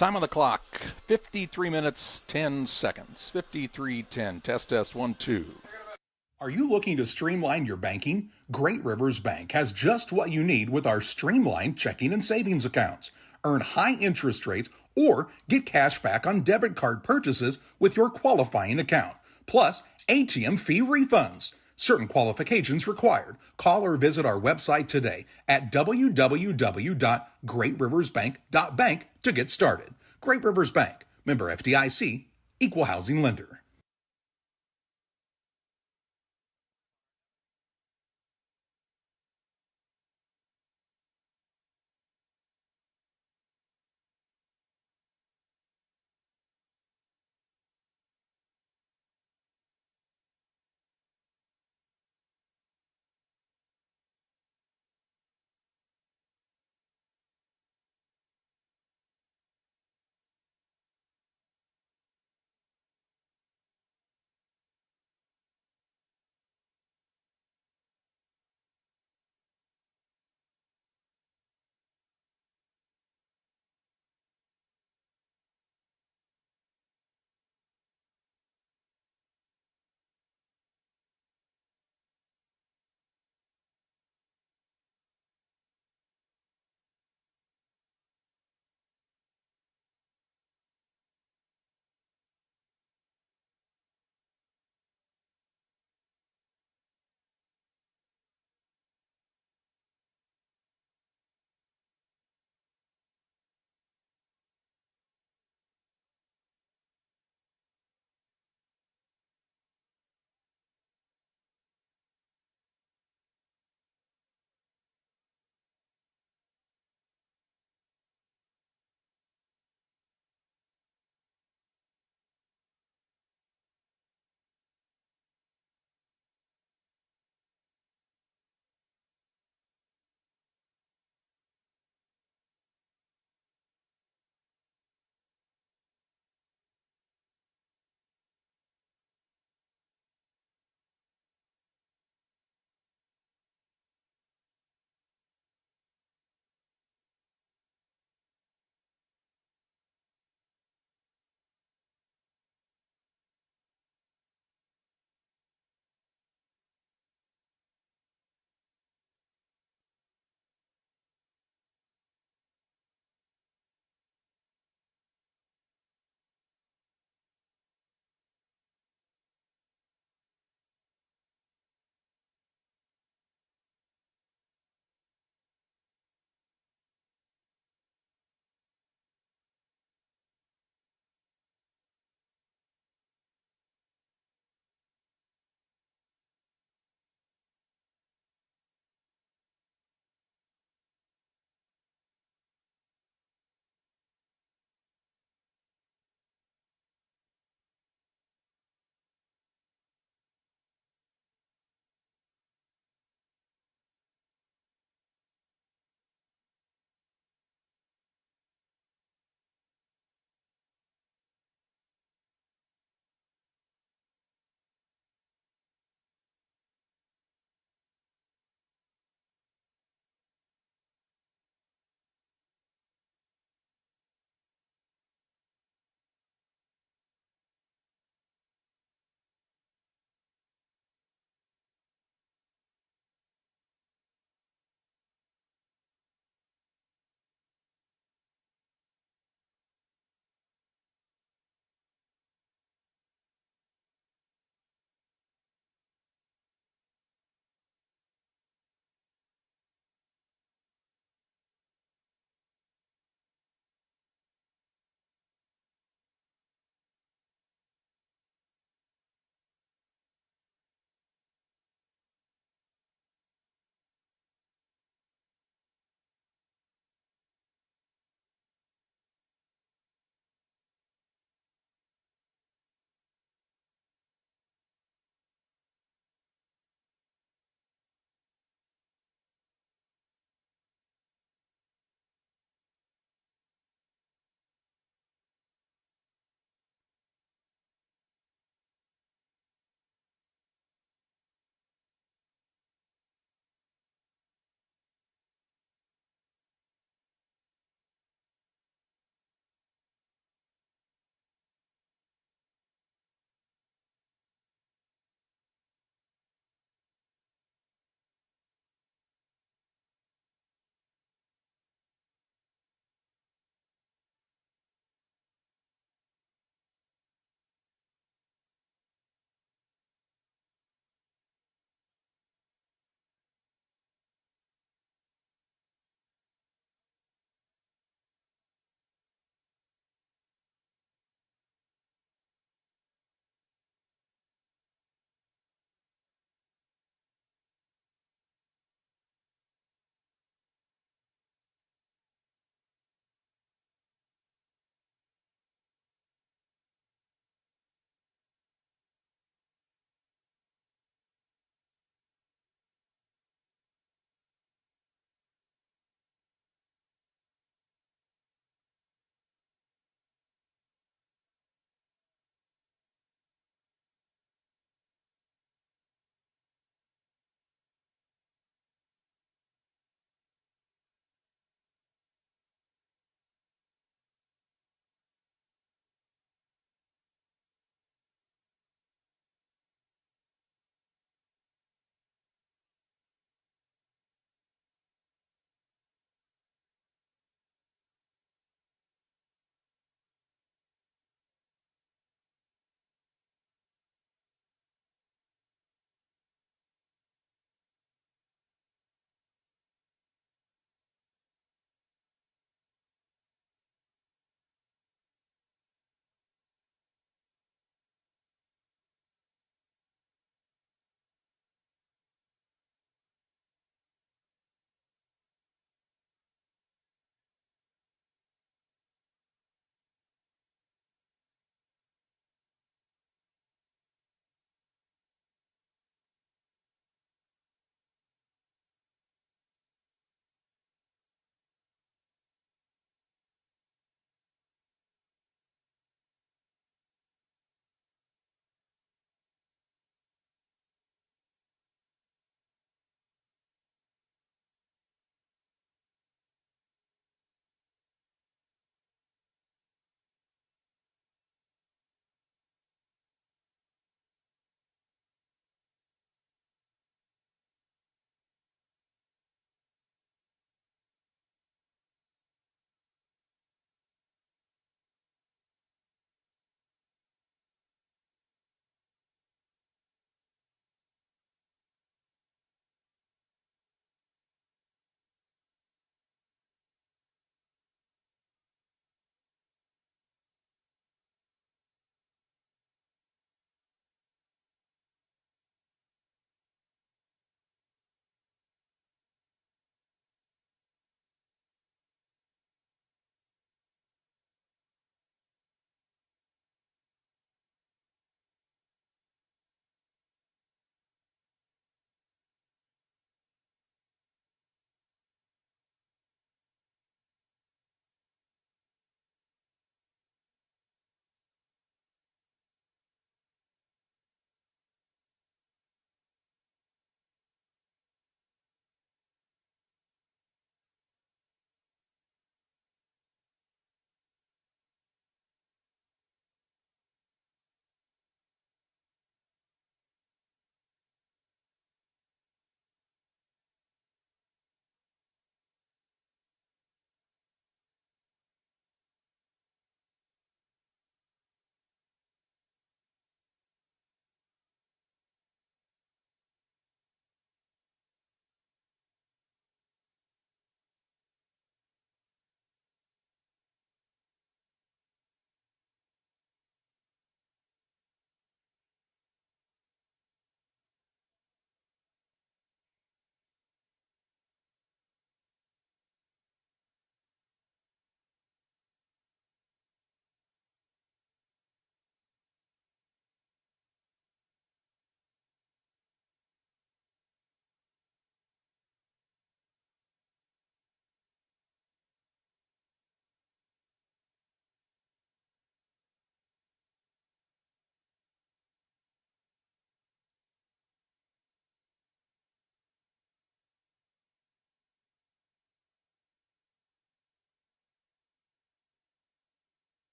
Time on the clock, 53 minutes, 10 seconds. 53:10. Test 1 2. Are you looking to streamline your banking? Great Rivers Bank has just what you need with our streamlined checking and savings accounts. Earn high interest rates or get cash back on debit card purchases with your qualifying account. Plus, ATM fee refunds. Certain qualifications required. Call or visit our website today at www.greatriversbank.bank to get started. Great Rivers Bank, member FDIC, equal housing lender.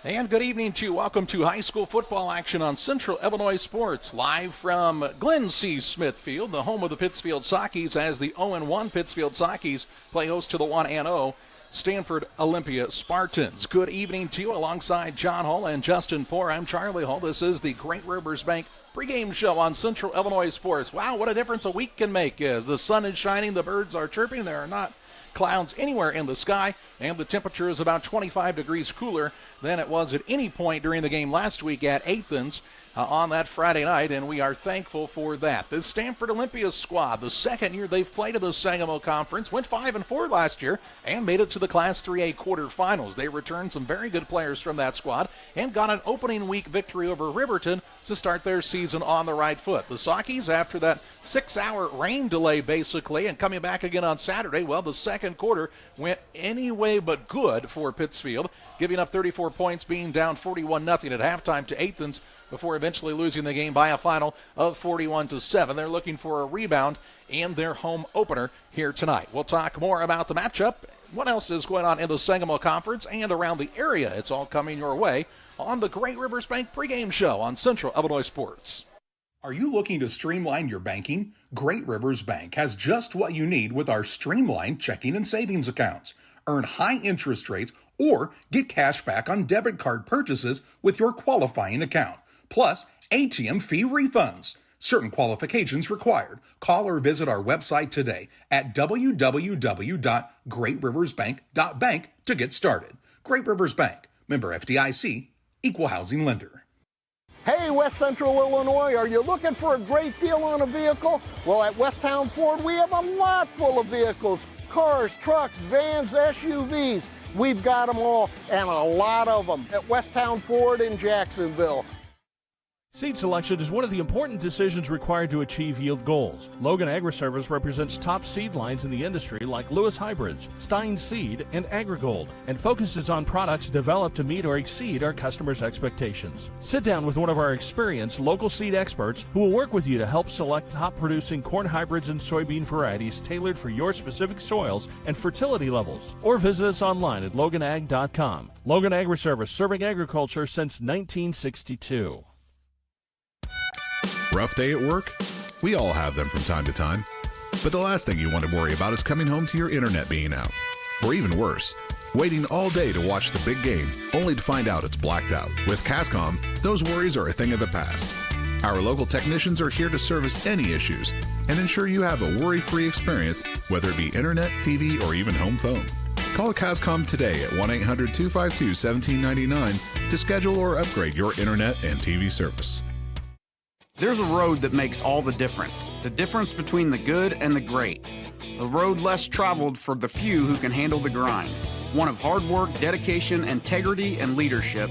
And good evening to you. Welcome to high school football action on Central Illinois Sports. Live from Glenn C. Smith Field, the home of the Pittsfield Sockies, as the 0-1 Pittsfield Sockies play host to the 1-0 Stanford Olympia Spartans. Good evening to you alongside John Hull and Justin Poor. I'm Charlie Hull. This is the Great Rivers Bank pregame show on Central Illinois Sports. Wow, what a difference a week can make. The sun is shining, the birds are chirping, there are not clouds anywhere in the sky, and the temperature is about 25 degrees cooler than it was at any point during the game last week at Athens on that Friday night, and we are thankful for that. This Stanford Olympia squad, the second year they've played in the Sangamo Conference, went 5-4 last year and made it to the Class 3A quarterfinals. They returned some very good players from that squad and got an opening week victory over Riverton to start their season on the right foot. The Sockies, after that 6-hour rain delay basically and coming back again on Saturday, well, the second quarter went any way but good for Pittsfield, giving up 34 points, being down 41-0 at halftime to Athens, before eventually losing the game by a final of 41-7. They're looking for a rebound in their home opener here tonight. We'll talk more about the matchup, what else is going on in the Sangamo Conference and around the area. It's all coming your way on the Great Rivers Bank pregame show on Central Illinois Sports. Are you looking to streamline your banking? Great Rivers Bank has just what you need with our streamlined checking and savings accounts. Earn high interest rates or get cash back on debit card purchases with your qualifying account. Plus, ATM fee refunds. Certain qualifications required. Call or visit our website today at www.greatriversbank.bank to get started. Great Rivers Bank, member FDIC, equal housing lender. Hey, West Central Illinois, are you looking for a great deal on a vehicle? Well, at Westtown Ford, we have a lot full of vehicles. Cars, trucks, vans, SUVs. We've got them all, and a lot of them at Westtown Ford in Jacksonville. Seed selection is one of the important decisions required to achieve yield goals. Logan Agri-Service represents top seed lines in the industry like Lewis Hybrids, Stein Seed, and AgriGold, and focuses on products developed to meet or exceed our customers' expectations. Sit down with one of our experienced local seed experts who will work with you to help select top-producing corn hybrids and soybean varieties tailored for your specific soils and fertility levels. Or visit us online at loganag.com. Logan Agri-Service, serving agriculture since 1962. Rough day at work? We all have them from time to time. But the last thing you want to worry about is coming home to your internet being out. Or even worse, waiting all day to watch the big game, only to find out it's blacked out. With Cascom, those worries are a thing of the past. Our local technicians are here to service any issues and ensure you have a worry-free experience, whether it be internet, TV, or even home phone. Call Cascom today at 1-800-252-1799 to schedule or upgrade your internet and TV service. There's a road that makes all the difference between the good and the great. A road less traveled for the few who can handle the grind. One of hard work, dedication, integrity, and leadership,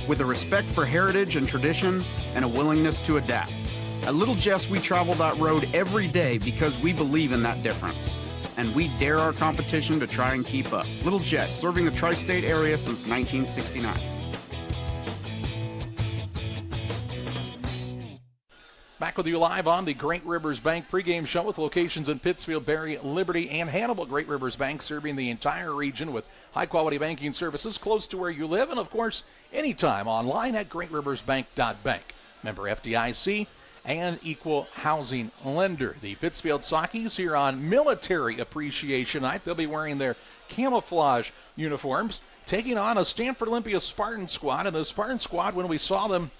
with a respect for heritage and tradition and a willingness to adapt. At Little Jess, we travel that road every day because we believe in that difference. And we dare our competition to try and keep up. Little Jess, serving the tri-state area since 1969. Back with you live on the Great Rivers Bank pregame show with locations in Pittsfield, Berry, Liberty, and Hannibal. Great Rivers Bank serving the entire region with high-quality banking services close to where you live, and, of course, anytime online at greatriversbank.bank. Member FDIC and equal housing lender. The Pittsfield Sockies here on Military Appreciation Night. They'll be wearing their camouflage uniforms, taking on a Stanford Olympia Spartan squad. And the Spartan squad, when we saw them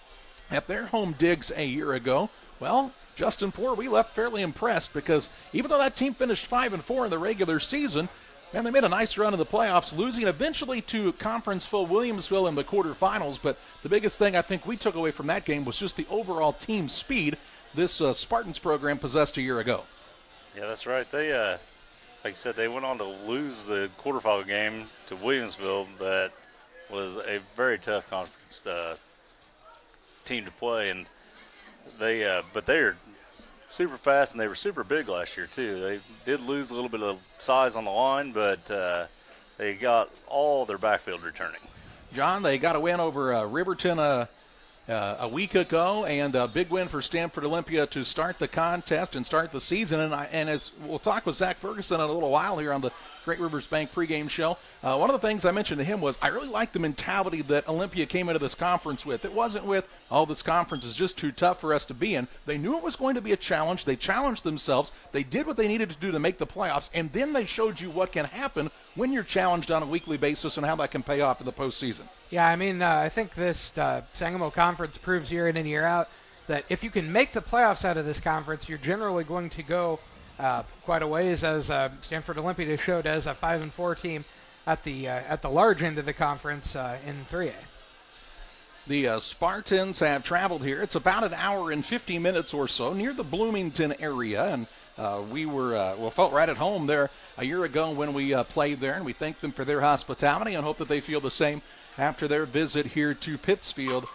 at their home digs a year ago, well, Justin Poor, we left fairly impressed because even though that team finished 5-4 in the regular season, man, they made a nice run in the playoffs, losing eventually to Conference foe Williamsville in the quarterfinals. But the biggest thing I think we took away from that game was just the overall team speed this Spartans program possessed a year ago. Yeah, that's right. They, like I said, they went on to lose the quarterfinal game to Williamsville. That was a very tough conference team to play, and but they're super fast, and they were super big last year too. They did lose a little bit of size on the line, but they got all their backfield returning. John, they got a win over Riverton a week ago, and a big win for Stanford Olympia to start the contest and start the season. And as we'll talk with Zach Ferguson in a little while here on the Great Rivers Bank pregame show. One of the things I mentioned to him was I really like the mentality that Olympia came into this conference with. It wasn't with, oh, this conference is just too tough for us to be in. They knew it was going to be a challenge. They challenged themselves. They did what they needed to do to make the playoffs, and then they showed you what can happen when you're challenged on a weekly basis and how that can pay off in the postseason. Yeah, I mean, I think this Sangamo Conference proves year in and year out that if you can make the playoffs out of this conference, you're generally going to go quite a ways, as Stanford Olympia showed as a 5-4 team at the large end of the conference in 3A. The Spartans have traveled here. It's about an hour and 50 minutes or so near the Bloomington area, and we felt right at home there a year ago when we played there, and we thank them for their hospitality and hope that they feel the same after their visit here to Pittsfield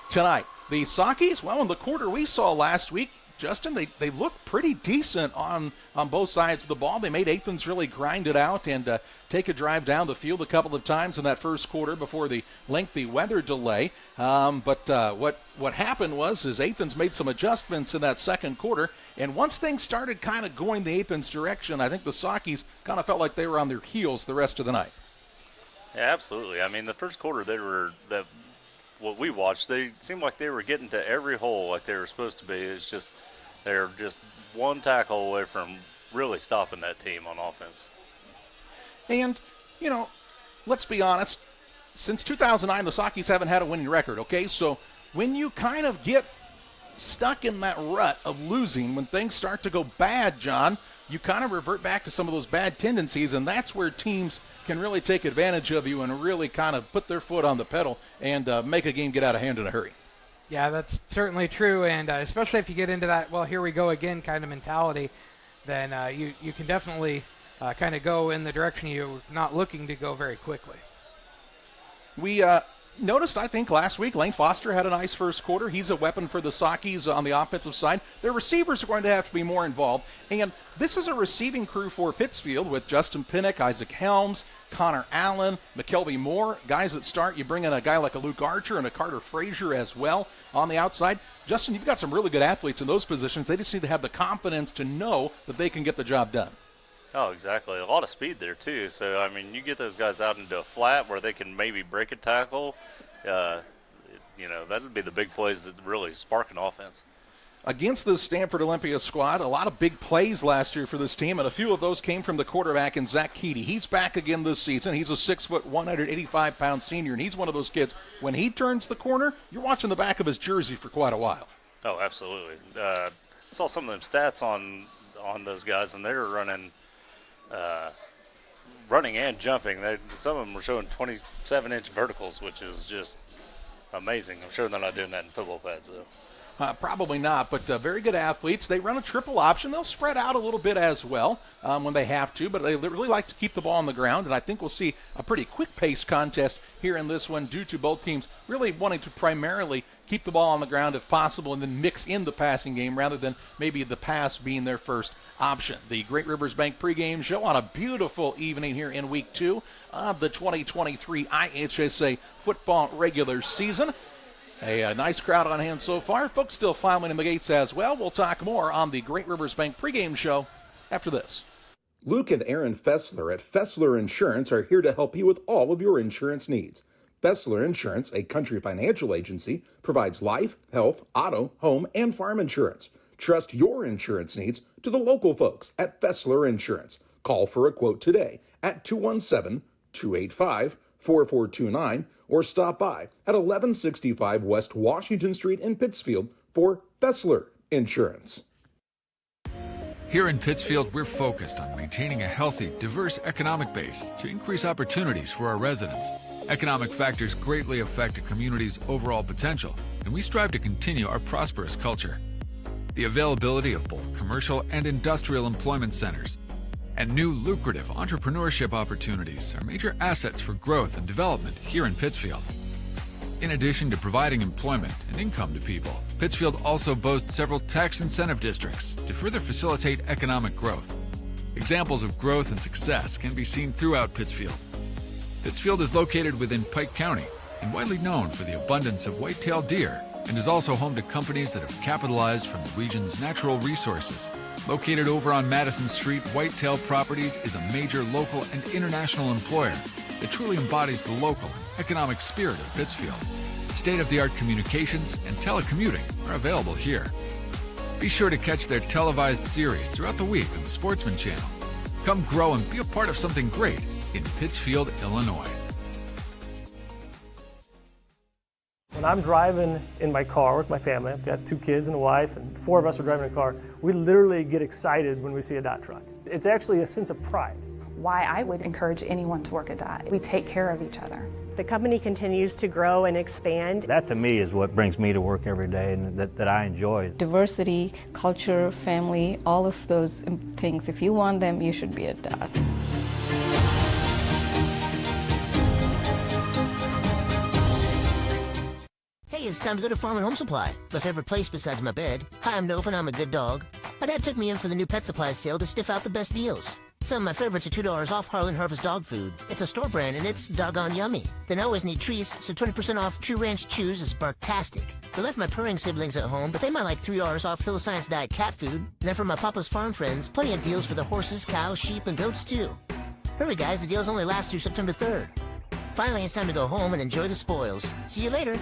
tonight. The Sockies, well, in the quarter we saw last week, Justin, they looked pretty decent on both sides of the ball. They made Athens really grind it out and take a drive down the field a couple of times in that first quarter before the lengthy weather delay. But what happened was Athens made some adjustments in that second quarter, and once things started kind of going the Athens direction, I think the Sockies kind of felt like they were on their heels the rest of the night. Yeah, absolutely. I mean, the first quarter what we watched, they seemed like they were getting to every hole like they were supposed to be. It's just they're just one tackle away from really stopping that team on offense. And, let's be honest, since 2009, the Sockies haven't had a winning record, okay? So when you kind of get stuck in that rut of losing, when things start to go bad, John, you kind of revert back to some of those bad tendencies, and that's where teams can really take advantage of you and really kind of put their foot on the pedal and make a game get out of hand in a hurry. Yeah, that's certainly true, and especially if you get into that, well, here we go again kind of mentality, then you can definitely kind of go in the direction you're not looking to go very quickly. We noticed, I think, last week, Lane Foster had a nice first quarter. He's a weapon for the Sockies on the offensive side. Their receivers are going to have to be more involved. And this is a receiving crew for Pittsfield with Justin Pinnock, Isaac Helms, Connor Allen, McKelvey Moore, guys that start. You bring in a guy like a Luke Archer and a Carter Frazier as well on the outside. Justin, you've got some really good athletes in those positions. They just need to have the confidence to know that they can get the job done. Oh, exactly. A lot of speed there, too. So, I mean, you get those guys out into a flat where they can maybe break a tackle. That would be the big plays that really spark an offense. Against the Stanford Olympia squad, a lot of big plays last year for this team, and a few of those came from the quarterback in Zach Keedy. He's back again this season. He's a 6', 185-pound senior, and he's one of those kids. When he turns the corner, you're watching the back of his jersey for quite a while. Oh, absolutely. Saw some of them stats on those guys, and they were running and jumping. Some of them were showing 27-inch verticals, which is just amazing. I'm sure they're not doing that in football pads, though. Probably not, but very good athletes. They run a triple option. They'll spread out a little bit as well when they have to, but they really like to keep the ball on the ground, and I think we'll see a pretty quick-paced contest here in this one due to both teams really wanting to primarily keep the ball on the ground if possible and then mix in the passing game rather than maybe the pass being their first option. The Great Rivers Bank pregame show on a beautiful evening here in Week 2 of the 2023 IHSA football regular season. A nice crowd on hand so far. Folks still filing in the gates as well. We'll talk more on the Great Rivers Bank pregame show after this. Luke and Aaron Fessler at Fessler Insurance are here to help you with all of your insurance needs. Fessler Insurance, a country financial agency, provides life, health, auto, home, and farm insurance. Trust your insurance needs to the local folks at Fessler Insurance. Call for a quote today at 217-285-4429 or stop by at 1165 West Washington Street in Pittsfield for Fessler Insurance. Here in Pittsfield, we're focused on maintaining a healthy, diverse economic base to increase opportunities for our residents. Economic factors greatly affect a community's overall potential, and we strive to continue our prosperous culture. The availability of both commercial and industrial employment centers and new lucrative entrepreneurship opportunities are major assets for growth and development here in Pittsfield. In addition to providing employment and income to people, Pittsfield also boasts several tax incentive districts to further facilitate economic growth. Examples of growth and success can be seen throughout Pittsfield. Pittsfield is located within Pike County and widely known for the abundance of white-tailed deer, and is also home to companies that have capitalized from the region's natural resources. Located over on Madison Street, Whitetail Properties is a major local and international employer that truly embodies the local and economic spirit of Pittsfield. State-of-the-art communications and telecommuting are available here. Be sure to catch their televised series throughout the week on the Sportsman Channel. Come grow and be a part of something great in Pittsfield, Illinois. When I'm driving in my car with my family, I've got 2 kids and a wife, and 4 of us are driving a car, we literally get excited when we see a Dot truck. It's actually a sense of pride. Why I would encourage anyone to work at Dot. We take care of each other. The company continues to grow and expand. That to me is what brings me to work every day and that I enjoy. Diversity, culture, family, all of those things, if you want them, you should be at Dot. Hey, it's time to go to Farm and Home Supply, my favorite place besides my bed. Hi, I'm Nova and I'm a good dog. My dad took me in for the new pet supply sale to sniff out the best deals. Some of my favorites are $2 off Harlan Harvest dog food. It's a store brand and it's doggone yummy. Then I always need treats, so 20% off True Ranch Chews is barktastic. I left my purring siblings at home, but they might like $3 off Phil Science Diet cat food. And then for my Papa's Farm friends, plenty of deals for the horses, cows, sheep, and goats too. Hurry guys, the deals only last through September 3rd. Finally, it's time to go home and enjoy the spoils. See you later.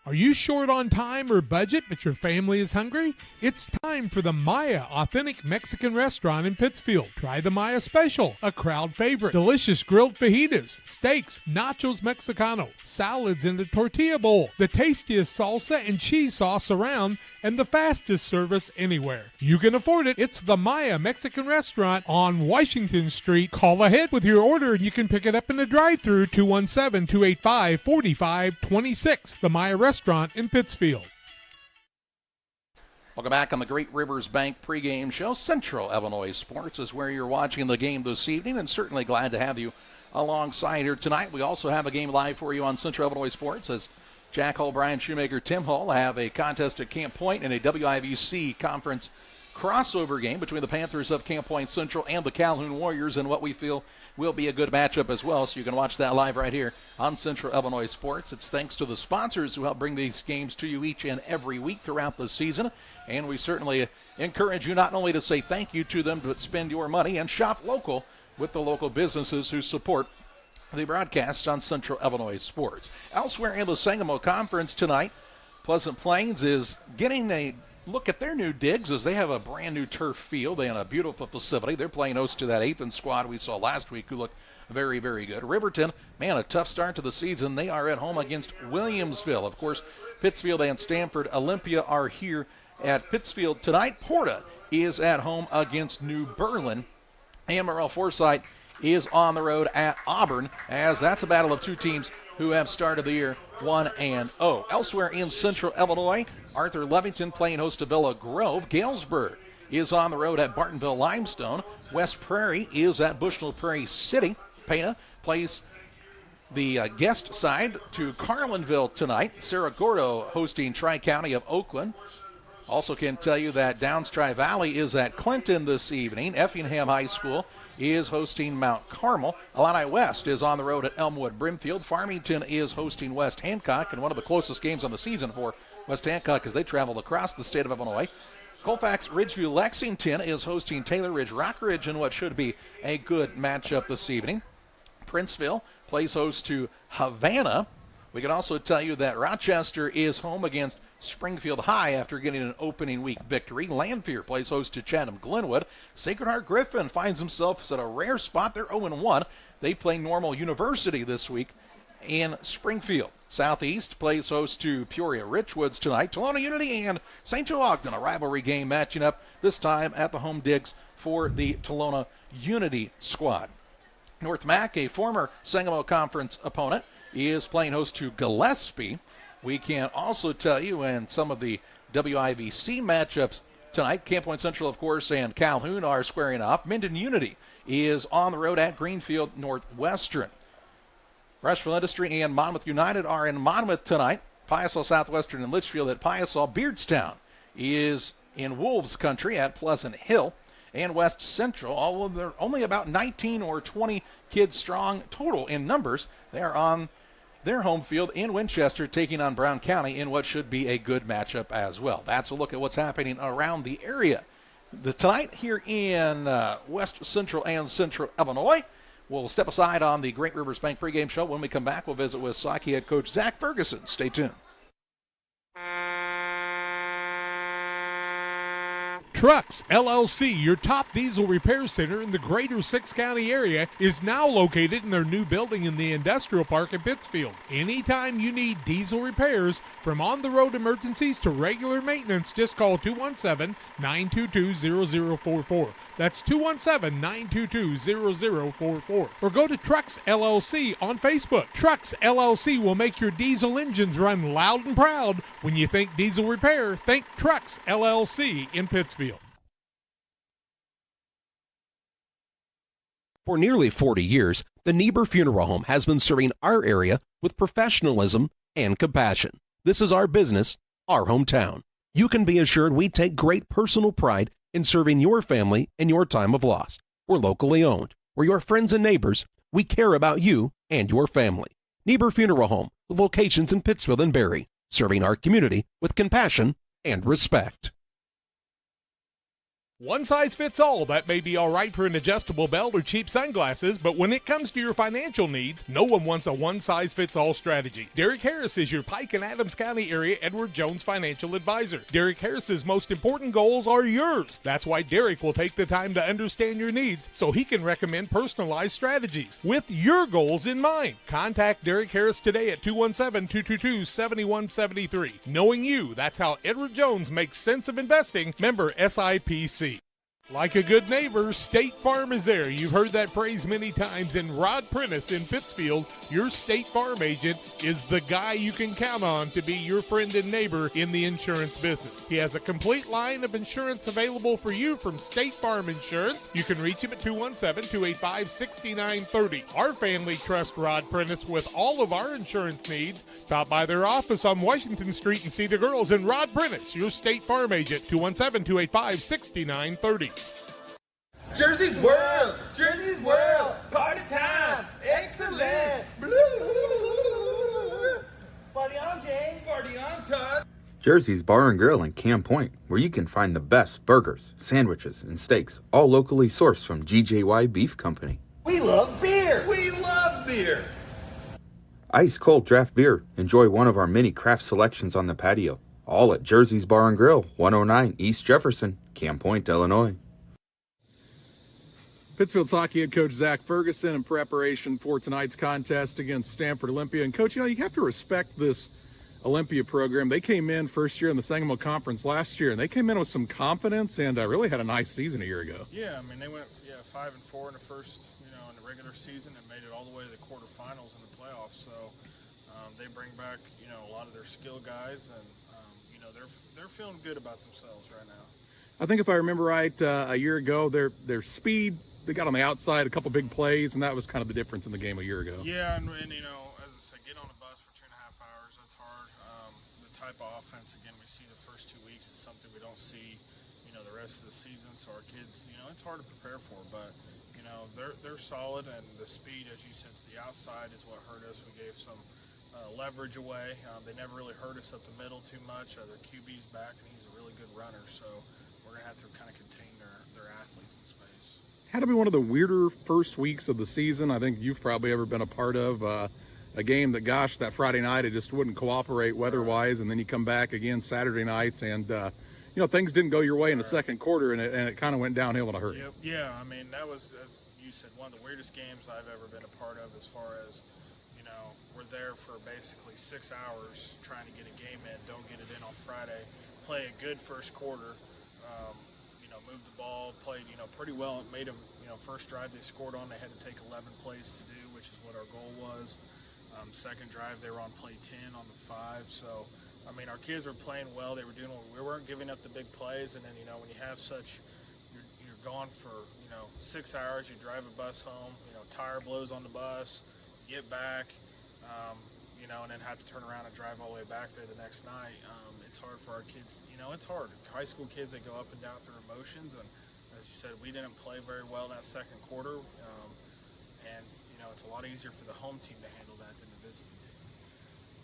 Are you short on time or budget, but your family is hungry? It's time for the Maya Authentic Mexican Restaurant in Pittsfield. Try the Maya Special, a crowd favorite. Delicious grilled fajitas, steaks, nachos Mexicano, salads in a tortilla bowl, the tastiest salsa and cheese sauce around, and the fastest service anywhere. You can afford it. It's the Maya Mexican Restaurant on Washington Street. Call ahead with your order and you can pick it up in the drive-thru, 217-285-4526. The Maya Restaurant in Pittsfield. Welcome back on the Great Rivers Bank pregame show. Central Illinois Sports is where you're watching the game this evening, and certainly glad to have you alongside here tonight. We also have a game live for you on Central Illinois Sports as Jack Hull, Brian Shoemaker, Tim Hull have a contest at Camp Point in a WIVC conference crossover game between the Panthers of Camp Point Central and the Calhoun Warriors, and what we feel will be a good matchup as well. So you can watch that live right here on Central Illinois Sports. It's thanks to the sponsors who help bring these games to you each and every week throughout the season. And we certainly encourage you not only to say thank you to them, but spend your money and shop local with the local businesses who support the broadcast on Central Illinois Sports. Elsewhere in the Sangamo Conference tonight, Pleasant Plains is getting a look at their new digs as they have a brand new turf field and a beautiful facility. They're playing host to that Athan squad we saw last week who looked very, very good. Riverton, man, a tough start to the season. They are at home against Williamsville. Of course, Pittsfield and Stanford. Olympia are here at Pittsfield tonight. Porta is at home against New Berlin. And Morrell Forsyth is on the road at Auburn, as that's a battle of two teams who have started the year 1-0. Elsewhere in Central Illinois, Arthur Levington playing host to Villa Grove. Galesburg is on the road at Bartonville Limestone. West Prairie is at Bushnell Prairie City. Pena plays the guest side to Carlinville tonight. Cerro Gordo hosting Tri-County of Oakland. Also can tell you that Downs Tri-Valley is at Clinton this evening. Effingham High School is hosting Mount Carmel. Illini West is on the road at Elmwood Brimfield. Farmington is hosting West Hancock, and one of the closest games on the season for West Hancock as they traveled across the state of Illinois. Colfax Ridgeview Lexington is hosting Taylor Ridge Rockridge in what should be a good matchup this evening. Princeville plays host to Havana. We can also tell you that Rochester is home against Springfield High after getting an opening week victory. Lanphier plays host to Chatham Glenwood. Sacred Heart Griffin finds himself at a rare spot. They're 0-1. They play Normal University this week in Springfield. Southeast plays host to Peoria Richwoods tonight. Tolona Unity and St. Joe Ogden, a rivalry game matching up this time at the home digs for the Tolona Unity squad. North Mac, a former Sangamo Conference opponent, is playing host to Gillespie. We can also tell you in some of the WIVC matchups tonight, Camp Point Central, of course, and Calhoun are squaring off. Minden Unity is on the road at Greenfield Northwestern. Rushville Industry and Monmouth United are in Monmouth tonight. Piasol Southwestern and Litchfield at Piasol. Beardstown is in Wolves country at Pleasant Hill. And West Central, although they're only about 19 or 20 kids strong total in numbers, they are on their home field in Winchester, taking on Brown County in what should be a good matchup as well. That's a look at what's happening around the area. Tonight here in West Central and Central Illinois, we'll step aside on the Great Rivers Bank pregame show. When we come back, we'll visit with Saukee head coach Zach Ferguson. Stay tuned. Trucks LLC, your top diesel repair center in the greater Six County area, is now located in their new building in the Industrial Park in Pittsfield. Anytime you need diesel repairs, from on-the-road emergencies to regular maintenance, just call 217-922-0044. That's 217-922-0044. Or go to Trucks LLC on Facebook. Trucks LLC will make your diesel engines run loud and proud. When you think diesel repair, think Trucks LLC in Pittsfield. For nearly 40 years, the Niebuhr Funeral Home has been serving our area with professionalism and compassion. This is our business, our hometown. You can be assured we take great personal pride in serving your family in your time of loss. We're locally owned. We're your friends and neighbors. We care about you and your family. Niebuhr Funeral Home, with locations in Pittsfield and Barry, serving our community with compassion and respect. One size fits all. That may be all right for an adjustable belt or cheap sunglasses, but when it comes to your financial needs, no one wants a one-size-fits-all strategy. Derek Harris is your Pike and Adams County area Edward Jones financial advisor. Derek Harris's most important goals are yours. That's why Derek will take the time to understand your needs so he can recommend personalized strategies with your goals in mind. Contact Derek Harris today at 217-222-7173. Knowing you, that's how Edward Jones makes sense of investing. Member SIPC. Like a good neighbor, State Farm is there. You've heard that phrase many times, and Rod Prentice in Pittsfield, your State Farm agent, is the guy you can count on to be your friend and neighbor in the insurance business. He has a complete line of insurance available for you from State Farm Insurance. You can reach him at 217-285-6930. Our family trusts Rod Prentice with all of our insurance needs. Stop by their office on Washington Street and see the girls. And Rod Prentice, your State Farm agent, 217-285-6930. Jersey's World! Jersey's World! Party time! Excellent! Party on, James! Party on, Todd! Jersey's Bar and Grill in Camp Point, where you can find the best burgers, sandwiches, and steaks, all locally sourced from GJY Beef Company. We love beer! We love beer! Ice cold draft beer. Enjoy one of our many craft selections on the patio. All at Jersey's Bar and Grill, 109 East Jefferson, Camp Point, Illinois. Pittsfield Saukee head coach Zach Ferguson in preparation for tonight's contest against Stanford Olympia. And coach, you have to respect this Olympia program. They came in first year in the Sangamo Conference last year, and they came in with some confidence and really had a nice season a year ago. Yeah, I mean, they went 5-4 in the first, in the regular season and made it all the way to the quarterfinals in the playoffs. So they bring back, a lot of their skill guys, and they're feeling good about themselves right now. I think if I remember right, a year ago, their speed, they got on the outside a couple big plays, and that was kind of the difference in the game a year ago. Yeah, and as I said, get on a bus for 2.5 hours, that's hard. The type of offense, again, we see the first 2 weeks is something we don't see, the rest of the season. So our kids, it's hard to prepare for, but, they're solid, and the speed, as you said, to the outside is what hurt us. We gave some leverage away. They never really hurt us up the middle too much. Their QB's back, and he's a really good runner, so we're going to have to kind of contain their athletes in space. Had to be one of the weirder first weeks of the season I think you've probably ever been a part of. A game that, that Friday night, it just wouldn't cooperate weather-wise, and then you come back again Saturday night, and, things didn't go your way in the second quarter, and it kind of went downhill in a hurry. Yep. Yeah, I mean, that was, as you said, one of the weirdest games I've ever been a part of as far as, we're there for basically 6 hours trying to get a game in, don't get it in on Friday, play a good first quarter, move the ball, played, pretty well. It made them, first drive they scored on, they had to take 11 plays to do, which is what our goal was. Second drive, they were on play 10 on the 5. So, I mean, our kids were playing well. They were doing well. We weren't giving up the big plays. And then, when you have such, you're gone for, 6 hours, you drive a bus home, tire blows on the bus, get back, and then have to turn around and drive all the way back there the next night. It's hard for our kids. It's hard. High school kids, they go up and down through emotions. And as you said, we didn't play very well that second quarter. And, it's a lot easier for the home team to handle that than the visiting team.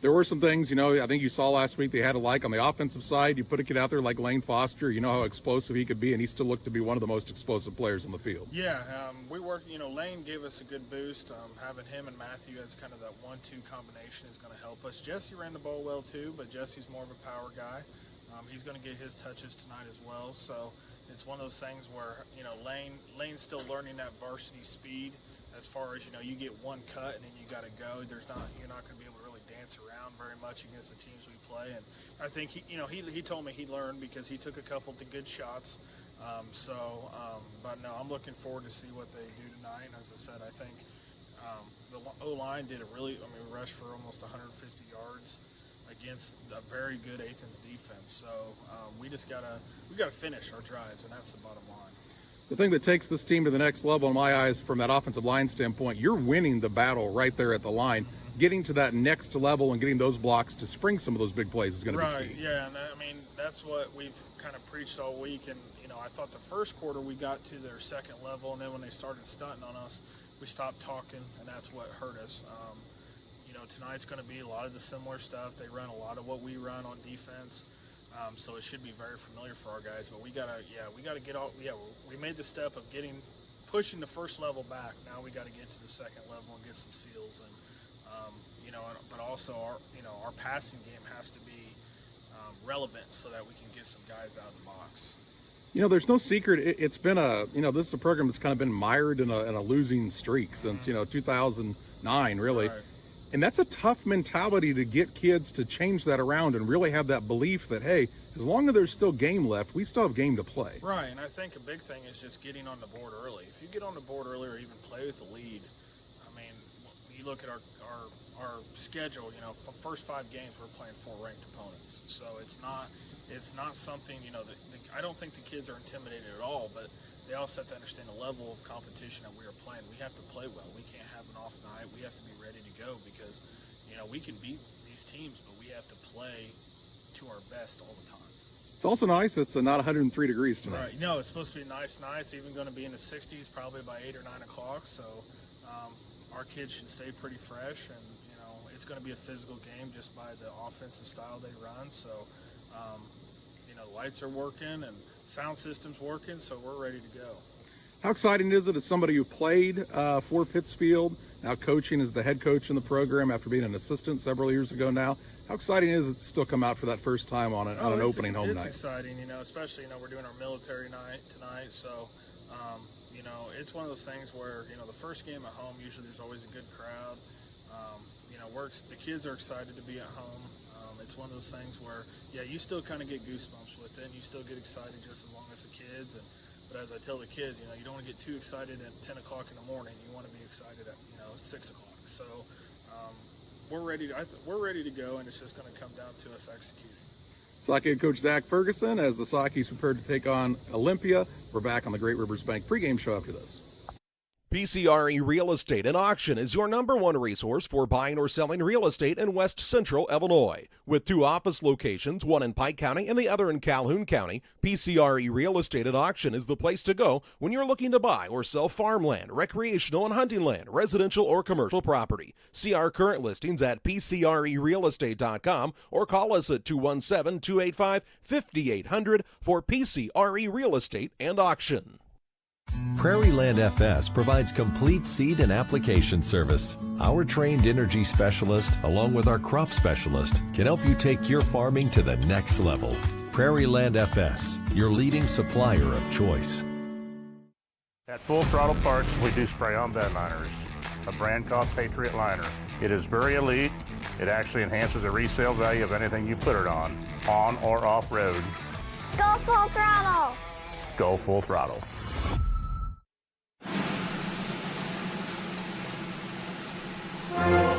there were some things, I think you saw last week they had on the offensive side. You put a kid out there like Lane Foster, you know how explosive he could be, and he still looked to be one of the most explosive players on the field. Yeah, we worked, Lane gave us a good boost. Having him and Matthew as kind of that 1-2 combination is going to help us. Jesse ran the ball well too, but Jesse's more of a power guy. He's going to get his touches tonight as well. So it's one of those things where, Lane's still learning that varsity speed as far as, you get one cut and then you got to go. You're not going to be able to really dance around very much against the teams we play. And I think he told me he learned because he took a couple of good shots. But no, I'm looking forward to see what they do tonight. As I said, I think the O-line did we rushed for almost 150 yards against a very good Athens defense. So we gotta finish our drives, and that's the bottom line. The thing that takes this team to the next level in my eyes from that offensive line standpoint, you're winning the battle right there at the line. Getting to that next level and getting those blocks to spring some of those big plays is going to be key. Right, yeah, and that's what we've kind of preached all week. And, I thought the first quarter we got to their second level, and then when they started stunting on us, we stopped talking, and that's what hurt us. Tonight's going to be a lot of the similar stuff. They run a lot of what we run on defense. So it should be very familiar for our guys, but we gotta get all. Yeah, we made the step of pushing the first level back. Now we got to get to the second level and get some seals, and but also our passing game has to be relevant so that we can get some guys out of the box. There's no secret. It's been this is a program that's kind of been mired in a losing streak since 2009, really. Right. And that's a tough mentality to get kids to change that around and really have that belief that, hey, as long as there's still game left, we still have game to play. Right, and I think a big thing is just getting on the board early. If you get on the board early or even play with the lead, you look at our schedule, the first 5 games we're playing 4 ranked opponents. So it's not something, I don't think the kids are intimidated at all, but they also have to understand the level of competition that we are playing. We have to play well. We can't have an off night. We have to be ready to go because, we can beat these teams, but we have to play to our best all the time. It's also nice it's not 103 degrees tonight. Right. No, it's supposed to be a nice night. It's even going to be in the 60s probably by 8 or 9 o'clock. So our kids should stay pretty fresh, and, it's going to be a physical game just by the offensive style they run. So, lights are working and sound system's working, so we're ready to go. How exciting is it as somebody who played for Pittsfield, now coaching as the head coach in the program after being an assistant several years ago now? How exciting is it to still come out for that first time on an opening home night? It's exciting, especially, we're doing our military night tonight, so, it's one of those things where, the first game at home, usually there's always a good crowd. The kids are excited to be at home. It's one of those things where, you still kind of get goosebumps with it, and you still get excited just as long as the kids. But as I tell the kids, you don't want to get too excited at 10 o'clock in the morning. You want to be excited at 6 o'clock. So we're ready to go, and it's just going to come down to us executing. Sock head coach Zach Ferguson as the Sockies prepared to take on Olympia. We're back on the Great Rivers Bank pregame show after this. PCRE Real Estate and Auction is your #1 resource for buying or selling real estate in West Central Illinois. With 2 office locations, one in Pike County and the other in Calhoun County, PCRE Real Estate and Auction is the place to go when you're looking to buy or sell farmland, recreational and hunting land, residential or commercial property. See our current listings at PCRERealestate.com or call us at 217-285-5800 for PCRE Real Estate and Auction. Prairieland FS provides complete seed and application service. Our trained energy specialist, along with our crop specialist, can help you take your farming to the next level. Prairieland FS, your leading supplier of choice. At Full Throttle Parts, we do spray-on bed liners, a brand called Patriot Liner. It is very elite. It actually enhances the resale value of anything you put it on or off-road. Go Full Throttle! Go Full Throttle. Bye.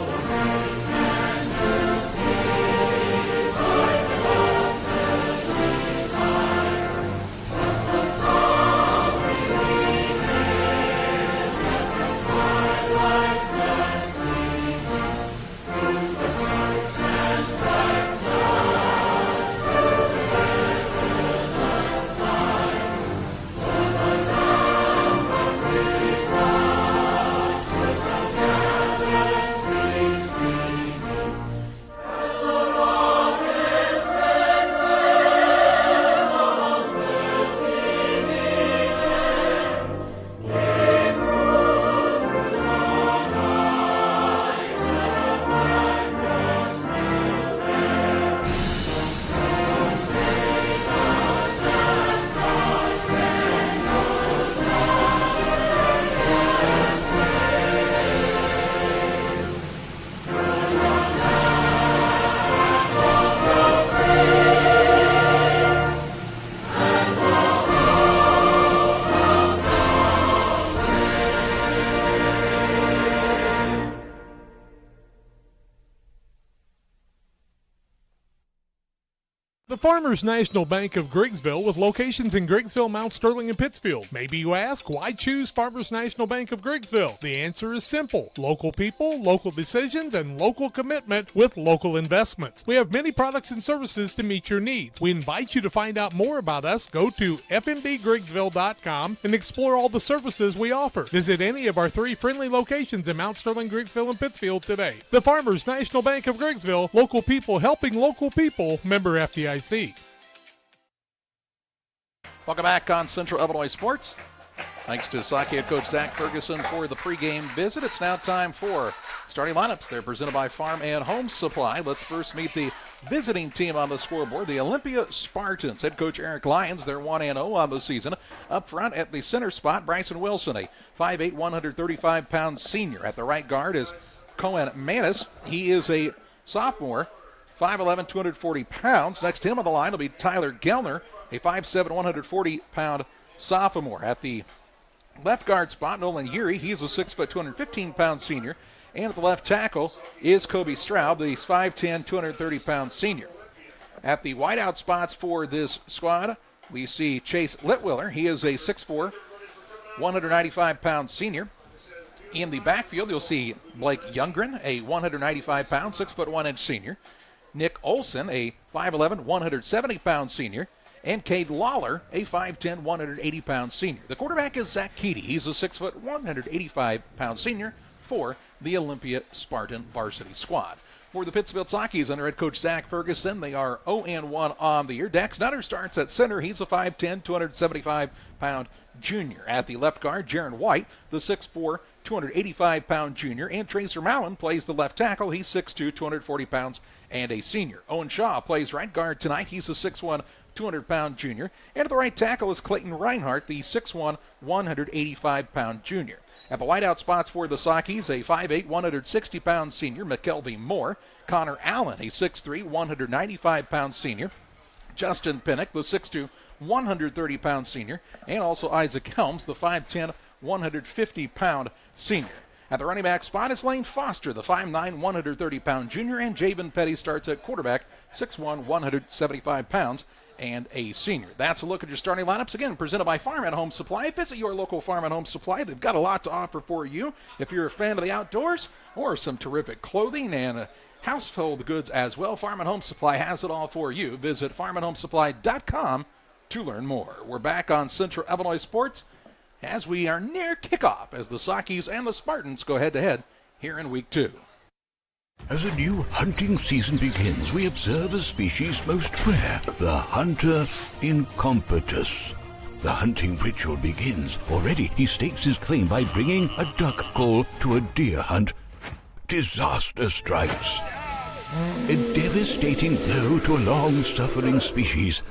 The Farmers National Bank of Griggsville with locations in Griggsville, Mount Sterling, and Pittsfield. Maybe you ask, why choose Farmers National Bank of Griggsville? The answer is simple. Local people, local decisions, and local commitment with local investments. We have many products and services to meet your needs. We invite you to find out more about us. Go to fmbgriggsville.com and explore all the services we offer. Visit any of our 3 friendly locations in Mount Sterling, Griggsville, and Pittsfield today. The Farmers National Bank of Griggsville, local people helping local people, member FDIC. Welcome back on Central Illinois Sports. Thanks to Saukey head coach Zach Ferguson for the pregame visit. It's now time for starting lineups. They're presented by Farm and Home Supply. Let's first meet the visiting team on the scoreboard, the Olympia Spartans. Head coach Eric Lyons, they're 1-0 on the season. Up front at the center spot, Bryson Wilson, a 5'8", 135-pound senior. At the right guard is Cohen Manis. He is a sophomore, 5'11", 240 pounds. Next to him on the line will be Tyler Gellner, a 5'7", 140-pound sophomore. At the left guard spot, Nolan Urie. He's a 6', 215-pound senior. And at the left tackle is Kobe Straub, the 5'10", 230-pound senior. At the wideout spots for this squad, we see Chase Litwiller. He is a 6'4", 195-pound senior. In the backfield, you'll see Blake Youngren, a 195-pound, 6'1" senior. Nick Olson, a 5'11", 170-pound senior. And Cade Lawler, a 5'10", 180-pound senior. The quarterback is Zach Keedy. He's a 6', 185-pound senior for the Olympia Spartan varsity squad. For the Pittsfield Sockies under head coach Zach Ferguson, they are 0-1 on the year. Dax Nutter starts at center. He's a 5'10", 275-pound junior. At the left guard, Jaron White, the 6'4", 285-pound junior. And Tracer Mallon plays the left tackle. He's 6'2", 240 pounds and a senior. Owen Shaw plays right guard tonight. He's a 6'1", 200-pound junior. And at the right tackle is Clayton Reinhardt, the 6'1", 185-pound junior. At the wideout spots for the Sockies, a 5'8", 160-pound senior, McKelvey Moore. Connor Allen, a 6'3", 195-pound senior. Justin Pinnock, the 6'2", 130-pound senior. And also Isaac Helms, the 5'10", 150-pound senior. At the running back spot is Lane Foster, the 5'9", 130-pound junior. And Javen Petty starts at quarterback, 6'1", 175 pounds. And a senior. That's a look at your starting lineups. Again, presented by Farm and Home Supply. Visit your local Farm and Home Supply. They've got a lot to offer for you. If you're a fan of the outdoors or some terrific clothing and household goods as well, Farm and Home Supply has it all for you. Visit farmandhomesupply.com to learn more. We're back on Central Illinois Sports as we are near kickoff as the Sockies and the Spartans go head-to-head here in Week 2. As a new hunting season begins, we observe a species most rare, the hunter incompetus. The hunting ritual begins. Already he stakes his claim by bringing a duck call to a deer hunt. Disaster strikes. A devastating blow to a long-suffering species.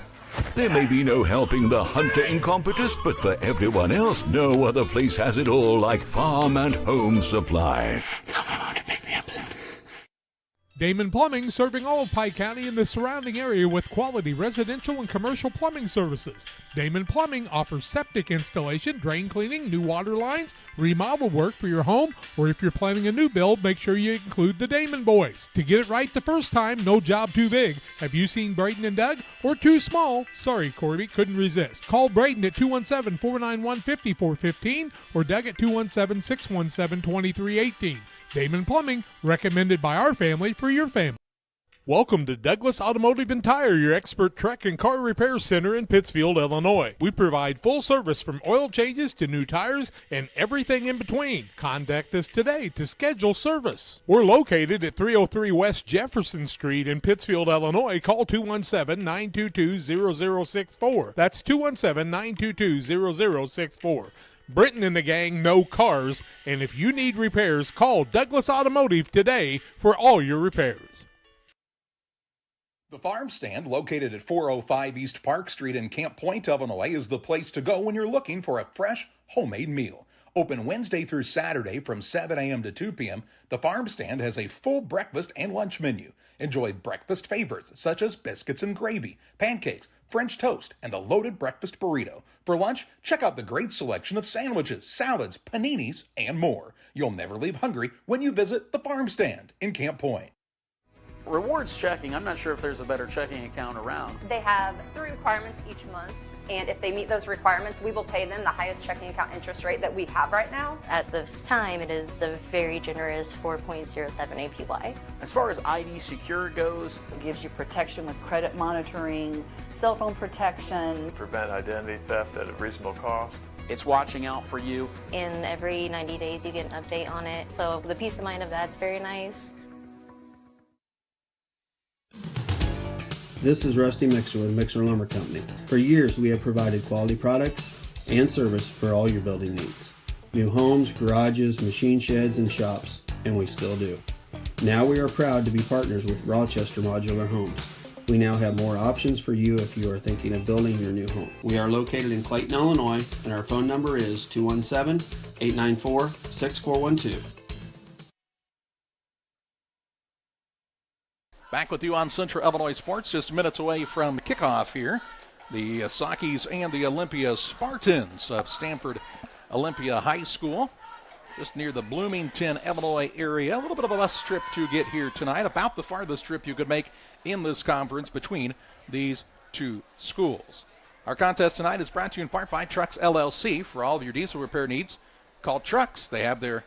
There may be no helping the hunter incompetus, but for everyone else, no other place has it all like Farm and Home Supply. Tell my mom to pick me up soon. Damon Plumbing, serving all of Pike County and the surrounding area with quality residential and commercial plumbing services. Damon Plumbing offers septic installation, drain cleaning, new water lines, remodel work for your home, or if you're planning a new build, make sure you include the Damon boys. To get it right the first time, no job too big. Have you seen Braden and Doug? Or too small? Sorry, Corby, couldn't resist. Call Braden at 217-491-5415 or Doug at 217-617-2318. Damon Plumbing, recommended by our family for your family. Welcome to Douglas Automotive and Tire, your expert truck and car repair center in Pittsfield, Illinois. We provide full service from oil changes to new tires and everything in between. Contact us today to schedule service. We're located at 303 West Jefferson Street in Pittsfield, Illinois. Call 217-922-0064. That's 217-922-0064. Britton and the gang know cars, and if you need repairs, call Douglas Automotive today for all your repairs. The Farm Stand, located at 405 East Park Street in Camp Point, Illinois, is the place to go when you're looking for a fresh, homemade meal. Open Wednesday through Saturday from 7 a.m. to 2 p.m., the Farm Stand has a full breakfast and lunch menu. Enjoy breakfast favorites such as biscuits and gravy, pancakes, French toast, and the loaded breakfast burrito. For lunch, check out the great selection of sandwiches, salads, paninis, and more. You'll never leave hungry when you visit the Farm Stand in Camp Point. Rewards checking, I'm not sure if there's a better checking account around. They have 3 requirements each month, and if they meet those requirements, we will pay them the highest checking account interest rate that we have right now. At this time, it is a very generous 4.07 APY. As far as ID Secure goes, it gives you protection with credit monitoring, cell phone protection. Prevent identity theft at a reasonable cost. It's watching out for you. And every 90 days you get an update on it, so the peace of mind of that's very nice. This is Rusty Mixer with Mixer Lumber Company. For years, we have provided quality products and service for all your building needs. New homes, garages, machine sheds, and shops, and we still do. Now we are proud to be partners with Rochester Modular Homes. We now have more options for you if you are thinking of building your new home. We are located in Clayton, Illinois, and our phone number is 217-894-6412. Back with you on Central Illinois Sports, just minutes away from kickoff here. The Sakis and the Olympia Spartans of Stanford Olympia High School, just near the Bloomington, Illinois area. A little bit of a bus trip to get here tonight, about the farthest trip you could make in this conference between these two schools. Our contest tonight is brought to you in part by Trucks LLC. For all of your diesel repair needs, call Trucks. They have a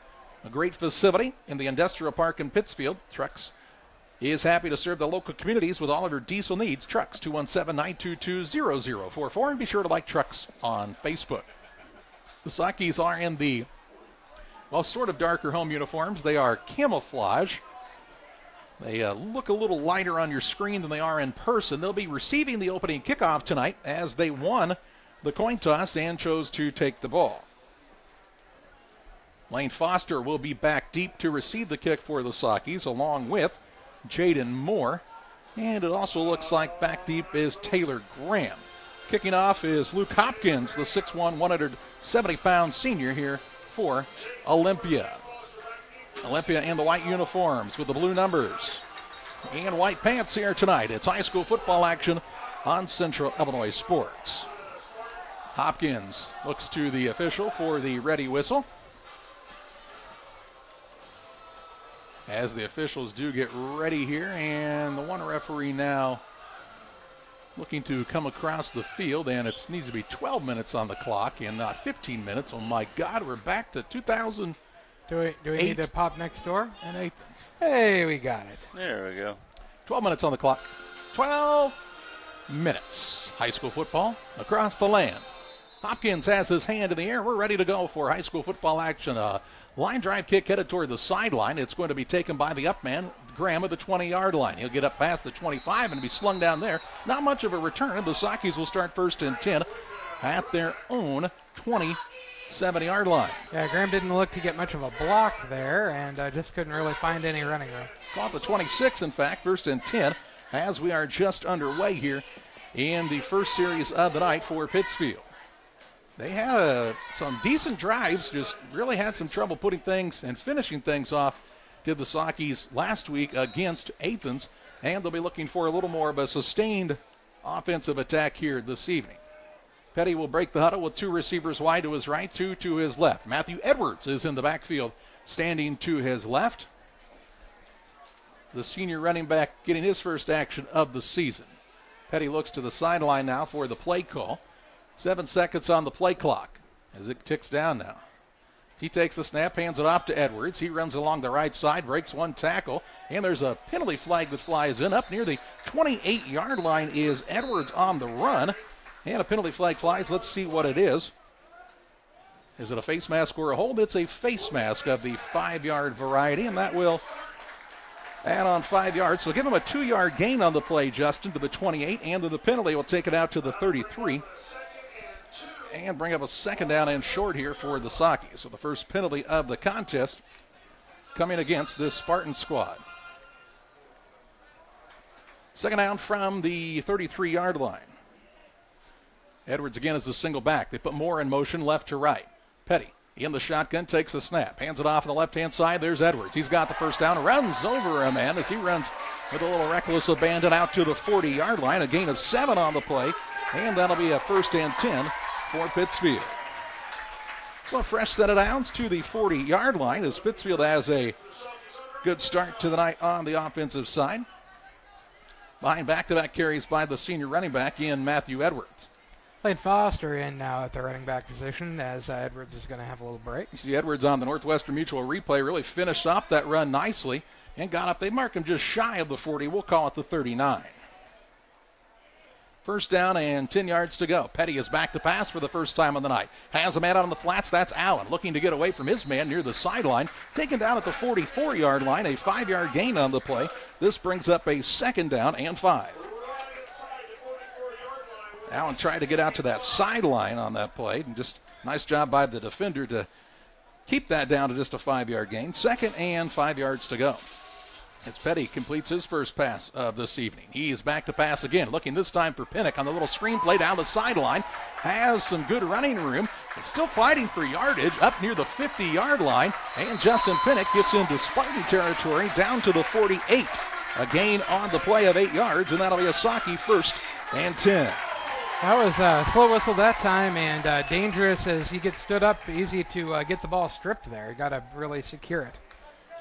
great facility in the industrial park in Pittsfield. Trucks is happy to serve the local communities with all of your diesel needs. Trucks, 217-922-0044, and be sure to like Trucks on Facebook. The Sakis are in the, sort of darker home uniforms. They are camouflage. They look a little lighter on your screen than they are in person. They'll be receiving the opening kickoff tonight as they won the coin toss and chose to take the ball. Lane Foster will be back deep to receive the kick for the Sakis, along with Jaden Moore, and it also looks like back deep is Taylor Graham. Kicking off is Luke Hopkins, the 6'1", 170-pound senior here for Olympia. Olympia in the white uniforms with the blue numbers and white pants here tonight. It's high school football action on Central Illinois Sports. Hopkins looks to the official for the ready whistle, as the officials do get ready here, and the one referee now looking to come across the field, and it needs to be 12 minutes on the clock and not 15 minutes. Oh my God, we're back to 2000. Do we need to pop next door? And Athens. Hey, we got it. There we go. 12 minutes on the clock. 12 minutes. High school football across the land. Hopkins has his hand in the air. We're ready to go for high school football action. Line drive kick headed toward the sideline. It's going to be taken by the up man, Graham, at the 20-yard line. He'll get up past the 25 and be slung down there. Not much of a return. The Sakis will start 1st and 10 at their own 27-yard line. Yeah, Graham didn't look to get much of a block there, and just couldn't really find any running room. Caught the 26, in fact, 1st and 10, as we are just underway here in the first series of the night for Pittsfield. They had some decent drives, just really had some trouble putting things and finishing things off. Did the Sakis last week against Athens, and they'll be looking for a little more of a sustained offensive attack here this evening. Petty will break the huddle with 2 receivers wide to his right, 2 to his left. Matthew Edwards is in the backfield, standing to his left. The senior running back getting his first action of the season. Petty looks to the sideline now for the play call. 7 seconds on the play clock as it ticks down now. He takes the snap, hands it off to Edwards. He runs along the right side, breaks 1 tackle, and there's a penalty flag that flies in. Up near the 28-yard line is Edwards on the run, and a penalty flag flies. Let's see what it is. Is it a face mask or a hold? It's a face mask of the 5-yard variety, and that will add on 5 yards. So give him a 2-yard gain on the play, Justin, to the 28, and then the penalty will take it out to the 33. And bring up a 2nd down and short here for the Sakis. So the first penalty of the contest coming against this Spartan squad. 2nd down from the 33-yard line. Edwards again is the single back. They put Moore in motion left to right. Petty in the shotgun, takes the snap, hands it off on the left-hand side. There's Edwards. He's got the first down, runs over a man as he runs with a little reckless abandon out to the 40-yard line. A gain of 7 on the play, and that'll be a 1st and 10 for Pittsfield. So a fresh set of downs to the 40-yard line as Pittsfield has a good start to the night on the offensive side. behind back-to-back carries by the senior running back in Matthew Edwards. Played Foster in now at the running back position as Edwards is going to have a little break. You see Edwards on the Northwestern Mutual replay really finished up that run nicely and got up. They mark him just shy of the 40. We'll call it the 39. First down and 10 yards to go. Petty is back to pass for the first time on the night. Has a man out on the flats. That's Allen looking to get away from his man near the sideline. Taken down at the 44-yard line. A 5-yard gain on the play. This brings up a second down and 5. Allen tried to get out to that sideline on that play. And just nice job by the defender to keep that down to just a 5-yard gain. Second and 5 yards to go. As Petty completes his first pass of this evening. He is back to pass again, looking this time for Pinnock on the little screen play down the sideline. Has some good running room. It's still fighting for yardage up near the 50-yard line. And Justin Pinnock gets into Spartan territory down to the 48. A gain on the play of 8 yards, and that'll be a Saki first and 10. That was a slow whistle that time, and dangerous as he gets stood up. Easy to get the ball stripped there. You got to really secure it.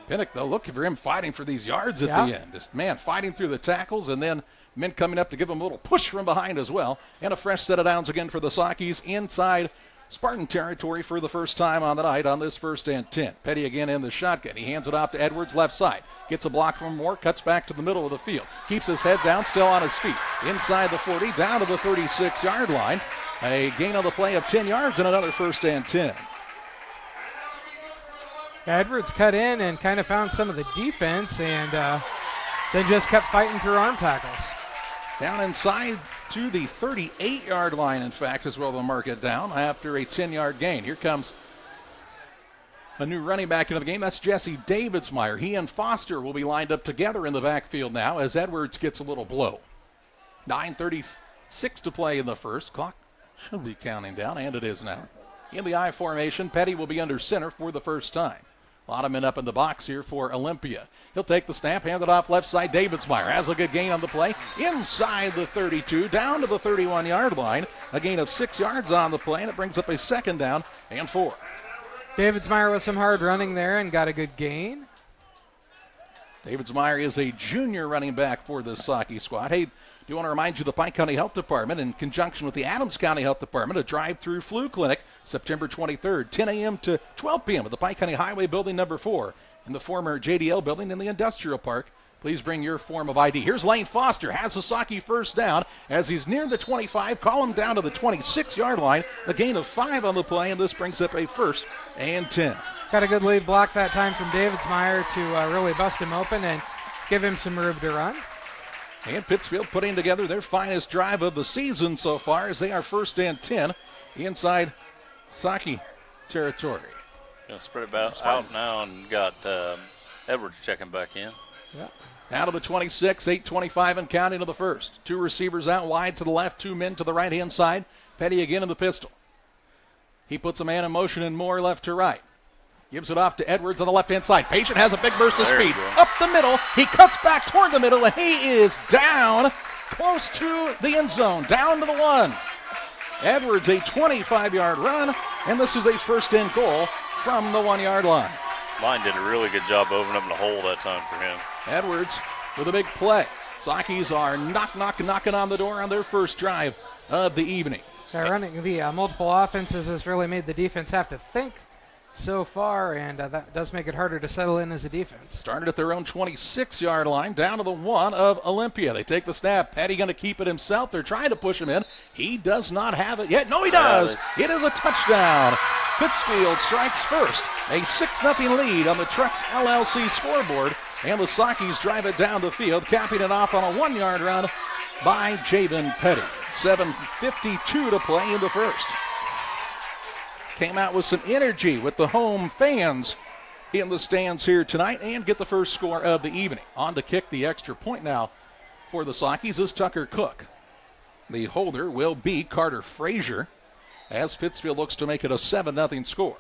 Pinnock, though, looking for him fighting for these yards at the end. Just, man, fighting through the tackles, and then men coming up to give him a little push from behind as well. And a fresh set of downs again for the Sakis inside Spartan territory for the first time on the night on this first and 10. Petty again in the shotgun. He hands it off to Edwards, left side. Gets a block from Moore, cuts back to the middle of the field. Keeps his head down, still on his feet. Inside the 40, down to the 36-yard line. A gain on the play of 10 yards and another first and 10. Edwards cut in and kind of found some of the defense and then just kept fighting through arm tackles. Down inside to the 38-yard line, in fact, as well, they'll mark it down after a 10-yard gain. Here comes a new running back into the game. That's Jesse Davidsmeyer. He and Foster will be lined up together in the backfield now as Edwards gets a little blow. 9:36 to play in the first. Clock should be counting down, and it is now. In the I formation, Petty will be under center for the first time. A lot of men up in the box here for Olympia. He'll take the snap, hand it off left side. Davidsmeyer has a good gain on the play. Inside the 32, down to the 31-yard line. A gain of 6 yards on the play, and it brings up a second down and 4. Davidsmeyer with some hard running there and got a good gain. Davidsmeyer is a junior running back for the Saki squad. Hey, do want to remind you the Pike County Health Department, in conjunction with the Adams County Health Department, a drive-through flu clinic, September 23rd, 10 a.m. to 12 p.m. at the Pike County Highway Building number 4 in the former JDL building in the Industrial Park. Please bring your form of ID. Here's Lane Foster, has a Saki first down as he's near the 25. Call him down to the 26-yard line. A gain of 5 on the play, and this brings up a first and 10. Got a good lead block that time from Davidsmeyer to really bust him open and give him some room to run. And Pittsfield putting together their finest drive of the season so far as they are first and 10 inside Saki territory. Gonna spread it out now and got Edwards checking back in. Yeah. Out of the 26, 8:25 and counting to the first. 2 receivers out wide to the left, 2 men to the right-hand side. Petty again in the pistol. He puts a man in motion and more left to right. Gives it off to Edwards on the left-hand side. Patient has a big burst of speed. Up the middle. He cuts back toward the middle, and he is down close to the end zone. Down to the 1. Edwards, a 25-yard run, and this is a first and goal from the 1-yard line. Line did a really good job opening up the hole that time for him. Edwards with a big play. Sakis are knocking on the door on their first drive of the evening. Running the multiple offenses has really made the defense have to think so far, and that does make it harder to settle in as a defense. Started at their own 26-yard line, down to the 1 of Olympia. They take the snap. Petty going to keep it himself. They're trying to push him in. He does not have it yet. No, he does. It is a touchdown. Pittsfield strikes first. A 6-0 lead on the Trucks LLC scoreboard, and the Sakis drive it down the field, capping it off on a 1-yard run by Javen Petty. 7:52 to play in the first. Came out with some energy with the home fans in the stands here tonight and get the first score of the evening. On to kick the extra point now for the Sakis is Tucker Cook. The holder will be Carter Frazier as Pittsfield looks to make it a 7-0 score.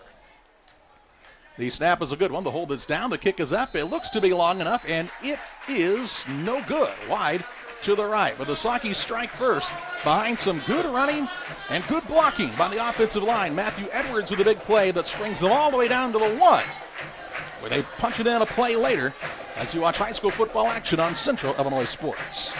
The snap is a good one. The hold is down. The kick is up. It looks to be long enough, and it is no good. Wide to the right, but the Sakis strike first behind some good running and good blocking by the offensive line. Matthew Edwards with a big play that springs them all the way down to the 1, where they punch it in a play later as you watch high school football action on Central Illinois Sports.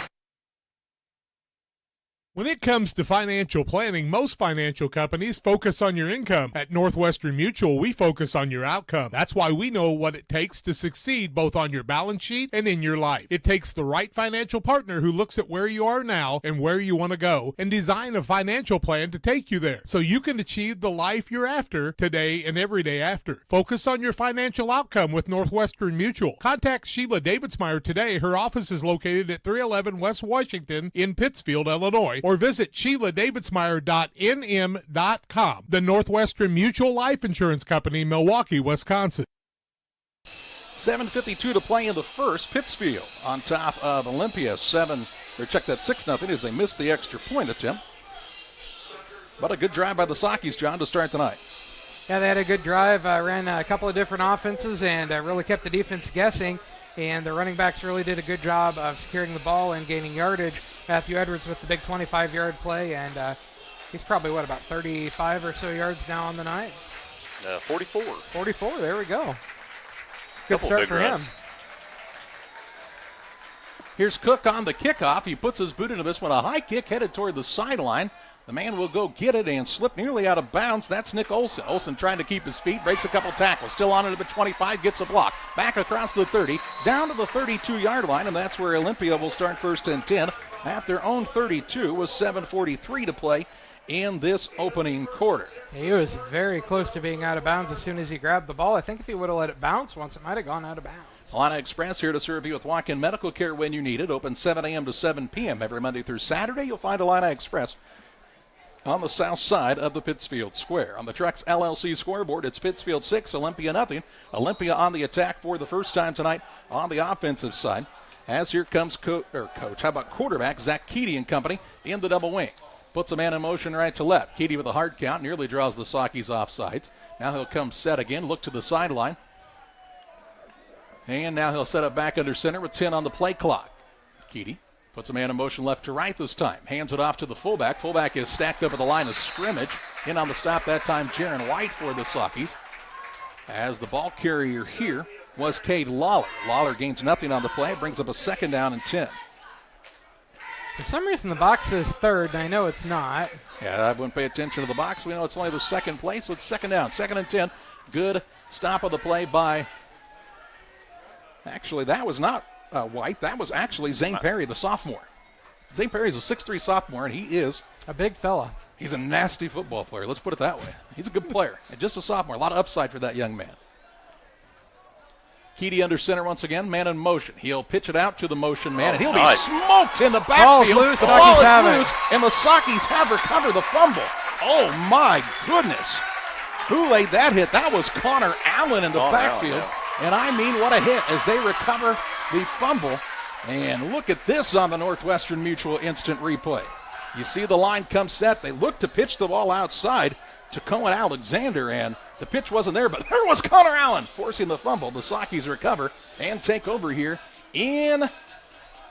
When it comes to financial planning, most financial companies focus on your income. At Northwestern Mutual, we focus on your outcome. That's why we know what it takes to succeed both on your balance sheet and in your life. It takes the right financial partner who looks at where you are now and where you want to go and design a financial plan to take you there so you can achieve the life you're after today and every day after. Focus on your financial outcome with Northwestern Mutual. Contact Sheila Davidsmeyer today. Her office is located at 311 West Washington in Pittsfield, Illinois, or visit SheilaDavidsmeyer.nm.com. The Northwestern Mutual Life Insurance Company, Milwaukee, Wisconsin. 7:52 to play in the first. Pittsfield on top of Olympia 6-0 as they missed the extra point attempt. But a good drive by the Sakis, John, to start tonight. Yeah, they had a good drive, ran a couple of different offenses and really kept the defense guessing. And the running backs really did a good job of securing the ball and gaining yardage. Matthew Edwards with the big 25-yard play, and he's probably, about 35 or so yards now on the night? 44. 44, there we go. Good Couple start for runs. him. Here's Cook on the kickoff. He puts his boot into this one. A high kick headed toward the sideline. The man will go get it and slip nearly out of bounds. That's Nick Olson. Olson trying to keep his feet, breaks a couple tackles. Still on into the 25, gets a block. Back across the 30, down to the 32-yard line, and that's where Olympia will start first and 10 at their own 32 with 7:43 to play in this opening quarter. He was very close to being out of bounds as soon as he grabbed the ball. I think if he would have let it bounce once, it might have gone out of bounds. Alana Express here to serve you with walk-in medical care when you need it. Open 7 a.m. to 7 p.m. every Monday through Saturday. You'll find Alana Express on the south side of the Pittsfield Square. On the Trucks LLC scoreboard, it's Pittsfield 6, Olympia nothing. Olympia on the attack for the first time tonight on the offensive side. As here comes quarterback Zach Keedy and company in the double wing. Puts a man in motion right to left. Keedy with a hard count, nearly draws the Sakis off sides. Now he'll come set again, look to the sideline. And now he'll set up back under center with 10 on the play clock. Keedy puts a man in motion left to right this time. Hands it off to the fullback. Fullback is stacked up at the line of scrimmage. In on the stop that time, Jaron White for the Sakis. As the ball carrier here was Cade Lawler. Lawler gains nothing on the play. Brings up a 2nd down and 10. For some reason, the box says third, and I know it's not. Yeah, I wouldn't pay attention to the box. We know it's only the second play, so it's 2nd down. 2nd and 10. Good stop of the play by... Actually, that was not White. That was actually Zane Perry, the sophomore. Zane Perry's a 6'3 sophomore, and he is a big fella. He's a nasty football player. Let's put it that way. He's a good player, and just a sophomore. A lot of upside for that young man. Keedy under center once again, man in motion. He'll pitch it out to the motion man, and he'll be smoked in the backfield. The ball is loose, and the Sakis have recovered the fumble. Oh, my goodness. Who laid that hit? That was Connor Allen in the backfield. And I mean, what a hit as they recover the fumble. And look at this on the Northwestern Mutual instant replay. You see the line come set. They look to pitch the ball outside to Cohen Alexander, and the pitch wasn't there, but there was Connor Allen forcing the fumble. The Sakis recover and take over here in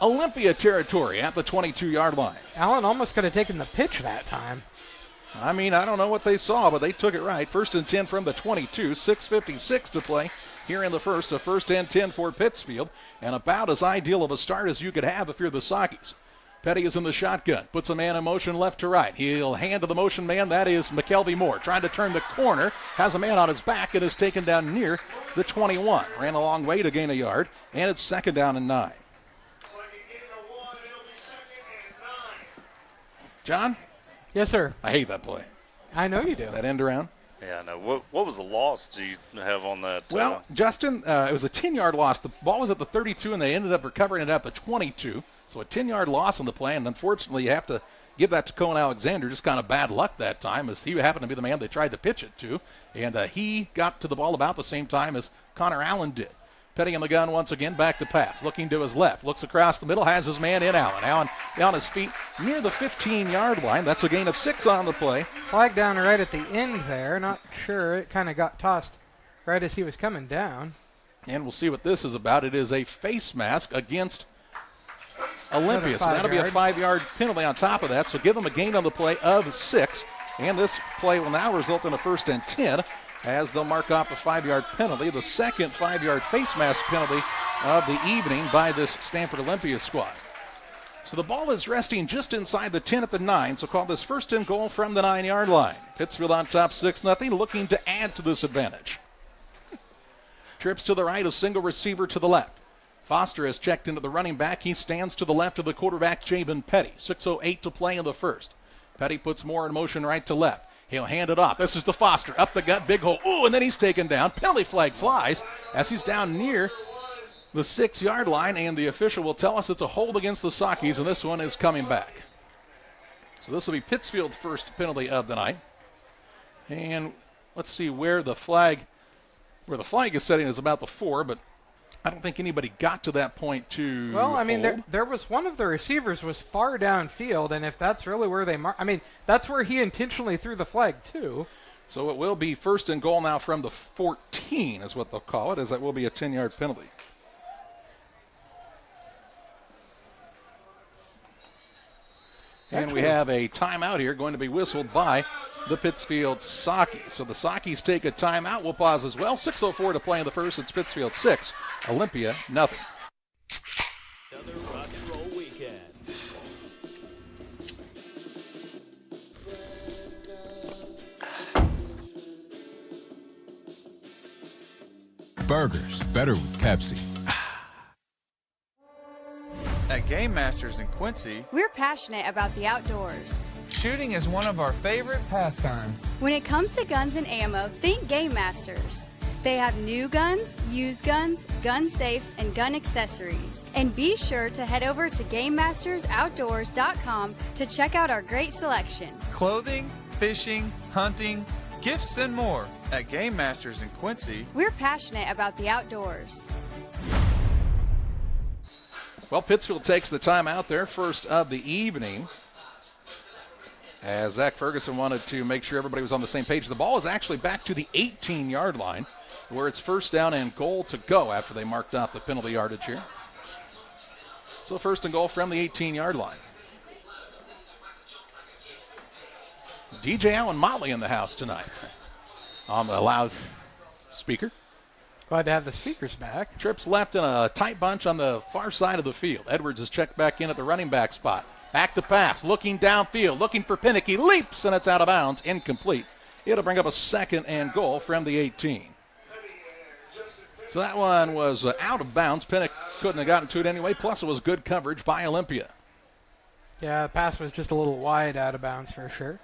Olympia territory at the 22-yard line. Allen almost could have taken the pitch that time. I mean, I don't know what they saw, but they took it right. 1st and 10 from the 22, 6:56 to play here in the first. A 1st and 10 for Pittsfield, and about as ideal of a start as you could have if you're the Sakis. Petty is in the shotgun, puts a man in motion left to right. He'll hand to the motion man. That is McKelvey Moore trying to turn the corner, has a man on his back and is taken down near the 21. Ran a long way to gain a yard, and it's 2nd down and 9. John? Yes, sir. I hate that play. I know you do. That end around. Yeah, I know. What was the loss do you have on that? Well, Justin, it was a 10-yard loss. The ball was at the 32, and they ended up recovering it at the 22. So a 10-yard loss on the play, and unfortunately you have to give that to Cohen Alexander. Just kind of bad luck that time, as he happened to be the man they tried to pitch it to. And he got to the ball about the same time as Connor Allen did. Petty in the gun once again, back to pass. Looking to his left, looks across the middle, has his man in Allen. Allen on his feet near the 15-yard line. That's a gain of 6 on the play. Flag down right at the end there. Not sure. It kind of got tossed right as he was coming down. And we'll see what this is about. It is a face mask against Olympia. So that'll be a 5-yard penalty on top of that. So give them a gain on the play of 6. And this play will now result in a 1st and 10. As they'll mark off the 5-yard penalty, the second 5-yard face mask penalty of the evening by this Stanford Olympia squad. So the ball is resting just inside the 10 at the 9, so call this first and goal from the 9-yard line. Pittsfield on top 6-0, looking to add to this advantage. Trips to the right, a single receiver to the left. Foster has checked into the running back. He stands to the left of the quarterback, Jabin Petty. 6:08 to play in the first. Petty puts Moore in motion right to left. He'll hand it off. This is to Foster. Up the gut, big hole. Ooh, and then he's taken down. Penalty flag flies as he's down near the 6-yard line, and the official will tell us it's a hold against the Sockies, and this one is coming back. So this will be Pittsfield's first penalty of the night. And let's see where the flag is setting is about the 4, but I don't think anybody got to that point to Well, I mean, hold. there was one of the receivers was far downfield, and if that's really where they mark, I mean, that's where he intentionally threw the flag too. So it will be first and goal now from the 14 is what they'll call it, as that will be a 10-yard penalty. And we have a timeout here going to be whistled by the Pittsfield Sockies. So the Sockies take a timeout. We'll pause as well. 6:04 to play in the first. It's Pittsfield 6, Olympia nothing. Another rock and roll weekend. Burgers, better with Pepsi. At Game Masters in Quincy, we're passionate about the outdoors. Shooting is one of our favorite pastimes. When it comes to guns and ammo, think Game Masters. They have new guns, used guns, gun safes, and gun accessories. And be sure to head over to GameMastersOutdoors.com to check out our great selection. Clothing, fishing, hunting, gifts, and more. At Game Masters in Quincy, we're passionate about the outdoors. Well, Pittsfield takes the timeout there, first of the evening, as Zach Ferguson wanted to make sure everybody was on the same page. The ball is actually back to the 18-yard line, where it's first down and goal to go after they marked out the penalty yardage here. So first and goal from the 18-yard line. DJ Allen Motley in the house tonight on the loudspeaker. Glad to have the speakers back. Trips left in a tight bunch on the far side of the field. Edwards is checked back in at the running back spot. Back to pass, looking downfield, looking for Pinnock. He leaps, and it's out of bounds, incomplete. It'll bring up a second and goal from the 18. So that one was out of bounds. Pinnock couldn't have gotten to it anyway, plus it was good coverage by Olympia. Yeah, the pass was just a little wide out of bounds for sure.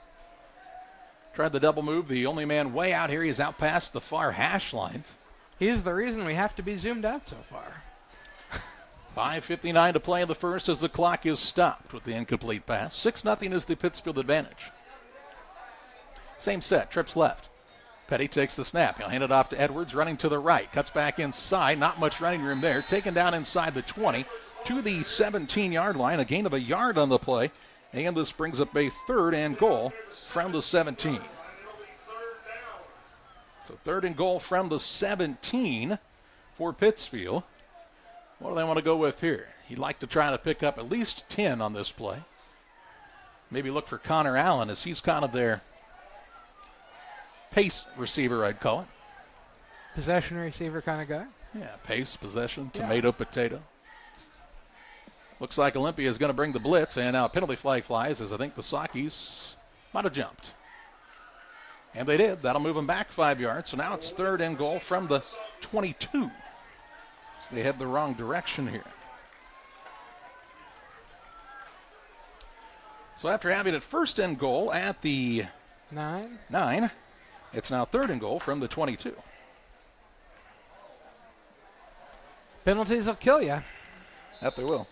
Tried the double move. The only man way out here. He's out past the far hash lines. He's the reason we have to be zoomed out so far. 5:59 to play in the first as the clock is stopped with the incomplete pass. 6-0 is the Pittsfield advantage. Same set, Trips left. Petty takes the snap. He'll hand it off to Edwards, running to the right. Cuts back inside. Not much running room there. Taken down inside the 20 to the 17-yard line. A gain of a yard on the play. And this brings up a third and goal from the 17. So third and goal from the 17 for Pittsfield. What do they want to go with here? He'd like to try to pick up at least 10 on this play. Maybe look for Connor Allen, as he's kind of their pace receiver, I'd call it. Possession receiver kind of guy? Yeah, pace, possession, tomato, potato. Looks like Olympia is going to bring the blitz, and now a penalty flag flies, as I think the Sockies might have jumped. And they did. That'll move them back 5 yards. So now it's third and goal from the 22. So they head the wrong direction here. So after having it first and goal at the 9, it's now third and goal from the 22. Penalties will kill you. That they will.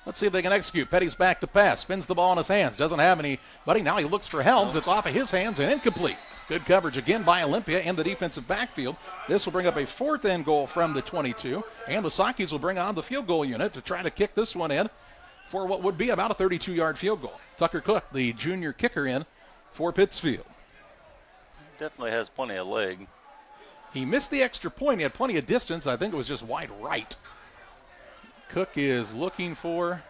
Let's see if they can execute. Petty's back to pass. Spins the ball in his hands. Doesn't have anybody. Now he looks for Helms. It's off of his hands and incomplete. Good coverage again by Olympia in the defensive backfield. This will bring up a fourth and goal from the 22. And the Sockies will bring on the field goal unit to try to kick this one in for what would be about a 32-yard field goal. Tucker Cook, the junior kicker, in for Pittsfield. Definitely has plenty of leg. He missed the extra point. He had plenty of distance. I think it was just wide right. Cook is looking for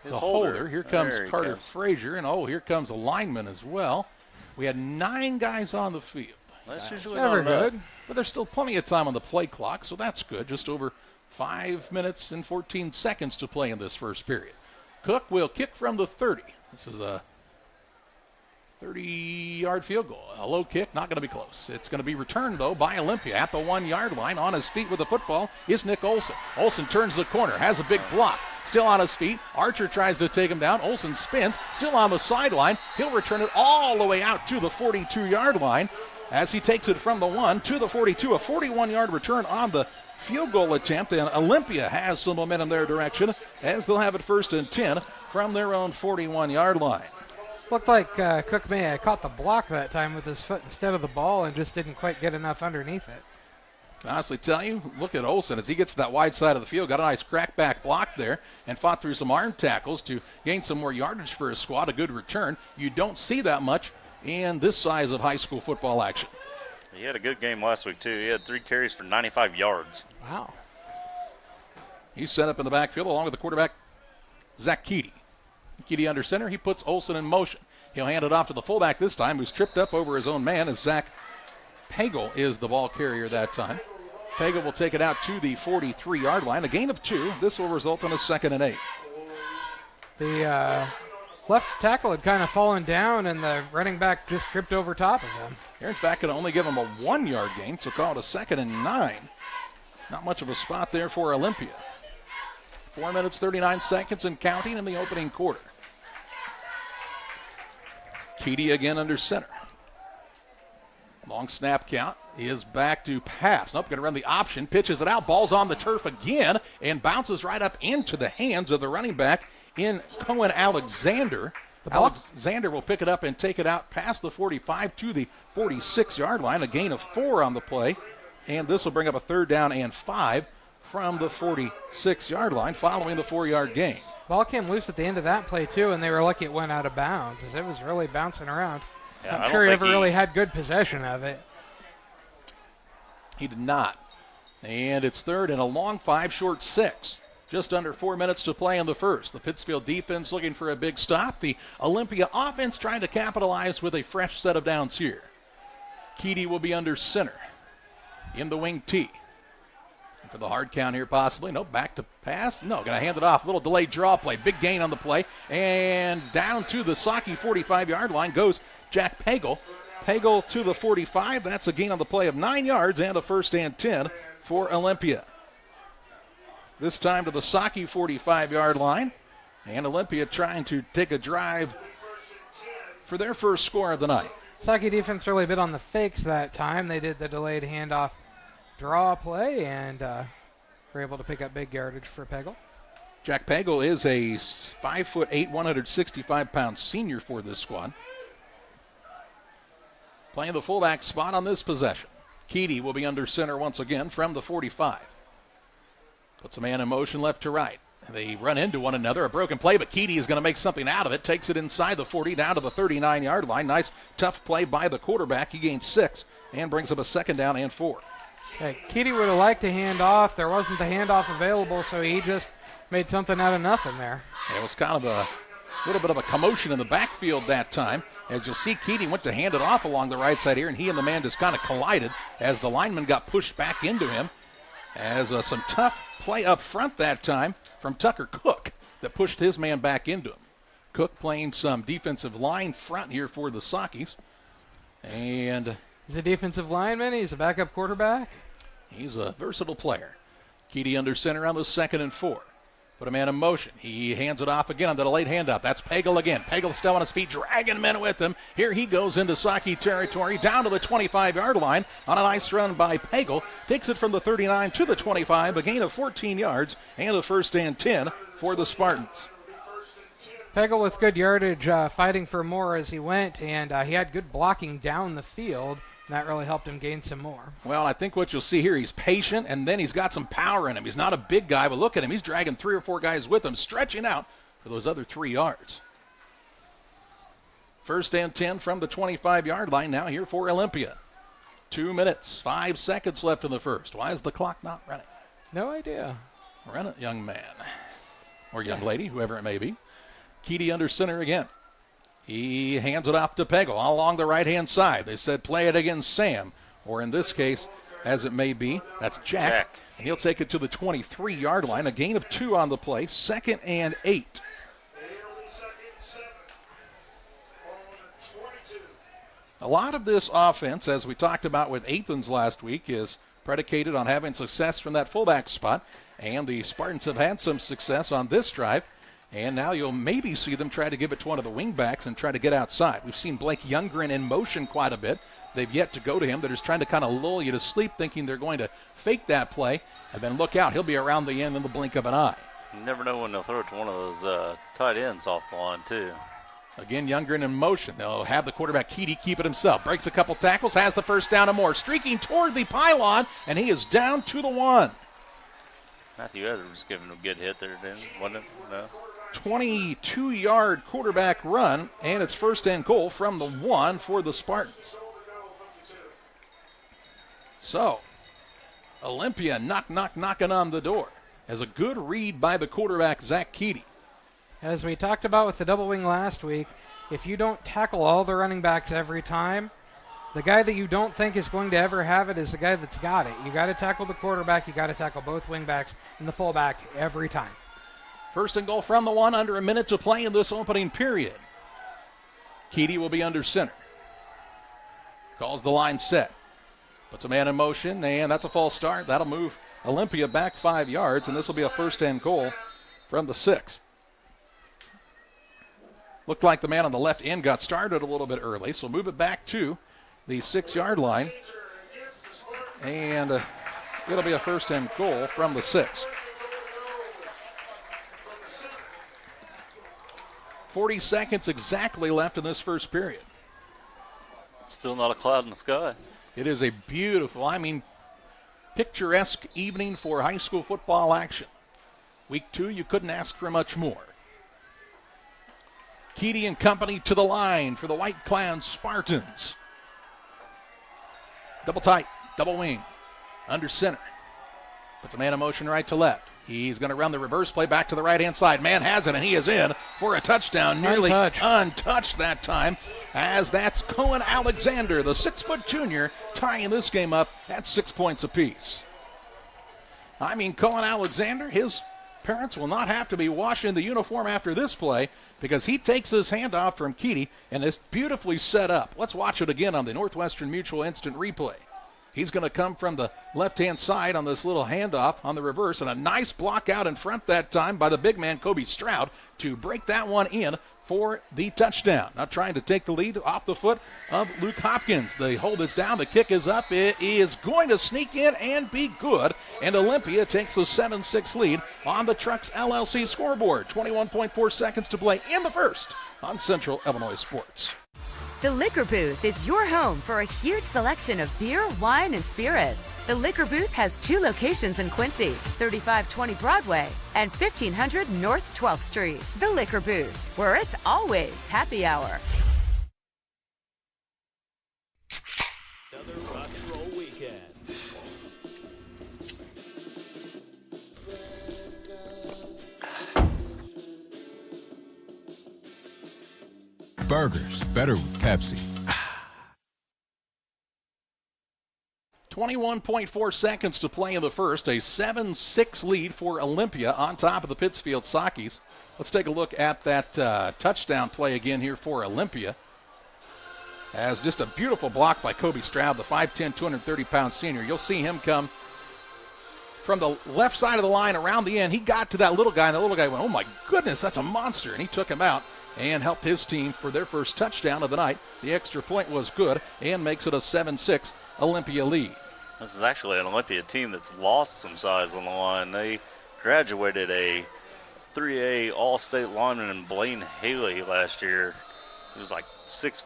the holder. Here comes Carter Frazier, and here comes a lineman as well. We had 9 guys on the field. That's usually never good. But there's still plenty of time on the play clock, so that's good. Just over 5 minutes and 14 seconds to play in this first period. Cook will kick from the 30. This is a 30-yard field goal. A low kick, not going to be close. It's going to be returned, though, by Olympia at the 1-yard line. On his feet with the football is Nick Olson. Olson turns the corner, has a big block. Still on his feet. Archer tries to take him down. Olson spins, still on the sideline. He'll return it all the way out to the 42-yard line as he takes it from the 1 to the 42. A 41-yard return on the field goal attempt, and Olympia has some momentum their direction as they'll have it 1st and 10 from their own 41-yard line. Looked like Cook may have caught the block that time with his foot instead of the ball and just didn't quite get enough underneath it. Can honestly tell you, look at Olson as he gets to that wide side of the field. Got a nice crackback block there and fought through some arm tackles to gain some more yardage for his squad. A good return. You don't see that much in this size of high school football action. He had a good game last week, too. He had 3 carries for 95 yards. Wow. He's set up in the backfield along with the quarterback, Zach Keedy. Keedy under center. He puts Olson in motion. He'll hand it off to the fullback this time, who's tripped up over his own man, as Zach Pagel is the ball carrier that time. Pagel will take it out to the 43-yard line. A gain of 2. This will result in a 2nd and 8. The left tackle had kind of fallen down, and the running back just tripped over top of him. Here, in fact, could only give him a 1-yard gain, so call it a 2nd and 9. Not much of a spot there for Olympia. 4 minutes, 39 seconds and counting in the opening quarter. Keedy again under center. Long snap count. He is back to pass. Nope, going to run the option. Pitches it out. Ball's on the turf again and bounces right up into the hands of the running back in Cohen Alexander. Alexander will pick it up and take it out past the 45 to the 46-yard line. A gain of 4 on the play. And this will bring up a 3rd down and 5 from the 46-yard line following the 4-yard gain. Ball came loose at the end of that play, too, and they were lucky it went out of bounds as it was really bouncing around. Yeah, Not sure he ever really had good possession of it. He did not. And it's 3rd and a long 5, short 6. Just under 4 minutes to play in the first. The Pittsfield defense looking for a big stop. The Olympia offense trying to capitalize with a fresh set of downs here. Keedy will be under center in the wing T. And for the hard count here possibly. No, back to pass. No, going to hand it off. Little delayed draw play. Big gain on the play. And down to the Saukey 45-yard line goes Jack Pagel. Pagel to the 45. That's a gain on the play of 9 yards and a 1st and 10 for Olympia. This time to the Saukey 45-yard line. And Olympia trying to take a drive for their first score of the night. Saukey defense really bit on the fakes that time. They did the delayed handoff draw play and were able to pick up big yardage for Pagel. Jack Pagel is a 5'8", 165-pound senior for this squad. Playing the fullback spot on this possession. Keedy will be under center once again from the 45. Puts a man in motion left to right. They run into one another. A broken play, but Keedy is going to make something out of it. Takes it inside the 40 down to the 39-yard line. Nice, tough play by the quarterback. He gains 6 and brings up a 2nd down and 4. Okay, Keedy would have liked to hand off. There wasn't the handoff available, so he just made something out of nothing there. It was kind of a little bit of a commotion in the backfield that time. As you'll see, Keedy went to hand it off along the right side here, and he and the man just kind of collided as the lineman got pushed back into him. As some tough play up front that time from Tucker Cook that pushed his man back into him. Cook playing some defensive line front here for the Saukeys. And he's a defensive lineman. He's a backup quarterback. He's a versatile player. Keedy under center on the 2nd and 4. Put a man in motion. He hands it off again on the delayed handoff. That's Pagel again. Pagel still on his feet, dragging men with him. Here he goes into Saukey territory, down to the 25-yard line on a nice run by Pagel. Takes it from the 39 to the 25, a gain of 14 yards and a 1st and 10 for the Spartans. Pagel with good yardage, fighting for more as he went, and he had good blocking down the field. And that really helped him gain some more. Well, I think what you'll see here, he's patient, and then he's got some power in him. He's not a big guy, but look at him. He's dragging 3 or 4 guys with him, stretching out for those other 3 yards. 1st and 10 from the 25-yard line now here for Olympia. 2 minutes, 5 seconds left in the first. Why is the clock not running? No idea. Run it, young man. Or young lady, whoever it may be. Keedy under center again. He hands it off to Pagel along the right-hand side. They said play it against Sam, or in this case, as it may be. That's Jack. And he'll take it to the 23-yard line. A gain of 2 on the play. 2nd and 8. A lot of this offense, as we talked about with Athens last week, is predicated on having success from that fullback spot. And the Spartans have had some success on this drive. And now you'll maybe see them try to give it to one of the wingbacks and try to get outside. We've seen Blake Youngren in motion quite a bit. They've yet to go to him. They're just trying to kind of lull you to sleep, thinking they're going to fake that play. And then look out, he'll be around the end in the blink of an eye. You never know when they'll throw it to one of those tight ends off the line, too. Again, Youngren in motion. They'll have the quarterback, Keedy, keep it himself. Breaks a couple tackles, has the first down and more. Streaking toward the pylon, and he is down to the 1. Matthew Edwards was giving him a good hit there, wasn't it? No. 22-yard quarterback run, and it's 1st and goal from the 1 for the Spartans. So, Olympia knocking on the door. As a good read by the quarterback, Zach Keedy. As we talked about with the double wing last week, if you don't tackle all the running backs every time, the guy that you don't think is going to ever have it is the guy that's got it. You got to tackle the quarterback, you got to tackle both wing backs and the fullback every time. 1st and goal from the 1, under a minute to play in this opening period. Keedy will be under center. Calls the line set. Puts a man in motion, and that's a false start. That'll move Olympia back 5 yards, and this will be a 1st and goal from the 6. Looked like the man on the left end got started a little bit early, so move it back to the 6-yard line. And it'll be a 1st and goal from the 6. 40 seconds exactly left in this first period. Still not a cloud in the sky. It is a beautiful, picturesque evening for high school football action. Week 2, you couldn't ask for much more. Keedy and company to the line for the white-clad Spartans. Double tight, double wing, under center. Puts a man in motion right to left. He's going to run the reverse play back to the right-hand side. Man has it, and he is in for a touchdown. Nearly untouched that time, as that's Cohen Alexander, the 6-foot junior, tying this game up at 6 points apiece. Cohen Alexander, his parents will not have to be washing the uniform after this play, because he takes his handoff from Keedy and is beautifully set up. Let's watch it again on the Northwestern Mutual Instant Replay. He's going to come from the left-hand side on this little handoff on the reverse, and a nice block out in front that time by the big man, Kobe Stroud, to break that one in for the touchdown. Now trying to take the lead off the foot of Luke Hopkins. The hold is down, the kick is up. It is going to sneak in and be good, and Olympia takes a 7-6 lead on the Trucks LLC scoreboard. 21.4 seconds to play in the first on Central Illinois Sports. The Liquor Booth is your home for a huge selection of beer, wine, and spirits. The Liquor Booth has 2 locations in Quincy, 3520 Broadway and 1500 North 12th Street. The Liquor Booth, where it's always happy hour. Another rock and roll weekend. Burgers, better with Pepsi. 21.4 seconds to play in the first. A 7-6 lead for Olympia on top of the Pittsfield Sockies. Let's take a look at that touchdown play again here for Olympia. As just a beautiful block by Kobe Stroud, the 5'10", 230-pound senior. You'll see him come from the left side of the line around the end. He got to that little guy, and the little guy went, oh my goodness, that's a monster. And he took him out and helped his team for their first touchdown of the night. The extra point was good and makes it a 7-6 Olympia lead. This is actually an Olympia team that's lost some size on the line. They graduated a 3A All-State lineman in Blaine Haley last year. He was like 6'5",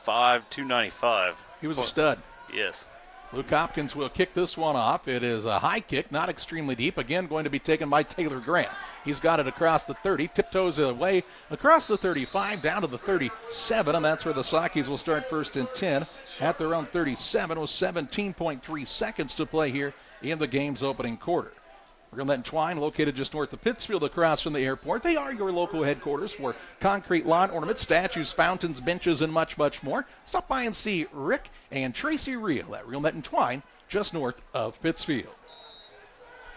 295. He was a stud. Yes. Luke Hopkins will kick this one off. It is a high kick, not extremely deep. Again, going to be taken by Taylor Grant. He's got it across the 30, tiptoes away across the 35, down to the 37, and that's where the Sockies will start 1st and 10 at their own 37 with 17.3 seconds to play here in the game's opening quarter. Rillet and Twine, located just north of Pittsfield across from the airport. They are your local headquarters for concrete lawn ornaments, statues, fountains, benches, and much, much more. Stop by and see Rick and Tracy Reel at Rillet and Twine just north of Pittsfield.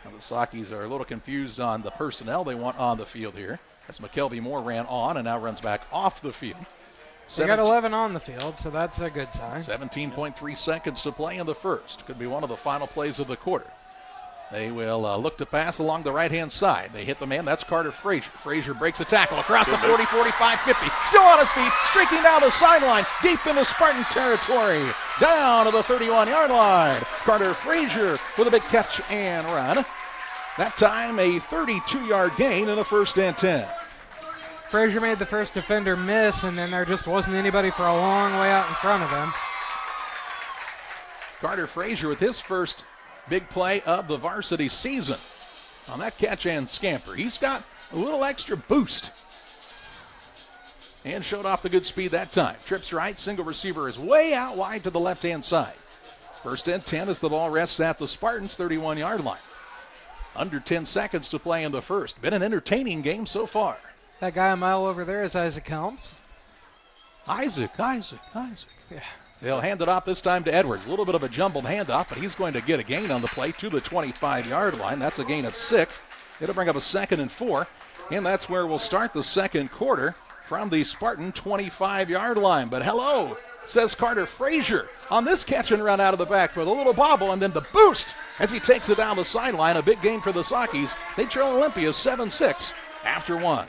Now the Sakis are a little confused on the personnel they want on the field here, as McKelvey Moore ran on and now runs back off the field. They got 11 on the field, so that's a good sign. 17.3 seconds to play in the first. Could be one of the final plays of the quarter. They will look to pass along the right-hand side. They hit the man. That's Carter Frazier. Frazier breaks a tackle across the 40, 45, 50. Still on his feet, streaking down the sideline, deep into Spartan territory. Down to the 31-yard line. Carter Frazier with a big catch and run. That time a 32-yard gain in the first and 10. Frazier made the first defender miss, and then there just wasn't anybody for a long way out in front of him. Carter Frazier with his first big play of the varsity season on that catch and scamper. He's got a little extra boost and showed off the good speed that time. Trips right, single receiver is way out wide to the left-hand side. First and 10 as the ball rests at the Spartans' 31-yard line. Under 10 seconds to play in the first. Been an entertaining game so far. That guy a mile over there is Isaac Helms. Isaac. Yeah. They'll hand it off this time to Edwards. A little bit of a jumbled handoff, but he's going to get a gain on the play to the 25-yard line. That's a gain of 6. It'll bring up a 2nd and 4, and that's where we'll start the second quarter from the Spartan 25-yard line. But hello, says Carter Frazier on this catch and run out of the backfield. A little bobble and then the boost as he takes it down the sideline. A big gain for the Sakis. They trail Olympia 7-6 after 1.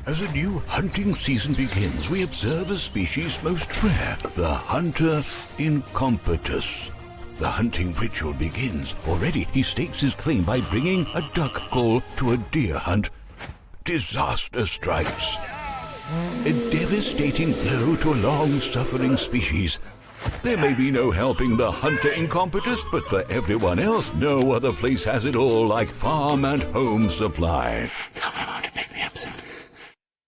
As a new hunting season begins, we observe a species most rare, the hunter incompetus. The hunting ritual begins. Already he stakes his claim by bringing a duck call to a deer hunt. Disaster strikes. A devastating blow to a long-suffering species. There may be no helping the hunter incompetus, but for everyone else, no other place has it all like Farm and Home Supply. Tell my mom to pick me up soon.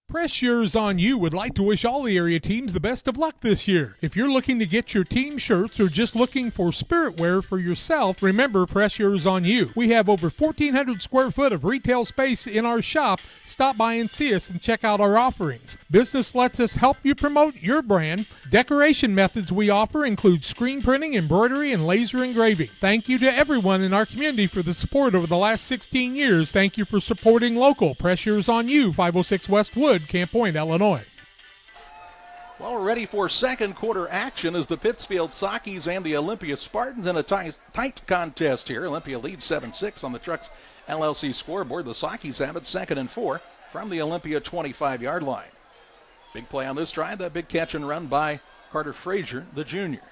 Press Yours On You would like to wish all the area teams the best of luck this year. If you're looking to get your team shirts or just looking for spirit wear for yourself, remember Press Yours On You. We have over 1,400 square foot of retail space in our shop. Stop by and see us and check out our offerings. Business lets us help you promote your brand. Decoration methods we offer include screen printing, embroidery, and laser engraving. Thank you to everyone in our community for the support over the last 16 years. Thank you for supporting local. Press Yours On You, 506 West Wood, Camp Point, Illinois. Well, we're ready for second quarter action as the Pittsfield Sakis and the Olympia Spartans in a tight contest here. Olympia leads 7-6 on the Trucks LLC scoreboard. The Sakis have it 2nd and 4 from the Olympia 25-yard line. Big play on this drive, that big catch and run by Carter Frazier, the junior.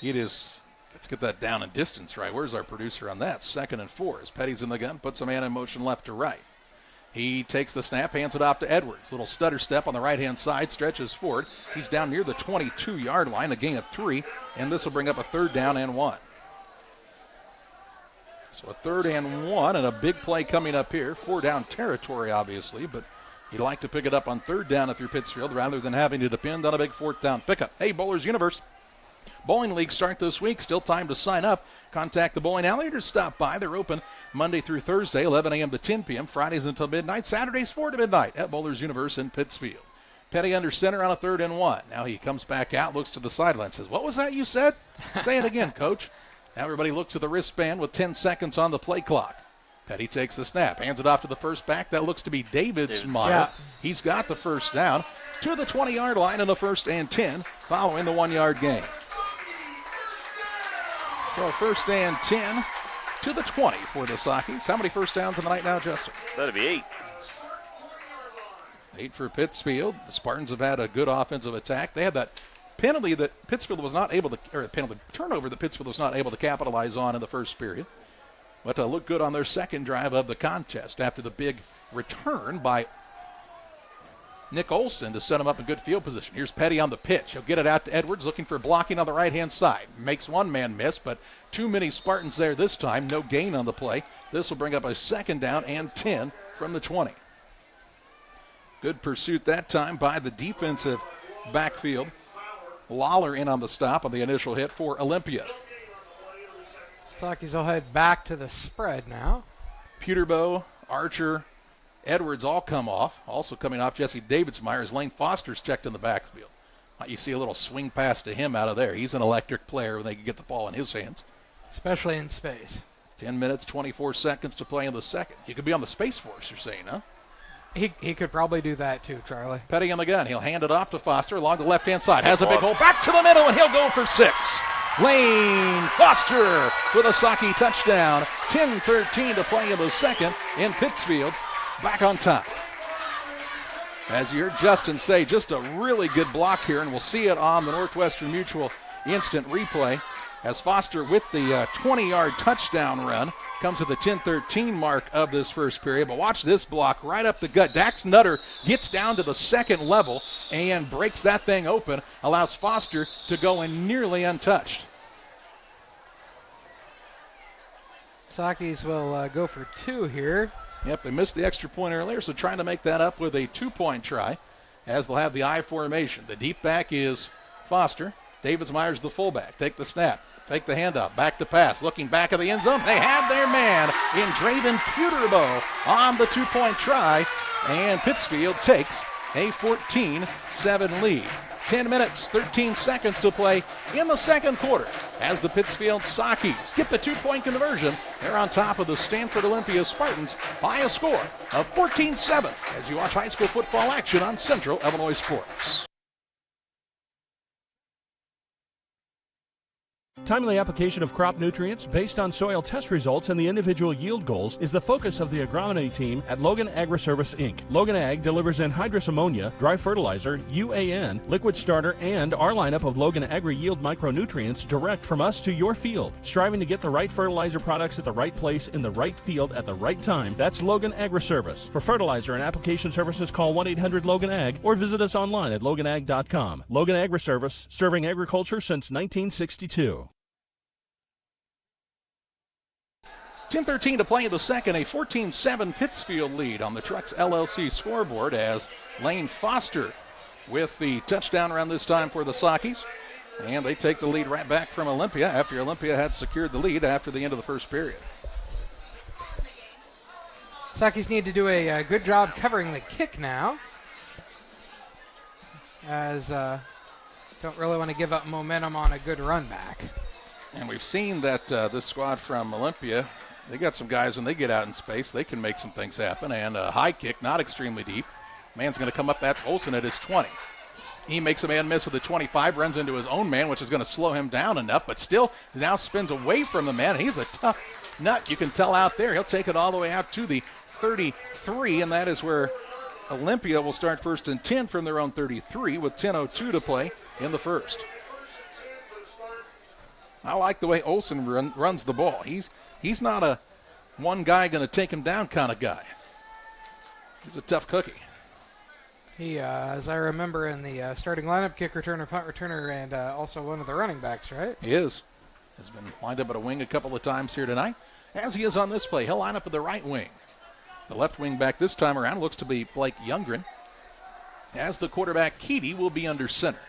Let's get that down in distance right. Where's our producer on that? 2nd and 4 as Petty's in the gun, puts a man in motion left to right. He takes the snap, hands it off to Edwards. Little stutter step on the right-hand side, stretches forward. He's down near the 22-yard line, a gain of 3, and this will bring up a 3rd down and 1. So a 3rd and 1 and a big play coming up here. 4-down territory, obviously, but you'd like to pick it up on 3rd down if you're Pittsfield rather than having to depend on a big 4th down pickup. Hey, Bowlers Universe. Bowling League start this week. Still time to sign up. Contact the bowling alley or stop by. They're open Monday through Thursday, 11 a.m. to 10 p.m., Fridays until midnight, Saturdays 4 to midnight at Bowlers Universe in Pittsfield. Petty under center on a 3rd and 1. Now he comes back out, looks to the sideline, says, "What was that you said?" "Say it again, coach." Now everybody looks at the wristband with 10 seconds on the play clock. Petty takes the snap, hands it off to the first back. That looks to be Davidsmeyer. Yeah. He's got the first down to the 20-yard line in the 1st and 10 following the 1-yard gain. So 1st and 10 to the 20 for the Sakis. How many first downs in the night now, Justin? That'd be 8. 8 for Pittsfield. The Spartans have had a good offensive attack. They had that penalty that Pittsfield was not able to, or a penalty turnover that Pittsfield was not able to capitalize on in the first period. But look good on their second drive of the contest after the big return by Nick Olson to set him up in good field position. Here's Petty on the pitch. He'll get it out to Edwards, looking for blocking on the right-hand side. Makes one man miss, but too many Spartans there this time. No gain on the play. This will bring up a 2nd down and 10 from the 20. Good pursuit that time by the defensive backfield. Lawler in on the stop on the initial hit for Olympia. Sakis will head back to the spread now. Peterbow, Archer, Edwards all come off. Also coming off Jesse Davidsmeyer as Lane Foster's checked in the backfield. You see a little swing pass to him out of there. He's an electric player when they can get the ball in his hands. Especially in space. 10 minutes, 24 seconds to play in the second. You could be on the Space Force, you're saying, huh? He could probably do that too, Charlie. Petty on the gun. He'll hand it off to Foster along the left-hand side. Has a big hole back to the middle, and he'll go for 6. Lane Foster with a Saki touchdown. 10-13 to play in the second, in Pittsfield back on top. As you heard Justin say, just a really good block here, and we'll see it on the Northwestern Mutual instant replay as Foster with the 20-yard touchdown run comes to the 10-13 mark of this first period. But watch this block right up the gut. Dax Nutter gets down to the second level and breaks that thing open, allows Foster to go in nearly untouched. Sakis will go for 2 here. Yep, they missed the extra point earlier, so trying to make that up with a 2-point try as they'll have the I formation. The deep back is Foster. Davids Myers the fullback. Take the snap. Take the handoff. Back to pass. Looking back of the end zone. They had their man in Draven Puterbo on the 2-point try. And Pittsfield takes a 14-7 lead. 10 minutes, 13 seconds to play in the second quarter as the Pittsfield Sakis get the 2-point conversion. They're on top of the Stanford Olympia Spartans by a score of 14-7 as you watch high school football action on Central Illinois Sports. Timely application of crop nutrients based on soil test results and the individual yield goals is the focus of the agronomy team at Logan Agri-Service, Inc. Logan Ag delivers anhydrous ammonia, dry fertilizer, UAN, liquid starter, and our lineup of Logan Agri-Yield micronutrients direct from us to your field. Striving to get the right fertilizer products at the right place in the right field at the right time, that's Logan Agri-Service. For fertilizer and application services, call 1-800-LOGAN-AG or visit us online at loganag.com. Logan Agri-Service, serving agriculture since 1962. 10-13 to play in the second, a 14-7 Pittsfield lead on the Trucks LLC scoreboard as Lane Foster with the touchdown run this time for the Sakis. And they take the lead right back from Olympia after Olympia had secured the lead after the end of the first period. Sakis need to do a good job covering the kick now, as don't really want to give up momentum on a good run back. And we've seen that this squad from Olympia, they got some guys when they get out in space, they can make some things happen. And a high kick, not extremely deep. Man's going to come up, that's Olsen at his 20. He makes a man miss at the 25, runs into his own man, which is going to slow him down enough, but still now spins away from the man. And he's a tough nut, you can tell out there. He'll take it all the way out to the 33, and that is where Olympia will start 1st and 10 from their own 33 with 10:02 to play in the first. I like the way Olsen runs the ball. He's not a one guy going to take him down kind of guy. He's a tough cookie. He, as I remember, in the starting lineup, kick returner, punt returner, and also one of the running backs, right? He is. Has been lined up at a wing a couple of times here tonight, as he is on this play. He'll line up at the right wing. The left wing back this time around looks to be Blake Youngren, as the quarterback, Keedy, will be under center.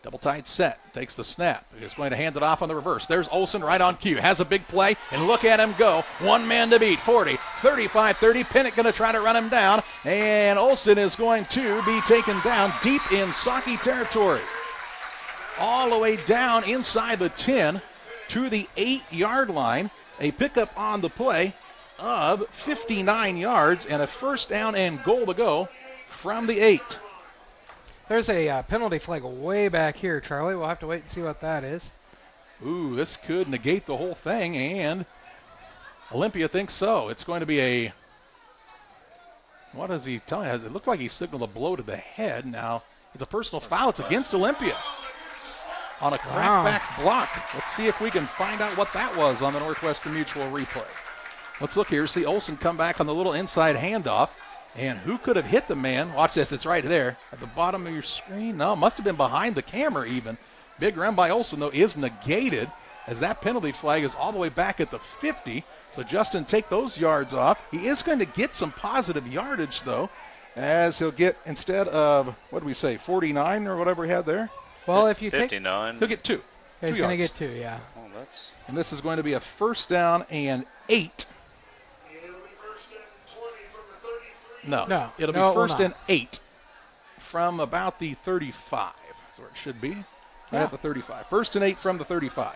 Double tight set, takes the snap. He's going to hand it off on the reverse. There's Olsen right on cue. Has a big play, and look at him go. One man to beat, 40, 35, 30. Pinnock going to try to run him down, and Olsen is going to be taken down deep in Saki territory. All the way down inside the 10 to the 8-yard line. A pickup on the play of 59 yards and a first down and goal to go from the 8. There's a penalty flag way back here, Charlie. We'll have to wait and see what that is. Ooh, this could negate the whole thing, and Olympia thinks so. It's going to be a, what is he telling us? It looked like he signaled a blow to the head. Now, it's a personal foul. It's against Olympia on a crackback block. Let's see if we can find out what that was on the Northwestern Mutual replay. Let's look here. See Olsen come back on the little inside handoff. And who could have hit the man? Watch this. It's right there at the bottom of your screen. No, must have been behind the camera even. Big run by Olsen, though, is negated as that penalty flag is all the way back at the 50. So Justin, take those yards off. He is going to get some positive yardage, though, as he'll get, instead of, what did we say, 49 or whatever he had there? Well, if you 59. take... He'll get 2. He's going to get 2, yeah. Oh, that's... And this is going to be a first down and 8. No, it'll be first and 8 from about the 35. That's where it should be. Right at the 35. 1st and 8 from the 35.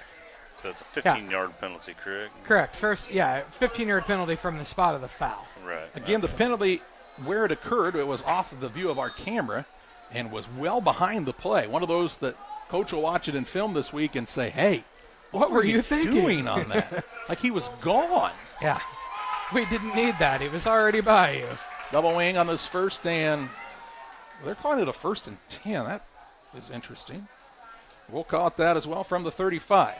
So it's a 15-yard penalty, correct? Correct. 15-yard penalty from the spot of the foul. Right. Again, the penalty, where it occurred, it was off of the view of our camera and was well behind the play. One of those that coach will watch it in film this week and say, hey, what were you doing on that? Like he was gone. Yeah. We didn't need that. He was already by you. Double wing on this first, and they're calling it a 1st and 10. That is interesting. We'll call it that as well from the 35.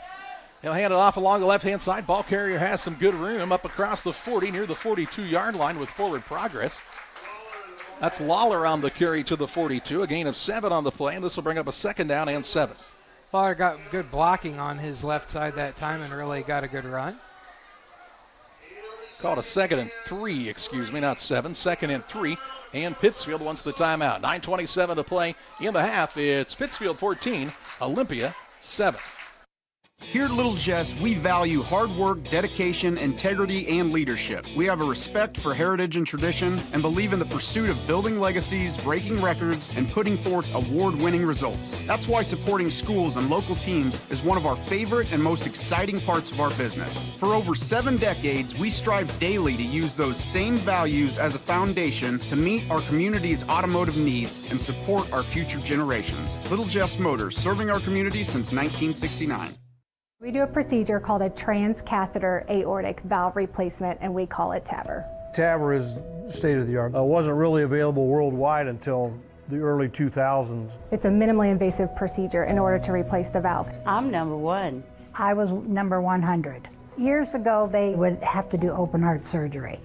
He'll hand it off along the left-hand side. Ball carrier has some good room up across the 40 near the 42-yard line with forward progress. That's Lawler on the carry to the 42. A gain of 7 on the play, and this will bring up a 2nd down and 7. Lawler got good blocking on his left side that time and really got a good run. Called a 2nd and 3, not 7. 2nd and 3, and Pittsfield wants the timeout. 9:27 to play in the half. It's Pittsfield 14, Olympia 7. Here at Little Jess, we value hard work, dedication, integrity, and leadership. We have a respect for heritage and tradition and believe in the pursuit of building legacies, breaking records, and putting forth award-winning results. That's why supporting schools and local teams is one of our favorite and most exciting parts of our business. For over 7 decades, we strive daily to use those same values as a foundation to meet our community's automotive needs and support our future generations. Little Jess Motors, serving our community since 1969. We do a procedure called a transcatheter aortic valve replacement, and we call it TAVR. TAVR is state of the art. It wasn't really available worldwide until the early 2000s. It's a minimally invasive procedure in order to replace the valve. I'm number 1. I was number 100. Years ago, they would have to do open heart surgery,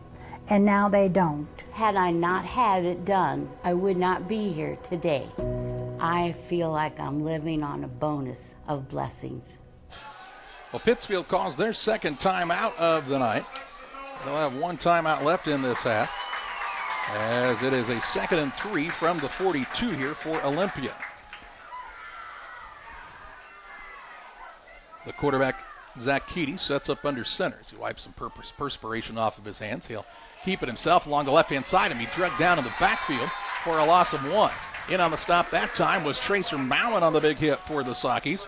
and now they don't. Had I not had it done, I would not be here today. I feel like I'm living on a bonus of blessings. Well, Pittsfield calls their 2nd timeout of the night. They'll have 1 timeout left in this half, as it is a 2nd and 3 from the 42 here for Olympia. The quarterback, Zach Keaty, sets up under center as he wipes some perspiration off of his hands. He'll keep it himself along the left-hand side and be dragged down in the backfield for a loss of 1. In on the stop that time was Tracer Mallon on the big hit for the Sockies.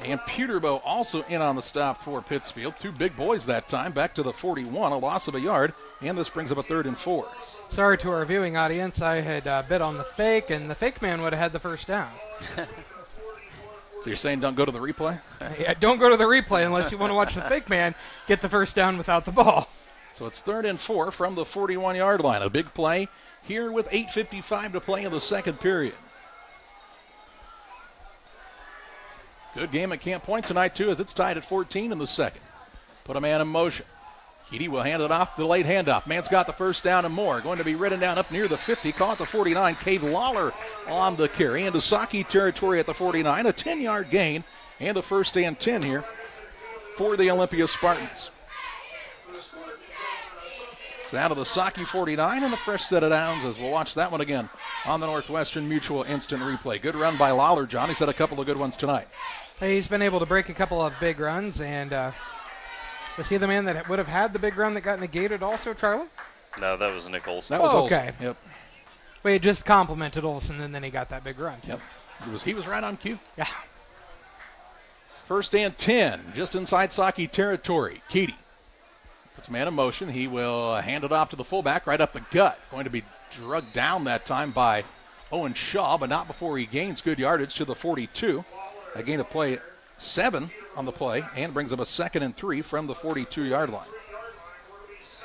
And Peterbow also in on the stop for Pittsfield. 2 big boys that time. Back to the 41, a loss of a yard, and this brings up a 3rd and 4. Sorry to our viewing audience. I had bet on the fake, and the fake man would have had the first down. So you're saying don't go to the replay? Yeah, don't go to the replay unless you want to watch the fake man get the first down without the ball. So it's 3rd and 4 from the 41-yard line. A big play here with 8:55 to play in the 2nd period. Good game at Camp Point tonight, too, as it's tied at 14 in the 2nd. Put a man in motion. Keaty will hand it off, the late handoff. Man's got the first down and more. Going to be ridden down up near the 50. Call it the 49. Cade Lawler on the carry into Saukey territory at the 49. A 10-yard gain and a 1st and 10 here for the Olympia Spartans. It's down to the Saukey 49 and a fresh set of downs as we'll watch that one again on the Northwestern Mutual instant replay. Good run by Lawler, John. He's had a couple of good ones tonight. He's been able to break a couple of big runs, and was he the man that would have had the big run that got negated also, Charlie? No, that was Nick Olson. That was Olson. Okay. Yep. Well, he just complimented Olson, and then he got that big run. Yep. He was right on cue. Yeah. 1st and 10, just inside Saukey territory. Keaty puts a man in motion. He will hand it off to the fullback right up the gut. Going to be drugged down that time by Owen Shaw, but not before he gains good yardage to the 42. A gain of play 7 on the play and brings up a 2nd and 3 from the 42-yard line.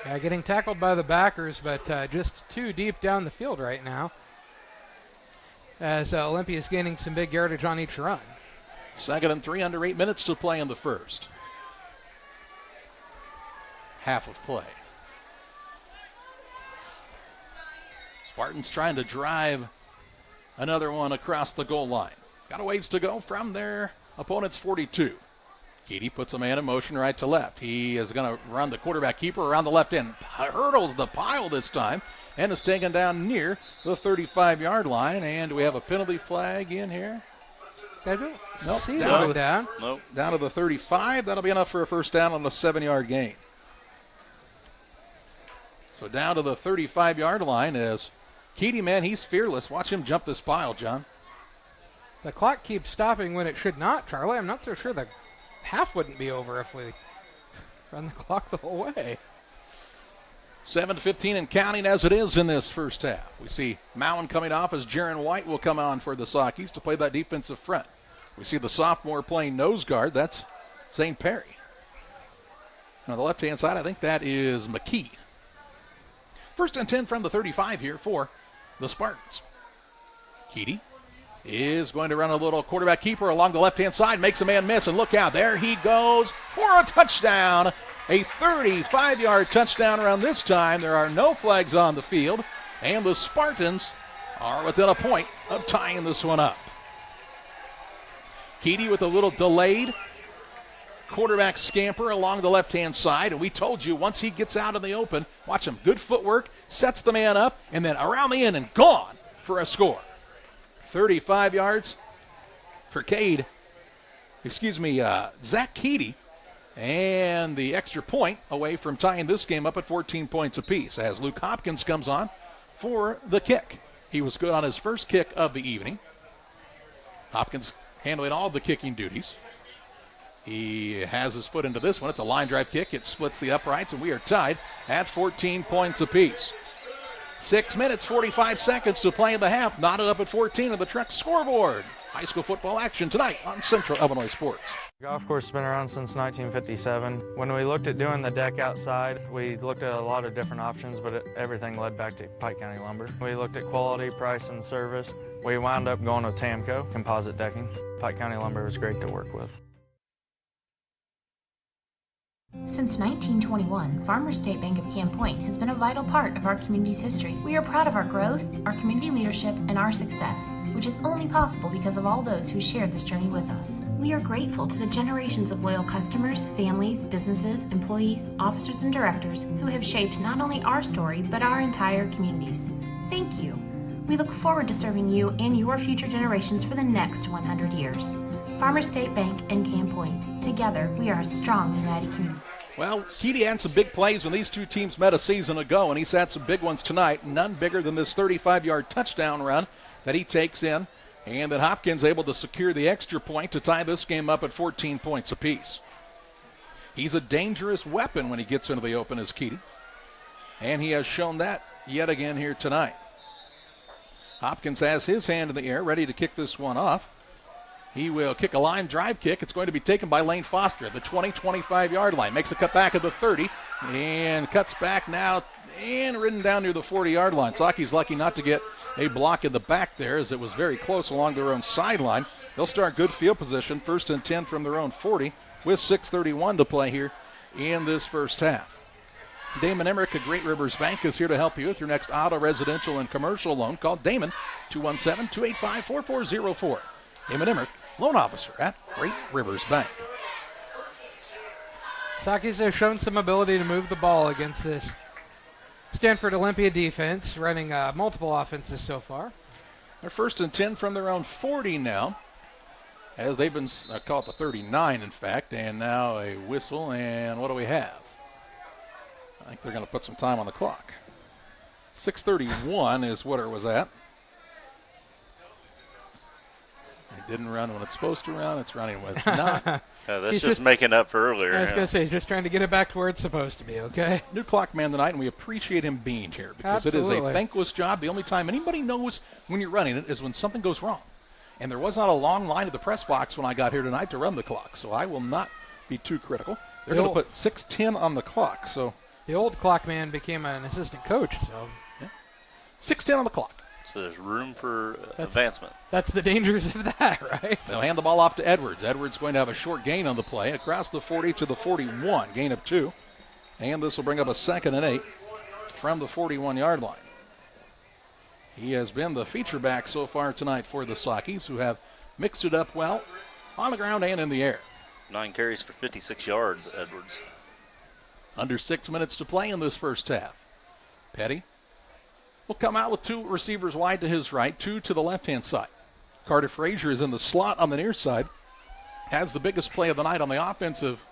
Yeah, getting tackled by the backers, but just too deep down the field right now as Olympia is gaining some big yardage on each run. 2nd and 3, under 8 minutes to play in the first half of play. Spartans trying to drive another one across the goal line. Got a ways to go from their opponent's 42. Keaty puts a man in motion right to left. He is going to run the quarterback keeper around the left end. Hurdles the pile this time and is taken down near the 35-yard line. And we have a penalty flag in here. Nope. Down to the 35. That'll be enough for a first down on a 7-yard gain. So down to the 35-yard line as Keaty, man, he's fearless. Watch him jump this pile, John. The clock keeps stopping when it should not, Charlie. I'm not so sure the half wouldn't be over if we run the clock the whole way. 7:15 and counting as it is in this first half. We see Mowen coming off as Jaron White will come on for the Sockies to play that defensive front. We see the sophomore playing nose guard. That's Zane Perry. On the left-hand side, I think that is McKee. 1st and 10 from the 35 here for the Spartans. Keaty is going to run a little quarterback keeper along the left-hand side, makes a man miss, and look out, there he goes for a touchdown. A 35-yard touchdown around this time. There are no flags on the field, and the Spartans are within a point of tying this one up. Keaty with a little delayed quarterback scamper along the left-hand side, and we told you once he gets out in the open, watch him, good footwork, sets the man up, and then around the end and gone for a score. 35 yards for Zach Keaty, and the extra point away from tying this game up at 14 points apiece as Luke Hopkins comes on for the kick. He was good on his first kick of the evening. Hopkins handling all the kicking duties. He has his foot into this one. It's a line drive kick. It splits the uprights, and we are tied at 14 points apiece. 6 minutes, 45 seconds to play in the half. Knotted up at 14 on the Truck scoreboard. High school football action tonight on Central Illinois Sports. Golf course has been around since 1957. When we looked at doing the deck outside, we looked at a lot of different options, but everything led back to Pike County Lumber. We looked at quality, price, and service. We wound up going with Tamco, composite decking. Pike County Lumber was great to work with. Since 1921, Farmers State Bank of Camp Point has been a vital part of our community's history. We are proud of our growth, our community leadership, and our success, which is only possible because of all those who shared this journey with us. We are grateful to the generations of loyal customers, families, businesses, employees, officers, and directors who have shaped not only our story, but our entire communities. Thank you. We look forward to serving you and your future generations for the next 100 years. Farmers State Bank and Camp Point. Together, we are a strong, united community. Well, Keaty had some big plays when these two teams met a season ago, and he's had some big ones tonight. None bigger than this 35-yard touchdown run that he takes in. And then Hopkins able to secure the extra point to tie this game up at 14 points apiece. He's a dangerous weapon when he gets into the open as Keaty. And he has shown that yet again here tonight. Hopkins has his hand in the air, ready to kick this one off. He will kick a line drive kick. It's going to be taken by Lane Foster at the 20-25-yard line. Makes a cut back at the 30 and cuts back now and ridden down near the 40-yard line. Saki's lucky not to get a block in the back there as it was very close along their own sideline. They'll start good field position, 1st and 10 from their own 40 with 6:31 to play here in this first half. Damon Emmerich at Great Rivers Bank is here to help you with your next auto, residential, and commercial loan. Call Damon, 217-285-4404. Damon Emmerich, loan officer at Great Rivers Bank. Sakis has shown some ability to move the ball against this Stanford Olympia defense, running multiple offenses so far. They're 1st and 10 from their own 40 now, as they've been caught the 39, in fact, and now a whistle, and what do we have? I think they're going to put some time on the clock. 6:31 is what it was at. It didn't run when it's supposed to run. It's running when it's not. That's just making up for earlier. I was going to say, he's just trying to get it back to where it's supposed to be, okay? New clock man tonight, and we appreciate him being here because Absolutely. It is a thankless job. The only time anybody knows when you're running it is when something goes wrong. And there was not a long line at the press box when I got here tonight to run the clock, so I will not be too critical. They're going to put 6:10 on the clock. So the old clock man became an assistant coach, so. Yeah. 6:10 on the clock. So there's room for advancement. That's the dangers of that, right? They'll hand the ball off to Edwards. Edwards going to have a short gain on the play across the 40 to the 41, gain of 2. And this will bring up a 2nd and 8 from the 41-yard line. He has been the feature back so far tonight for the Sockies, who have mixed it up well on the ground and in the air. 9 carries for 56 yards, Edwards. Under 6 minutes to play in this first half. Petty will come out with 2 receivers wide to his right, 2 to the left-hand side. Carter Frazier is in the slot on the near side. Has the biggest play of the night on the offensive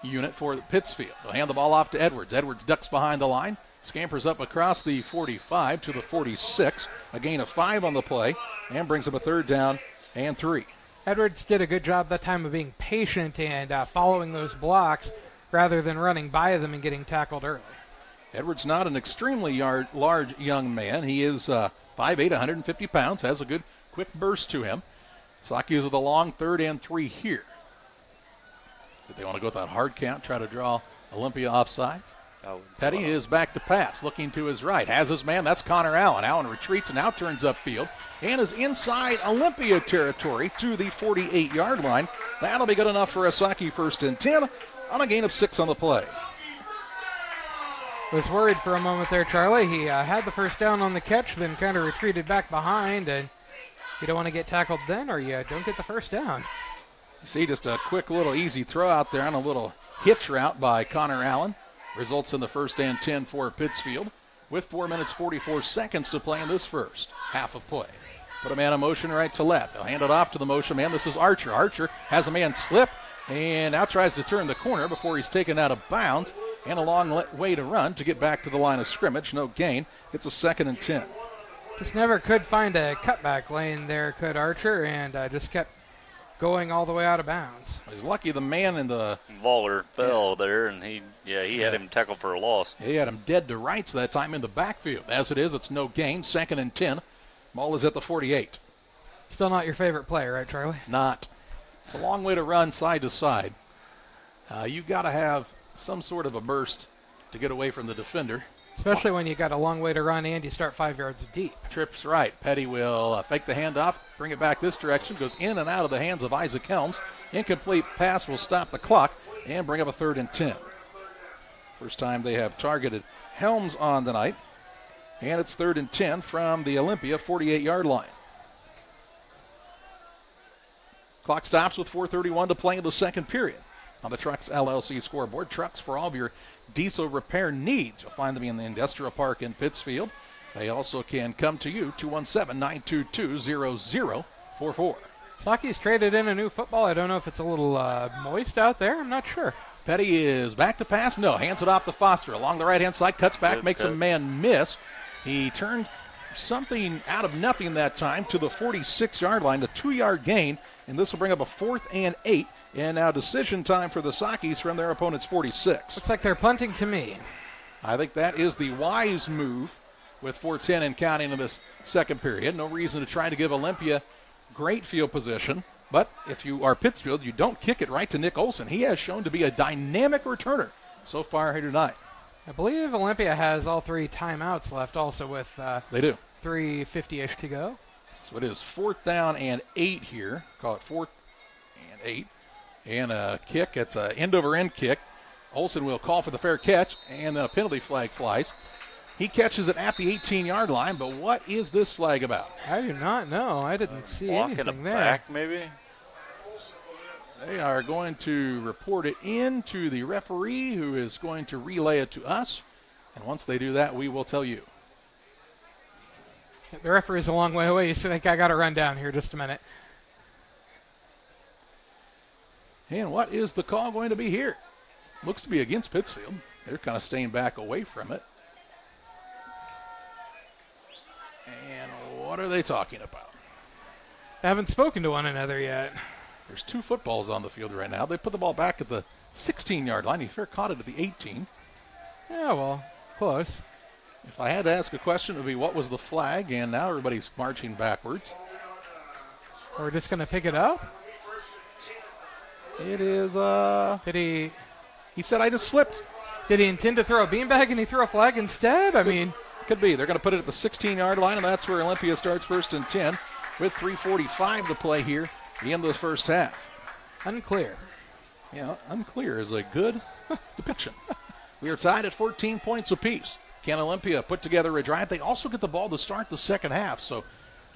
unit for Pittsfield. They'll hand the ball off to Edwards. Edwards ducks behind the line, Scampers up across the 45 to the 46. A gain of 5 on the play and brings up a 3rd down and 3. Edwards did a good job that time of being patient and following those blocks rather than running by them and getting tackled early. Edwards not an extremely large young man. He is 5'8", 150 pounds, has a good quick burst to him. Sockies with a long 3rd and 3 here. So they want to go with that hard count, try to draw Olympia offsides. Petty is back to pass, looking to his right. Has his man, that's Connor Allen. Allen retreats and now turns upfield and is inside Olympia territory to the 48-yard line. That'll be good enough for a Saki 1st and 10 on a gain of 6 on the play. Was worried for a moment there, Charlie. He had the 1st down on the catch, then kind of retreated back behind, and you don't want to get tackled then or you don't get the 1st down. You see just a quick little easy throw out there on a little hitch route by Connor Allen. Results in the 1st and 10 for Pittsfield with 4 minutes 44 seconds to play in this first half of play. Put a man in motion right to left. They'll hand it off to the motion man. This is Archer. Archer has a man slip and now tries to turn the corner before he's taken out of bounds, and a long way to run to get back to the line of scrimmage. No gain. It's a 2nd and 10. Just never could find a cutback lane there, could Archer, and just kept going all the way out of bounds. He's lucky the man in the Waller fell there, and he had him tackled for a loss. He had him dead to rights that time in the backfield. As it is, it's no gain. 2nd and 10. Ball is at the 48. Still not your favorite play, right, Charlie? It's not. It's a long way to run side to side. You got to have some sort of a burst to get away from the defender. Especially when you got a long way to run and you start 5 yards deep. Trips right. Petty will fake the handoff, bring it back this direction, goes in and out of the hands of Isaac Helms. Incomplete pass will stop the clock and bring up a 3rd and 10. First time they have targeted Helms on tonight. And it's 3rd and 10 from the Olympia 48-yard line. Clock stops with 4:31 to play in the 2nd period. On the Trucks LLC scoreboard, Trucks for all of your diesel repair needs. You'll find them in the Industrial Park in Pittsfield. They also can come to you, 217-922-0044. Saki's traded in a new football. I don't know if it's a little moist out there. I'm not sure. Petty is back to pass. No, hands it off to Foster. Along the right-hand side, cuts back, makes a man miss. He turns something out of nothing that time to the 46-yard line, a 2-yard gain, and this will bring up a 4th and 8. And now decision time for the Sockies from their opponent's 46. Looks like they're punting to me. I think that is the wise move with 4:10 and counting in this 2nd period. No reason to try to give Olympia great field position. But if you are Pittsfield, you don't kick it right to Nick Olson. He has shown to be a dynamic returner so far here tonight. I believe Olympia has all 3 timeouts left also with they do 3:50-ish to go. So it is 4th down and 8 here. Call it 4th and 8. And a kick. It's an end-over-end kick. Olson will call for the fair catch, and then a penalty flag flies. He catches it at the 18-yard line, but what is this flag about? I do not know. I didn't see anything there. Back, maybe? They are going to report it in to the referee, who is going to relay it to us. And once they do that, we will tell you. The referee's a long way away, so I think I got to run down here just a minute. And what is the call going to be here? Looks to be against Pittsfield. They're kind of staying back away from it. And what are they talking about? They haven't spoken to one another yet. There's 2 footballs on the field right now. They put the ball back at the 16-yard line. He fair caught it at the 18. Yeah, well, close. If I had to ask a question, it would be what was the flag? And now everybody's marching backwards. We're just going to pick it up? It is, Did he said, I just slipped. Did he intend to throw a beanbag and he threw a flag instead? I mean. Could be. They're going to put it at the 16-yard line, and that's where Olympia starts 1st and 10 with 3:45 to play here at the end of the first half. Unclear. Yeah, unclear is a good depiction. We are tied at 14 points apiece. Can Olympia put together a drive? They also get the ball to start the second half, so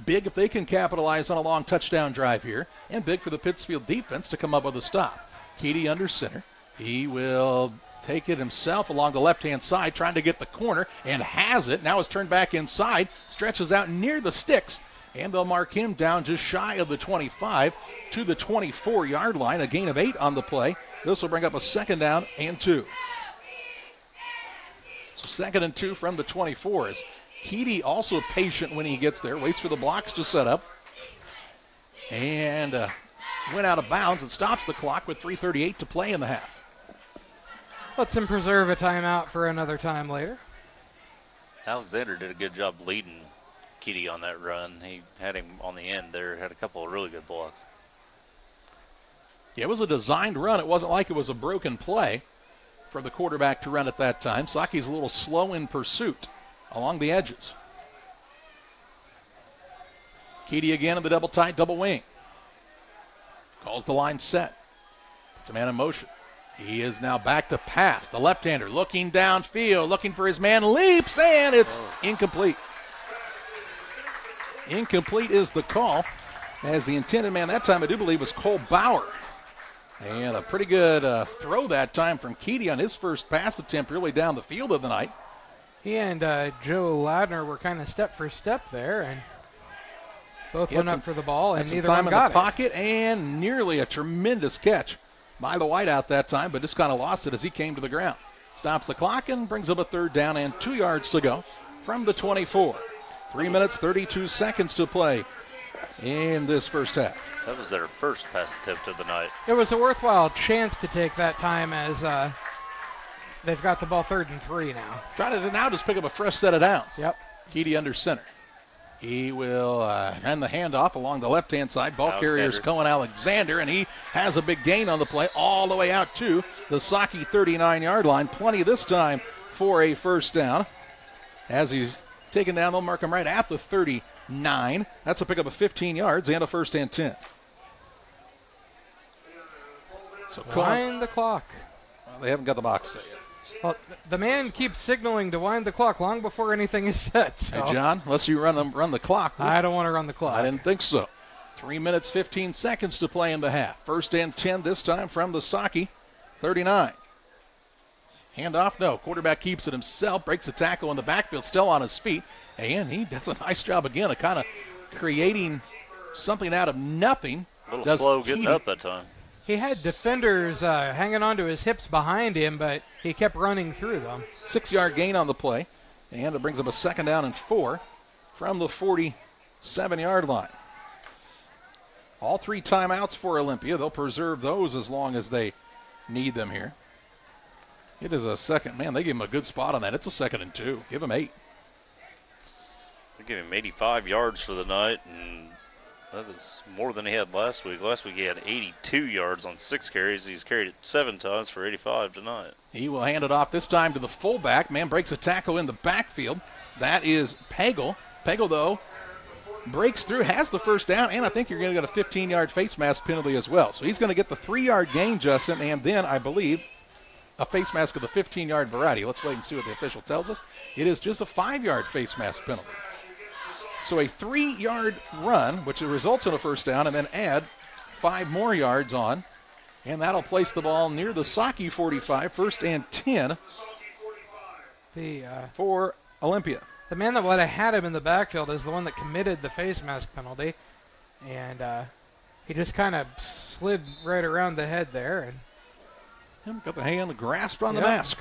big if they can capitalize on a long touchdown drive here, and big for the Pittsfield defense to come up with a stop. Keedy under center. He will take it himself along the left-hand side, trying to get the corner, and has it. Now it's turned back inside, stretches out near the sticks, and they'll mark him down just shy of the 25 to the 24-yard line, a gain of 8 on the play. This will bring up a 2nd down and 2. So 2nd and 2 from the 24s. Keedy also patient when he gets there, waits for the blocks to set up. And went out of bounds and stops the clock with 3:38 to play in the half. Lets him preserve a timeout for another time later. Alexander did a good job leading Keedy on that run. He had him on the end there, had a couple of really good blocks. Yeah, it was a designed run. It wasn't like it was a broken play for the quarterback to run at that time. Saki's a little slow in pursuit along the edges. Keedy again in the double tight, double wing. Calls the line set. Puts a man in motion. He is now back to pass. The left-hander looking downfield, looking for his man, leaps, and it's incomplete. Incomplete is the call, as the intended man that time, I do believe, was Cole Bauer. And a pretty good throw that time from Keedy on his first pass attempt, really down the field of the night. He and Joe Ladner were kind of step for step there, and both went up for the ball, and neither one got it. Time in the pocket, and nearly a tremendous catch by the wideout that time, but just kind of lost it as he came to the ground. Stops the clock and brings up a 3rd down and 2 yards to go from the 24. 3 minutes, 32 seconds to play in this first half. That was their first pass attempt of the night. It was a worthwhile chance to take that time, as they've got the ball 3rd and 3 now. Trying to now just pick up a fresh set of downs. Yep. Keedy under center. He will hand the handoff along the left-hand side. Ball carrier's Cohen Alexander, and he has a big gain on the play all the way out to the Saki 39-yard line. Plenty this time for a first down. As he's taken down, they'll mark him right at the 39. That's a pickup of 15 yards and a 1st and 10. So wind the clock. Well, they haven't got the box set yet. Well, the man keeps signaling to wind the clock long before anything is set. So. Hey, John, unless you run the clock. I don't want to run the clock. I didn't think so. 3 minutes, 15 seconds to play in the half. 1st and 10 this time from the Saki 39. Handoff, no. Quarterback keeps it himself, breaks a tackle in the backfield, still on his feet. And he does a nice job again of kind of creating something out of nothing. A little slow getting up that time. He had defenders hanging onto his hips behind him, but he kept running through them. 6-yard gain on the play, and it brings up a 2nd down and 4 from the 47-yard line. All 3 timeouts for Olympia. They'll preserve those as long as they need them here. It is a second. Man, they gave him a good spot on that. It's a 2nd and 2. Give him 8. They gave him 85 yards for the night, and that is more than he had last week. Last week he had 82 yards on 6 carries. He's carried it 7 times for 85 tonight. He will hand it off this time to the fullback. Man breaks a tackle in the backfield. That is Pagel. Pagel, though, breaks through, has the first down, and I think you're going to get a 15-yard face mask penalty as well. So he's going to get the 3-yard gain, Justin, and then I believe a face mask of the 15-yard variety. Let's wait and see what the official tells us. It is just a 5-yard face mask penalty. So a 3-yard run, which results in a first down, and then add 5 more yards on. And that'll place the ball near the Saki 45, 1st and 10 for Olympia. The man that would have had him in the backfield is the one that committed the face mask penalty. And he just kind of slid right around the head there. And got the hand grasped on the mask.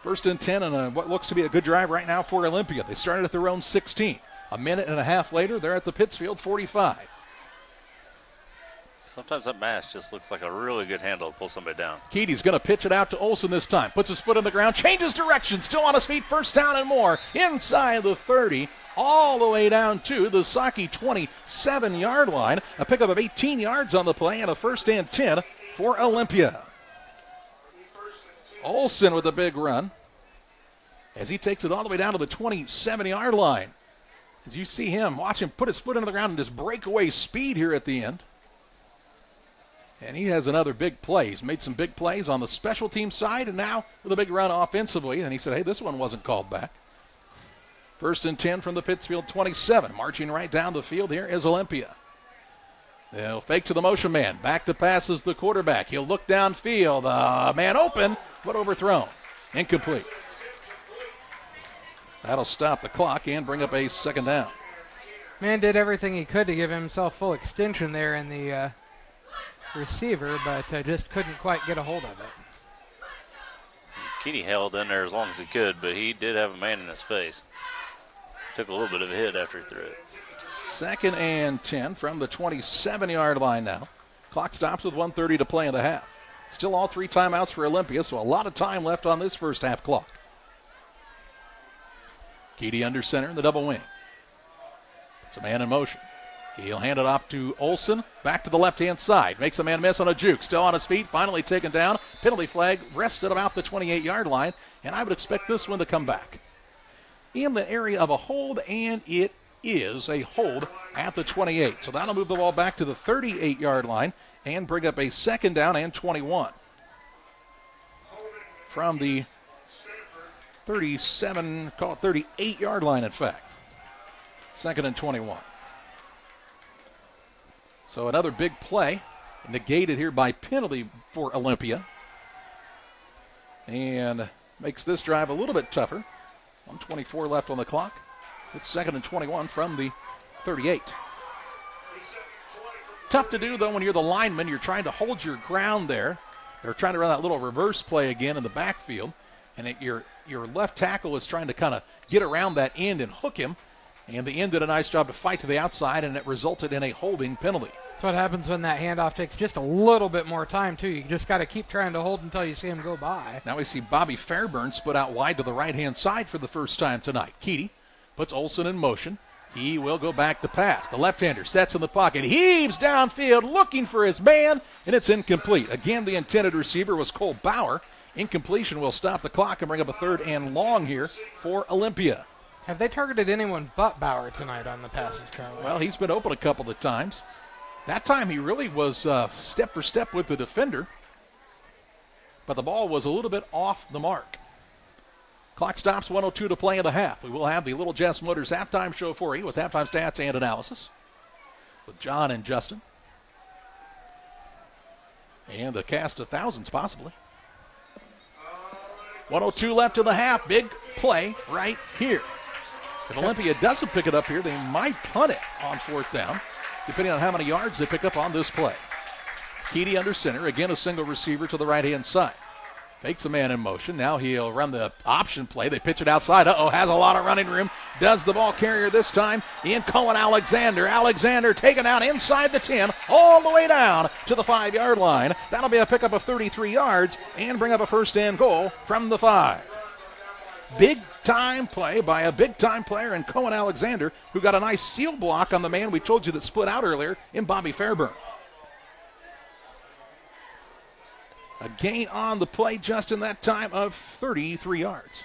1st and 10 and what looks to be a good drive right now for Olympia. They started at their own 16. A minute and a half later, they're at the Pittsfield 45. Sometimes that mask just looks like a really good handle to pull somebody down. Keedy's going to pitch it out to Olsen this time. Puts his foot on the ground, changes direction, still on his feet, first down and more. Inside the 30, all the way down to the Saki 27-yard line. A pickup of 18 yards on the play and a 1st and 10 for Olympia. Olsen with a big run as he takes it all the way down to the 27-yard line. As you see him, watch him put his foot into the ground and just breakaway speed here at the end. And he has another big play. He's made some big plays on the special team side and now with a big run offensively. And he said, hey, this one wasn't called back. 1st and 10 from the Pittsfield 27. Marching right down the field here is Olympia. They'll fake to the motion man. Back to pass is the quarterback. He'll look downfield. Man open, but overthrown. Incomplete. That'll stop the clock and bring up a 2nd down. Man did everything he could to give himself full extension there in the receiver, but just couldn't quite get a hold of it. Keeney held in there as long as he could, but he did have a man in his face. Took a little bit of a hit after he threw it. 2nd and 10 from the 27-yard line now. Clock stops with 1:30 to play in the half. Still all 3 timeouts for Olympia, so a lot of time left on this first half clock. Keedy under center in the double wing. It's a man in motion. He'll hand it off to Olson. Back to the left-hand side. Makes a man miss on a juke. Still on his feet. Finally taken down. Penalty flag rested about the 28-yard line. And I would expect this one to come back. In the area of a hold, and it is a hold at the 28. So that'll move the ball back to the 38-yard line and bring up a 2nd down and 21. From the 37, call it 38-yard line, in fact. 2nd and 21. So another big play, negated here by penalty for Olympia. And makes this drive a little bit tougher. 1:24 left on the clock. It's 2nd and 21 from the 38. Tough to do, though, when you're the lineman. You're trying to hold your ground there. They're trying to run that little reverse play again in the backfield. And your left tackle is trying to kind of get around that end and hook him. And the end did a nice job to fight to the outside, and it resulted in a holding penalty. That's what happens when that handoff takes just a little bit more time, too. You just got to keep trying to hold until you see him go by. Now we see Bobby Fairburn split out wide to the right-hand side for the first time tonight. Keedy puts Olson in motion. He will go back to pass. The left-hander sets in the pocket, heaves downfield looking for his man, and it's incomplete. Again, the intended receiver was Cole Bauer. Incompletion will stop the clock and bring up a 3rd and long here for Olympia. Have they targeted anyone but Bauer tonight on the passes, Charlie? Well, he's been open a couple of times. That time he really was step for step with the defender, but the ball was a little bit off the mark. Clock stops, 1:02 to play in the half. We will have the Little Jess Motors halftime show for you with halftime stats and analysis with John and Justin. And the cast of thousands, possibly. 1:02 left in the half. Big play right here. If Olympia doesn't pick it up here, they might punt it on 4th down, depending on how many yards they pick up on this play. Keedy under center. Again, a single receiver to the right-hand side. Fakes a man in motion. Now he'll run the option play. They pitch it outside. Has a lot of running room. Does the ball carrier this time in Cohen Alexander. Alexander taken out inside the 10, all the way down to the 5-yard line. That'll be a pickup of 33 yards and bring up a 1st and goal from the 5. Big-time play by a big-time player in Cohen Alexander, who got a nice seal block on the man we told you that split out earlier in Bobby Fairburn. A gain on the play just in that time of 33 yards.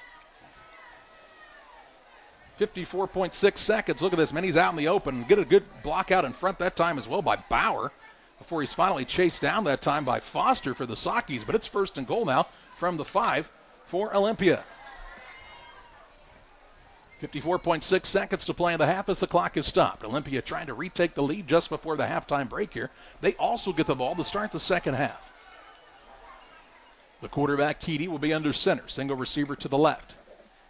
54.6 seconds. Look at this, man. He's out in the open. Get a good block out in front that time as well by Bauer before he's finally chased down that time by Foster for the Sockies. But it's 1st and goal now from the 5 for Olympia. 54.6 seconds to play in the half as the clock is stopped. Olympia trying to retake the lead just before the halftime break here. They also get the ball to start the second half. The quarterback, Keedy, will be under center. Single receiver to the left.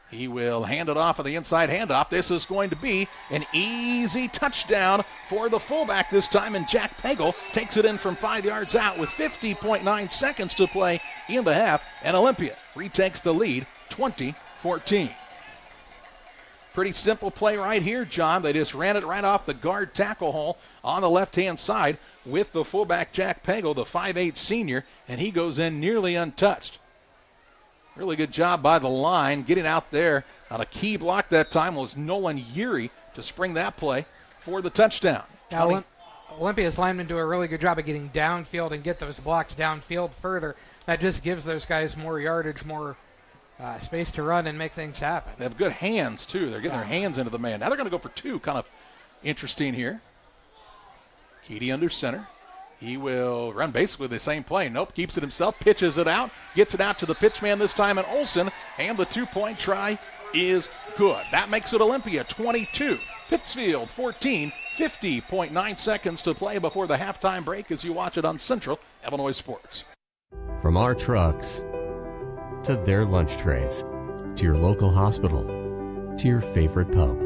He will hand it off on the inside handoff. This is going to be an easy touchdown for the fullback this time, and Jack Pagel takes it in from 5 yards out with 50.9 seconds to play in the half, and Olympia retakes the lead 20-14. Pretty simple play right here, John. They just ran it right off the guard tackle hole on the left-hand side with the fullback, Jack Pagel, the 5'8 senior, and he goes in nearly untouched. Really good job by the line. Getting out there on a key block that time was Nolan Urey to spring that play for the touchdown. Now, Olympia's linemen do a really good job of getting downfield and get those blocks downfield further. That just gives those guys more yardage, more space to run and make things happen. They have good hands, too. They're getting their hands into the man. Now they're going to go for 2. Kind of interesting here. Keedy under center. He will run basically the same play. Nope, keeps it himself, pitches it out, gets it out to the pitchman this time in Olson, and the 2-point try is good. That makes it Olympia 22, Pittsfield 14, 50.9 seconds to play before the halftime break as you watch it on Central Illinois Sports. From our trucks to their lunch trays, to your local hospital, to your favorite pub.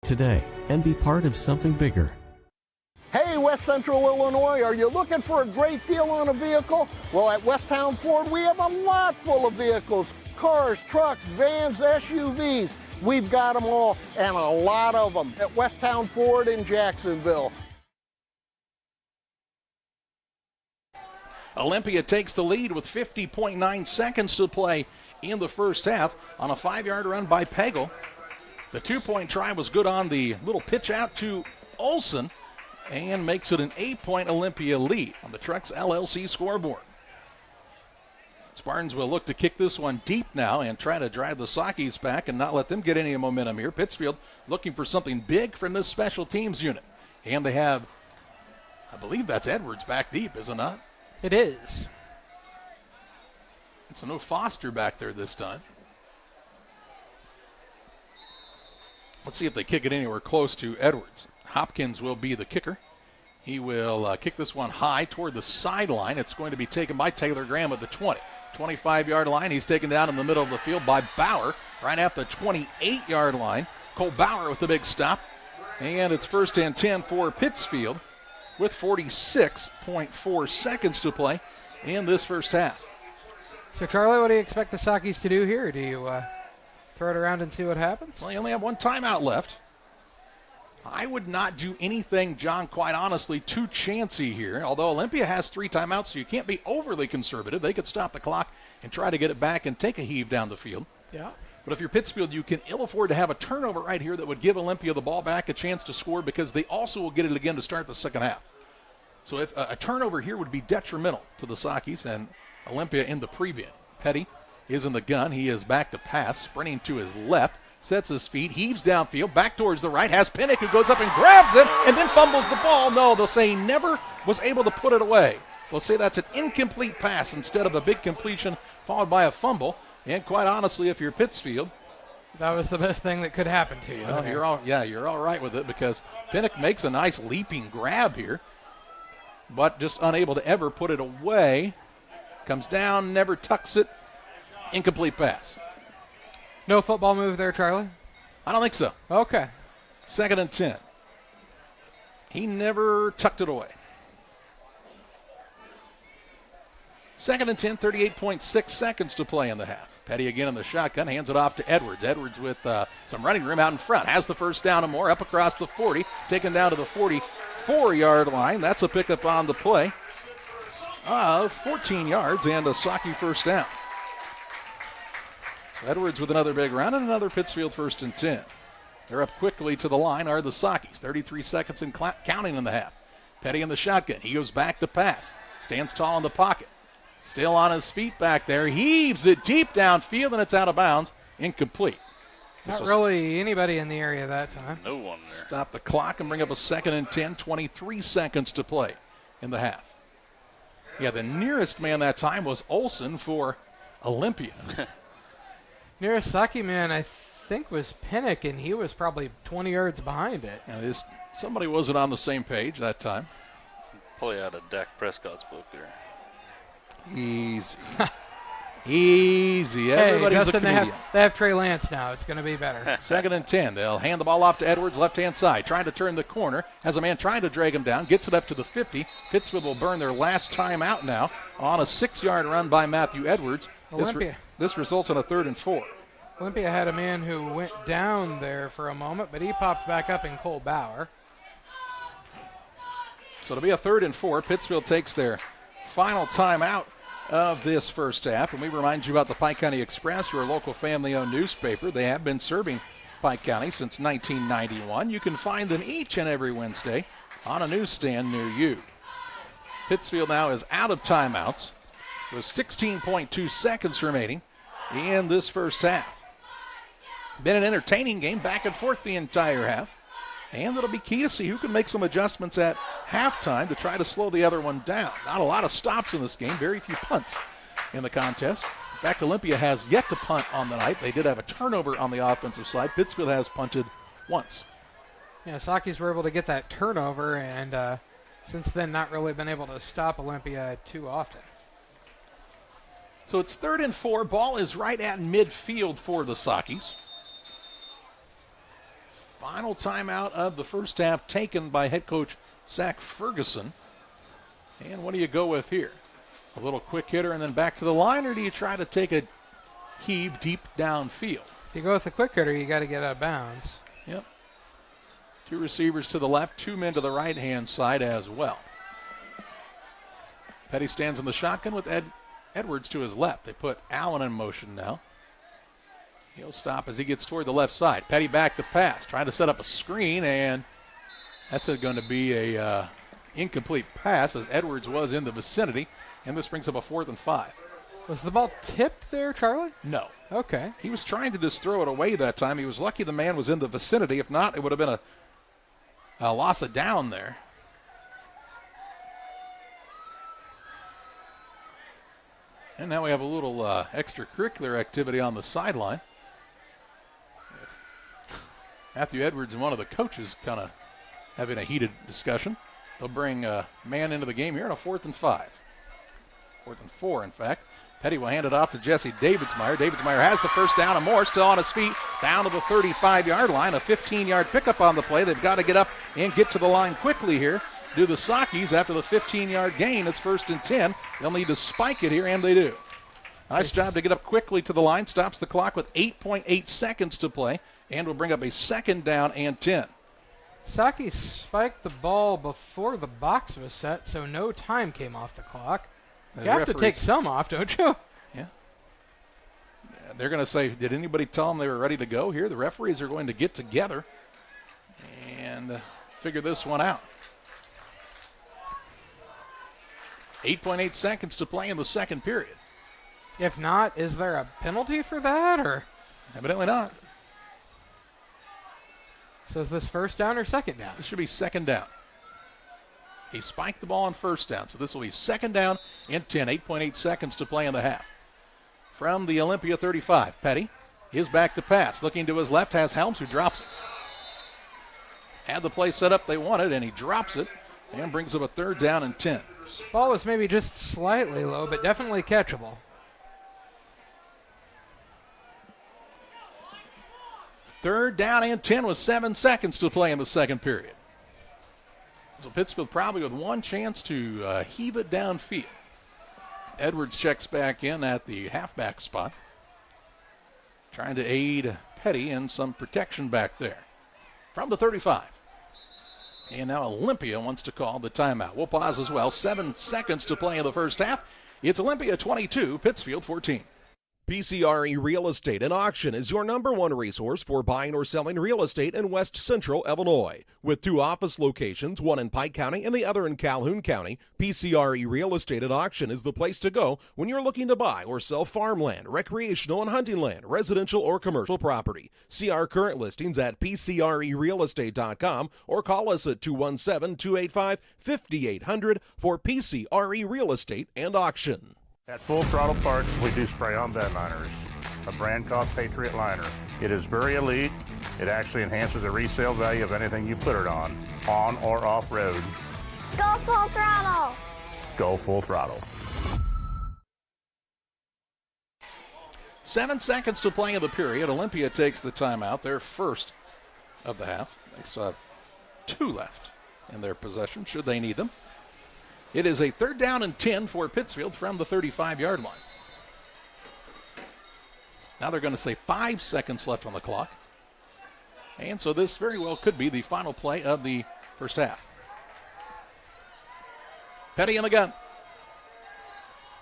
today and be part of something bigger. Hey, West Central Illinois, are you looking for a great deal on a vehicle? Well, at Westtown Ford, we have a lot full of vehicles. Cars, trucks, vans, SUVs. We've got them all, and a lot of them at Westtown Ford in Jacksonville. Olympia takes the lead with 50.9 seconds to play in the first half on a 5-yard run by Pagel. The 2-point try was good on the little pitch out to Olson and makes it an 8-point Olympia lead on the Trucks LLC scoreboard. Spartans will look to kick this one deep now and try to drive the Sockies back and not let them get any momentum here. Pittsfield looking for something big from this special teams unit. And they have, I believe that's Edwards back deep, is it not? It is. So no Foster back there this time. Let's see if they kick it anywhere close to Edwards. Hopkins will be the kicker. He will kick this one high toward the sideline. It's going to be taken by Taylor Graham at the 20. 25-yard line. He's taken down in the middle of the field by Bauer right at the 28-yard line. Cole Bauer with the big stop. And it's 1st and 10 for Pittsfield with 46.4 seconds to play in this first half. So, Charlie, what do you expect the Sockies to do here? Do you throw it around and see what happens? Well, you only have one timeout left. I would not do anything, John, quite honestly, too chancy here. Although Olympia has 3 timeouts, so you can't be overly conservative. They could stop the clock and try to get it back and take a heave down the field. Yeah. But if you're Pittsfield, you can ill afford to have a turnover right here that would give Olympia the ball back, a chance to score, because they also will get it again to start the second half. So if a turnover here would be detrimental to the Sockies and Olympia in the prevent. Petty is in the gun. He is back to pass, sprinting to his left, sets his feet, heaves downfield, back towards the right, has Pinnock who goes up and grabs it and then fumbles the ball. No, they'll say he never was able to put it away. They'll say that's an incomplete pass instead of a big completion followed by a fumble. And quite honestly, if you're Pittsfield, that was the best thing that could happen to you. Well, you're all right with it, because Pinnock makes a nice leaping grab here, but just unable to ever put it away. Comes down, never tucks it. Incomplete pass. No football move there, Charlie? I don't think so. Okay. 2nd and 10. He never tucked it away. 2nd and 10, 38.6 seconds to play in the half. Petty again in the shotgun, hands it off to Edwards. Edwards with some running room out in front. Has the first down and more, up across the 40. Taken down to the 44-yard line. That's a pickup on the play of 14 yards and a Socky first down. Edwards with another big run and another Pittsfield 1st and 10. They're up quickly to the line are the Sockies. 33 seconds and counting in the half. Petty in the shotgun. He goes back to pass. Stands tall in the pocket. Still on his feet back there. Heaves it deep downfield, and it's out of bounds. Incomplete. Not really anybody in the area that time. No one there. Stop the clock and bring up a 2nd and 10. 23 seconds to play in the half. Yeah, the nearest man that time was Olson for Olympia. Nearest Socky man, I think, was Pinnock, and he was probably 20 yards behind it. And somebody wasn't on the same page that time. Probably out of Dak Prescott's book there. Easy. Easy. Everybody's Justin, a comedian. they have Trey Lance now. It's going to be better. 2nd and 10. They'll hand the ball off to Edwards, left-hand side. Trying to turn the corner. Has a man trying to drag him down. Gets it up to the 50. Pittsfield will burn their last time out now on a 6-yard run by Matthew Edwards. Olympia. This results in a 3rd and 4. Olympia had a man who went down there for a moment, but he popped back up in Cole Bauer. So it'll be a 3rd and 4. Pittsfield takes their final timeout of this first half. And we remind you about the Pike County Express, your local family-owned newspaper. They have been serving Pike County since 1991. You can find them each and every Wednesday on a newsstand near you. Pittsfield now is out of timeouts with 16.2 seconds remaining in this first half. Been an entertaining game, back and forth the entire half. And it'll be key to see who can make some adjustments at halftime to try to slow the other one down. Not a lot of stops in this game, very few punts in the contest. In fact, Olympia has yet to punt on the night. They did have a turnover on the offensive side. Pittsfield has punted once. Yeah, Sockies were able to get that turnover, and since then not really been able to stop Olympia too often. So it's 3rd and 4. Ball is right at midfield for the Sockies. Final timeout of the first half taken by head coach Zach Ferguson. And what do you go with here? A little quick hitter and then back to the line, or do you try to take a heave deep downfield? If you go with a quick hitter, you got to get out of bounds. Yep. 2 receivers to the left, 2 men to the right-hand side as well. Petty stands in the shotgun with Edwards to his left. They put Allen in motion now. He'll stop as he gets toward the left side. Petty back to pass, trying to set up a screen, and that's going to be a incomplete pass as Edwards was in the vicinity, and this brings up a 4th and 5. Was the ball tipped there, Charlie? No. Okay. He was trying to just throw it away that time. He was lucky the man was in the vicinity. If not, it would have been a loss of down there. And now we have a little extracurricular activity on the sideline. Matthew Edwards and one of the coaches kind of having a heated discussion. They'll bring a man into the game here on a 4th and 5. 4th and 4, in fact. Petty will hand it off to Jesse Davidsmeyer. Davidsmeyer has the first down and more, still on his feet, down to the 35-yard line. A 15-yard pickup on the play. They've got to get up and get to the line quickly here. Do the Sockies after the 15-yard gain. It's 1st and 10. They'll need to spike it here, and they do. Nice job to get up quickly to the line. Stops the clock with 8.8 seconds to play, and will bring up a 2nd down and 10. Sockies spiked the ball before the box was set, so no time came off the clock. You have to take some off, don't you? Yeah. They're going to say, did anybody tell them they were ready to go here? The referees are going to get together and figure this one out. 8.8 seconds to play in the second period. If not, is there a penalty for that? Or evidently not. So is this 1st down or 2nd down? This should be 2nd down. He spiked the ball on 1st down, so this will be 2nd down and 10. 8.8 seconds to play in the half. From the Olympia 35, Petty is back to pass. Looking to his left, has Helms, who drops it. Had the play set up they wanted, and he drops it and brings up a 3rd down and 10. Ball was maybe just slightly low, but definitely catchable. 3rd down and 10 with 7 seconds to play in the second period. So Pittsfield probably with one chance to heave it downfield. Edwards checks back in at the halfback spot, trying to aid Petty in some protection back there. From the 35. And now Olympia wants to call the timeout. We'll pause as well. 7 seconds to play in the first half. It's Olympia 22, Pittsfield 14. PCRE Real Estate and Auction is your #1 resource for buying or selling real estate in West Central Illinois. With 2 office locations, one in Pike County and the other in Calhoun County, PCRE Real Estate and Auction is the place to go when you're looking to buy or sell farmland, recreational and hunting land, residential or commercial property. See our current listings at PCRERealestate.com or call us at 217-285-5800 for PCRE Real Estate and Auction. At Full Throttle Parts, we do spray-on bed liners, a brand called Patriot Liner. It is very elite. It actually enhances the resale value of anything you put it on or off-road. Go Full Throttle! Go Full Throttle. 7 seconds to play in the period. Olympia takes the timeout, their first of the half. They still have 2 left in their possession, should they need them. It is a 3rd down and 10 for Pittsfield from the 35-yard line. Now they're going to say 5 seconds left on the clock. And so this very well could be the final play of the first half. Petty in the gun.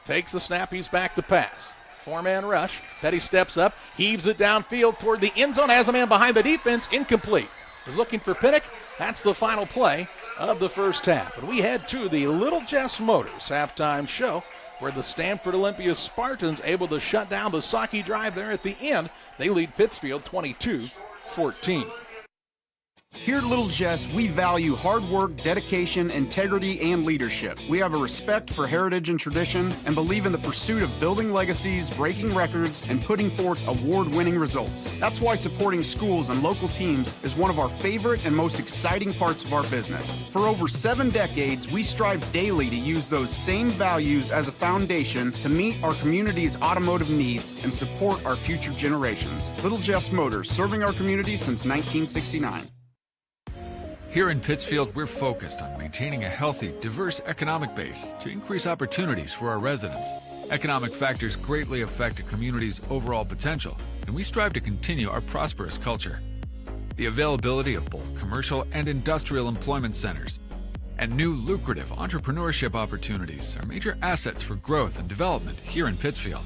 Takes the snap, he's back to pass. 4-man rush. Petty steps up, heaves it downfield toward the end zone, has a man behind the defense, incomplete. Was looking for Pinnock. That's the final play of the first half. And we head to the Little Jess Motors halftime show, where the Stanford Olympia Spartans able to shut down the Socky drive there at the end. They lead Pittsfield 22-14. Here at Little Jess, we value hard work, dedication, integrity, and leadership. We have a respect for heritage and tradition and believe in the pursuit of building legacies, breaking records, and putting forth award-winning results. That's why supporting schools and local teams is one of our favorite and most exciting parts of our business. For over 7 decades, we strive daily to use those same values as a foundation to meet our community's automotive needs and support our future generations. Little Jess Motors, serving our community since 1969. Here in Pittsfield, we're focused on maintaining a healthy, diverse economic base to increase opportunities for our residents. Economic factors greatly affect a community's overall potential, and we strive to continue our prosperous culture. The availability of both commercial and industrial employment centers and new lucrative entrepreneurship opportunities are major assets for growth and development here in Pittsfield.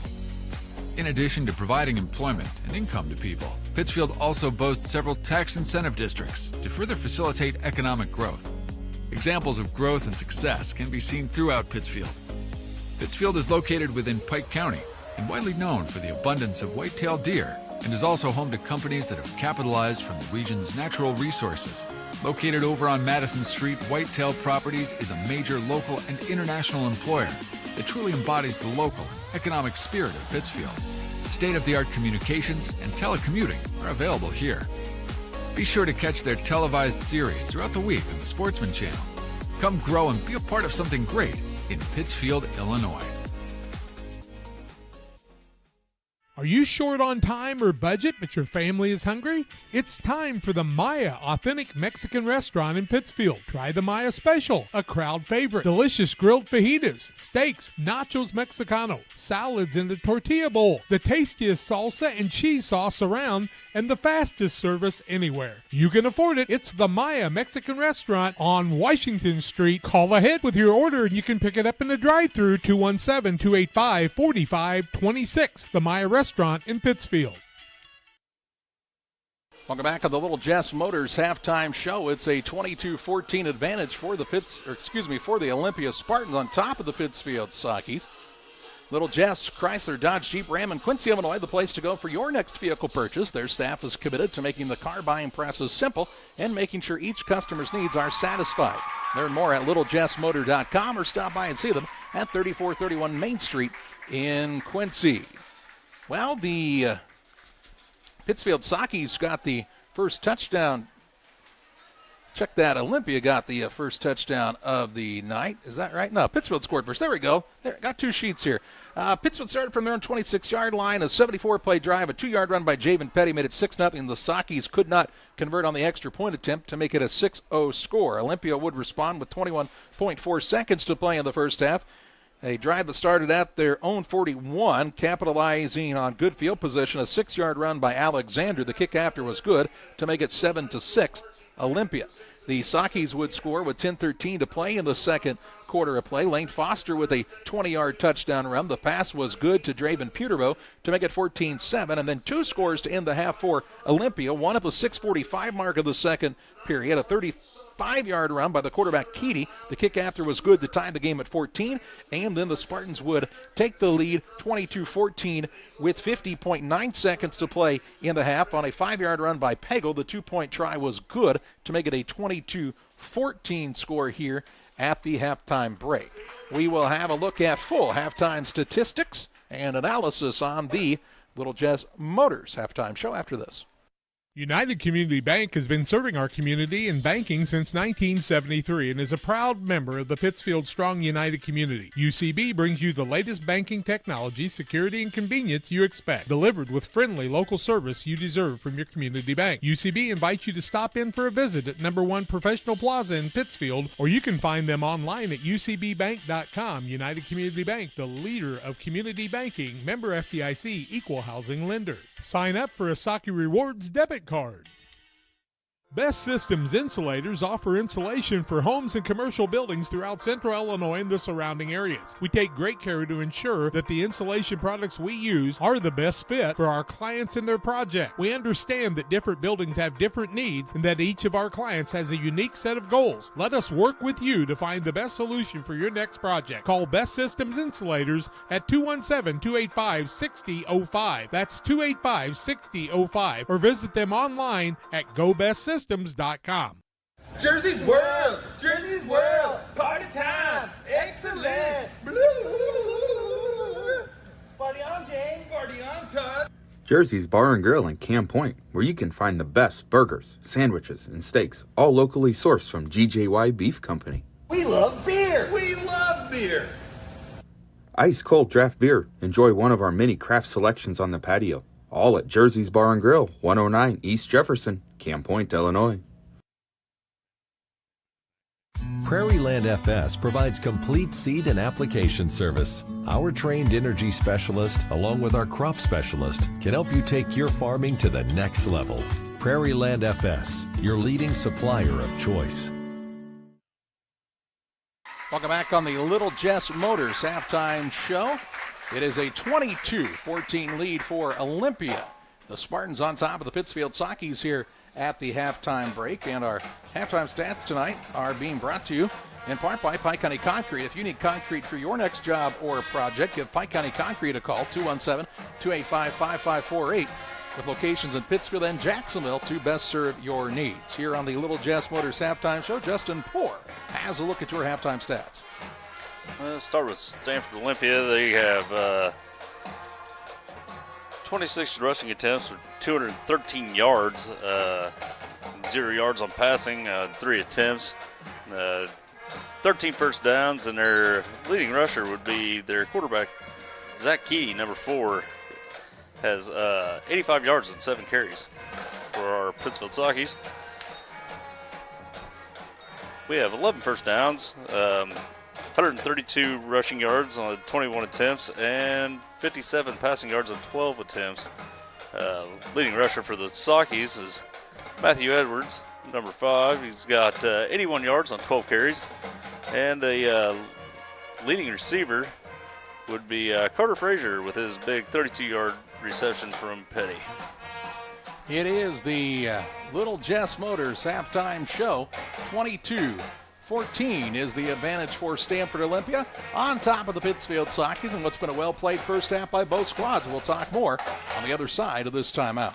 In addition to providing employment and income to people, Pittsfield also boasts several tax incentive districts to further facilitate economic growth. Examples of growth and success can be seen throughout Pittsfield. Pittsfield is located within Pike County and widely known for the abundance of white-tailed deer, and is also home to companies that have capitalized from the region's natural resources. Located over on Madison Street, Whitetail Properties is a major local and international employer that truly embodies the local and economic spirit of Pittsfield. State-of-the-art communications and telecommuting are available here. Be sure to catch their televised series throughout the week on the Sportsman Channel. Come grow and be a part of something great in Pittsfield, Illinois. Are you short on time or budget, but your family is hungry? It's time for the Maya Authentic Mexican Restaurant in Pittsfield. Try the Maya Special, a crowd favorite. Delicious grilled fajitas, steaks, nachos Mexicano, salads in a tortilla bowl, the tastiest salsa and cheese sauce around, and the fastest service anywhere. You can afford it. It's the Maya Mexican Restaurant on Washington Street. Call ahead with your order and you can pick it up in the drive-thru, 217-285-4526. The Maya Restaurant in Pittsfield. Welcome back to the Little Jess Motors halftime show. It's a 22-14 advantage for the Olympia Spartans on top of the Pittsfield Sockies. Little Jess, Chrysler, Dodge, Jeep, Ram, and Quincy, Illinois, the place to go for your next vehicle purchase. Their staff is committed to making the car buying process simple and making sure each customer's needs are satisfied. Learn more at littlejessmotor.com or stop by and see them at 3431 Main Street in Quincy. Well, the Pittsfield Sockies got the first touchdown. Check that. Olympia got the first touchdown of the night. Is that right? No, Pittsfield scored first. There we go. There, got two sheets here. Pittsfield started from their own 26-yard line. A 74-play drive, a 2-yard run by Javen Petty made it 6-0. The Sockies could not convert on the extra point attempt to make it a 6-0 score. Olympia would respond with 21.4 seconds to play in the first half. A drive that started at their own 41, capitalizing on good field position. A 6-yard run by Alexander. The kick after was good to make it 7-6. Olympia. The Sockies would score with 10:13 to play in the second quarter of play. Lane Foster with a 20-yard touchdown run. The pass was good to Draven Peterbo to make it 14-7, and then two scores to end the half for Olympia. One at the 6:45 mark of the second period, a 35-yard run by the quarterback Keedy. The kick after was good to tie the game at 14, and then the Spartans would take the lead 22-14 with 50.9 seconds to play in the half on a 5-yard run by Pagel. The 2-point try was good to make it a 22-14 score here at the halftime break. We will have a look at full halftime statistics and analysis on the Little Jess Motors halftime show after this. United Community Bank has been serving our community in banking since 1973 and is a proud member of the Pittsfield Strong United community. UCB brings you the latest banking technology, security, and convenience you expect, delivered with friendly local service you deserve from your community bank. UCB invites you to stop in for a visit at number 1 Professional Plaza in Pittsfield, or you can find them online at ucbbank.com. United Community Bank, the leader of community banking, member FDIC, equal housing lender. Sign up for a Saki Rewards debit card. Best Systems Insulators offer insulation for homes and commercial buildings throughout central Illinois and the surrounding areas. We take great care to ensure that the insulation products we use are the best fit for our clients and their project. We understand that different buildings have different needs and that each of our clients has a unique set of goals. Let us work with you to find the best solution for your next project. Call Best Systems Insulators at 217-285-6005. That's 285-6005. Or visit them online at GoBestSystems.com. JerseySystems.com. Jersey's World! Jersey's World! Party time! Excellent! Party on, James! Party on, Todd! Jersey's Bar and Grill in Camp Point, where you can find the best burgers, sandwiches, and steaks, all locally sourced from GJY Beef Company. We love beer! We love beer! Ice cold draft beer. Enjoy one of our many craft selections on the patio. All at Jersey's Bar and Grill, 109 East Jefferson, Camp Point, Illinois. Prairie Land FS provides complete seed and application service. Our trained energy specialist, along with our crop specialist, can help you take your farming to the next level. Prairie Land FS, your leading supplier of choice. Welcome back on the Little Jess Motors halftime show. It is a 22-14 lead for Olympia. The Spartans on top of the Pittsfield Sockies here at the halftime break. And our halftime stats tonight are being brought to you in part by Pike County Concrete. If you need concrete for your next job or project, give Pike County Concrete a call, 217-285-5548. With locations in Pittsfield and Jacksonville to best serve your needs. Here on the Little Jess Motors halftime show, Justin Poor has a look at your halftime stats. Let's start with Stanford Olympia. They have 26 rushing attempts for 213 yards, 0 yards on passing, 3 attempts, 13 first downs, and their leading rusher would be their quarterback, Zach Key, number 4, has 85 yards and 7 carries for our Pittsfield Sockies. We have 11 first downs, 132 rushing yards on 21 attempts, and 57 passing yards on 12 attempts. Leading rusher for the Sockies is Matthew Edwards, number 5. He's got 81 yards on 12 carries. And a leading receiver would be Carter Frazier with his big 32-yard reception from Petty. It is the Little Jess Motors halftime show. 22-14 is the advantage for Stanford Olympia on top of the Pittsfield Sockies, and what's been a well-played first half by both squads. We'll talk more on the other side of this timeout.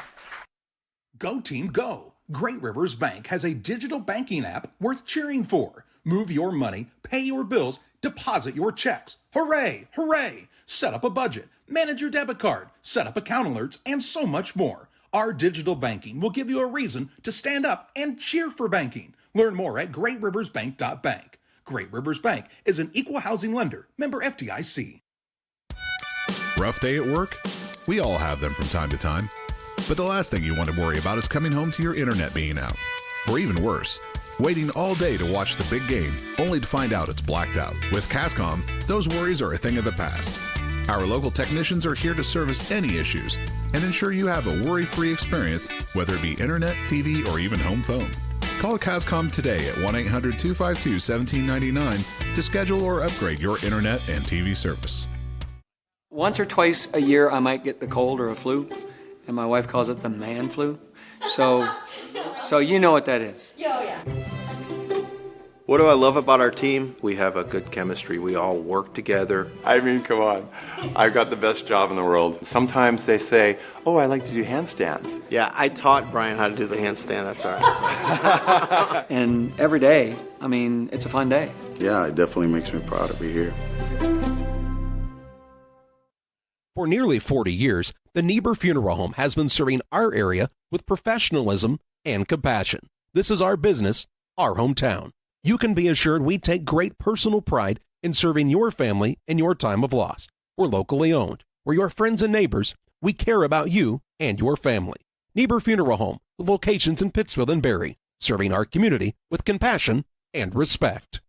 Go team go! Great Rivers Bank has a digital banking app worth cheering for. Move your money, pay your bills, deposit your checks. Hooray! Hooray! Set up a budget, manage your debit card, set up account alerts, and so much more. Our digital banking will give you a reason to stand up and cheer for banking. Learn more at greatriversbank.bank. Great Rivers Bank is an equal housing lender, member FDIC. Rough day at work? We all have them from time to time. But the last thing you want to worry about is coming home to your internet being out. Or even worse, waiting all day to watch the big game, only to find out it's blacked out. With Cascom, those worries are a thing of the past. Our local technicians are here to service any issues and ensure you have a worry-free experience, whether it be internet, TV, or even home phone. Call Cascom today at 1-800-252-1799 to schedule or upgrade your internet and TV service. Once or twice a year, I might get the cold or a flu, and my wife calls it the man flu. So you know what that is. Yeah. What do I love about our team? We have a good chemistry. We all work together. I mean, come on. I've got the best job in the world. Sometimes they say, oh, I like to do handstands. Yeah, I taught Brian how to do the handstand. That's all right. And every day, I mean, it's a fun day. Yeah, it definitely makes me proud to be here. For nearly 40 years, the Niebuhr Funeral Home has been serving our area with professionalism and compassion. This is our business, our hometown. You can be assured we take great personal pride in serving your family in your time of loss. We're locally owned. We're your friends and neighbors. We care about you and your family. Niebuhr Funeral Home, with locations in Pittsfield and Barry, serving our community with compassion and respect.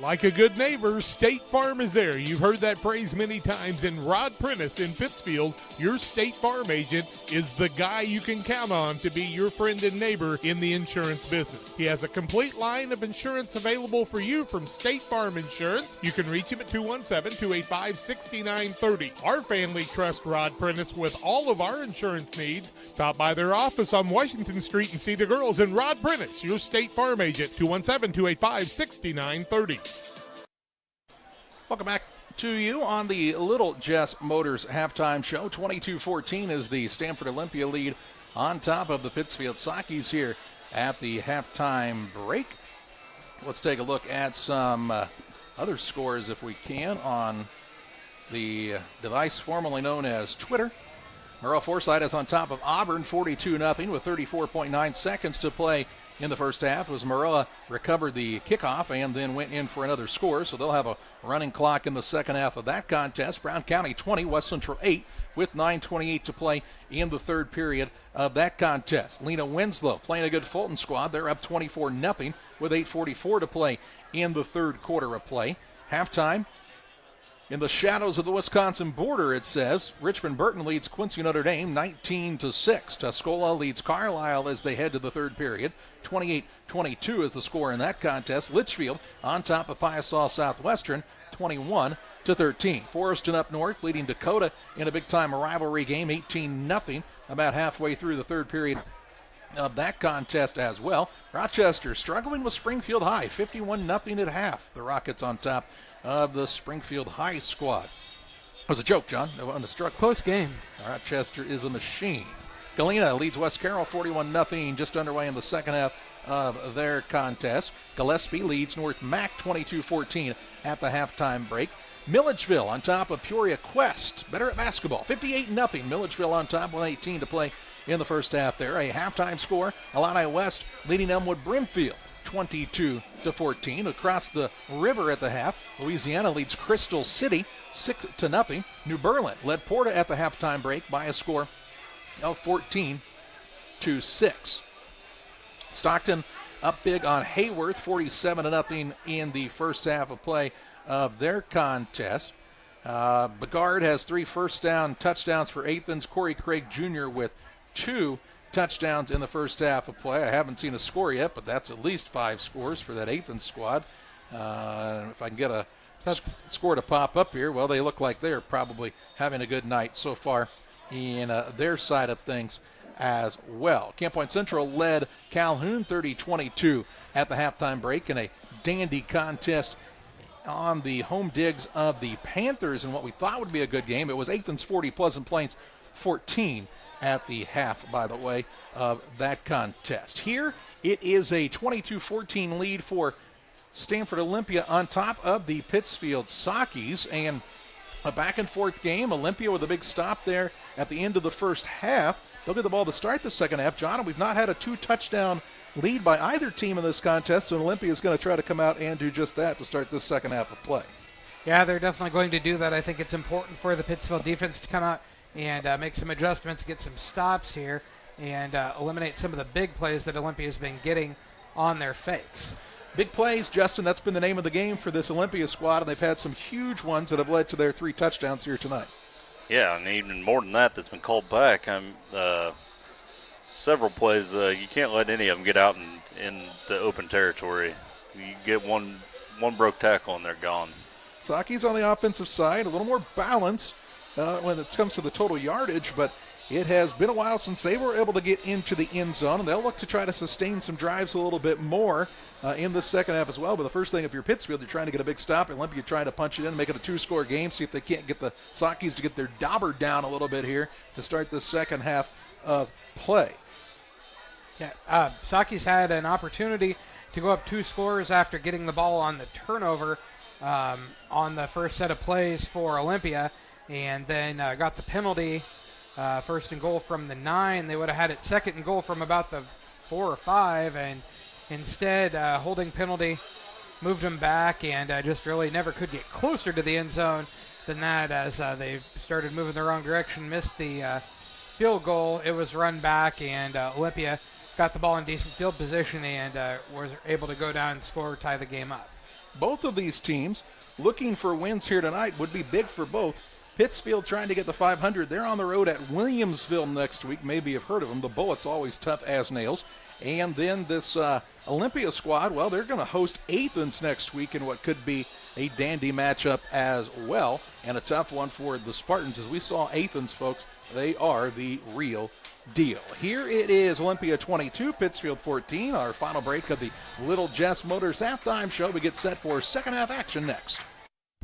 Like a good neighbor, State Farm is there. You've heard that phrase many times. And Rod Prentice in Pittsfield, your State Farm agent, is the guy you can count on to be your friend and neighbor in the insurance business. He has a complete line of insurance available for you from State Farm Insurance. You can reach him at 217-285-6930. Our family trusts Rod Prentice with all of our insurance needs. Stop by their office on Washington Street and see the girls. And Rod Prentice, your State Farm agent, 217-285-6930. Welcome back to you on the Little Jess Motors halftime show. 22-14 is the Stanford Olympia lead on top of the Pittsfield Sockies here at the halftime break. Let's take a look at some other scores, if we can, on the device formerly known as Twitter. Murrah Forsyth is on top of Auburn 42-0 with 34.9 seconds to play in the first half. As Murrah recovered the kickoff and then went in for another score, so they'll have a running clock in the second half of that contest. Brown County 20, West Central 8 with 9:28 to play in the third period of that contest. Lena Winslow playing a good Fulton squad. They're up 24-0 with 8:44 to play in the third quarter of play. Halftime, in the shadows of the Wisconsin border, it says, Richmond-Burton leads Quincy Notre Dame 19-6. Tuscola leads Carlisle as they head to the third period. 28-22 is the score in that contest. Litchfield on top of Piasaw Southwestern, 21-13. Forreston up north leading Dakota in a big-time rivalry game, 18-0, about halfway through the third period of that contest as well. Rochester struggling with Springfield High, 51-0 at half. The Rockets on top of the Springfield High squad. It was a joke, John. It wasn't a struggle. Close game. Rochester is a machine. Galena leads West Carroll 41-0, just underway in the second half of their contest. Gillespie leads North Mac 22-14 at the halftime break. Milledgeville on top of Peoria Quest, better at basketball, 58-0. Milledgeville on top with 18 to play in the first half there. A halftime score, Illini West leading Elmwood Brimfield 22-14. Across the river at the half, Louisiana leads Crystal City 6-0. New Berlin led Porta at the halftime break by a score of 14-6. Stockton up big on Hayworth, 47-0 in the first half of play of their contest. Begard has 3 first down touchdowns for Athens. Corey Craig Jr. with 2 touchdowns in the first half of play. I haven't seen a score yet, but that's at least 5 scores for that Athens squad. If I can get a score to pop up here, well, they look like they're probably having a good night so far in their side of things as well. Camp Point Central led Calhoun 30-22 at the halftime break in a dandy contest on the home digs of the Panthers in what we thought would be a good game. It was Athens 40, Pleasant Plains 14 at the half, by the way, of that contest. Here it is a 22-14 lead for Stanford Olympia on top of the Pittsfield Sockies, and a back-and-forth game. Olympia with a big stop there at the end of the first half. They'll get the ball to start the second half. John, we've not had a 2-touchdown lead by either team in this contest, and Olympia is going to try to come out and do just that to start this second half of play. Yeah, they're definitely going to do that. I think it's important for the Pittsfield defense to come out and make some adjustments, get some stops here, and eliminate some of the big plays that Olympia has been getting on their fakes. Big plays, Justin, that's been the name of the game for this Olympia squad, and they've had some huge ones that have led to their 3 touchdowns here tonight. Yeah, and even more than that that's been called back. Several plays, you can't let any of them get out in the open territory. You get one broke tackle and they're gone. Saki's on the offensive side, a little more balance when it comes to the total yardage, but it has been a while since they were able to get into the end zone, and they'll look to try to sustain some drives a little bit more in the second half as well. But the first thing, if you're Pittsfield, you're trying to get a big stop. Olympia trying to punch it in, make it a 2-score game, see if they can't get the Sakis to get their dauber down a little bit here to start the second half of play. Yeah, Saki's had an opportunity to go up 2 scores after getting the ball on the turnover on the first set of plays for Olympia, and then got the penalty. First and goal from the 9. They would have had it second and goal from about the 4 or 5, and instead holding penalty moved them back, and just really never could get closer to the end zone than that as they started moving the wrong direction, missed the field goal. It was run back, and Olympia got the ball in decent field position and was able to go down and score, tie the game up. Both of these teams looking for wins here tonight would be big for both. Pittsfield trying to get to 500. They're on the road at Williamsville next week. Maybe you've heard of them. The Bullets always tough as nails. And then this Olympia squad, well, they're going to host Athens next week in what could be a dandy matchup as well, and a tough one for the Spartans. As we saw Athens, folks, they are the real deal. Here it is, Olympia 22, Pittsfield 14. Our final break of the Little Jess Motors halftime show. We get set for second half action next.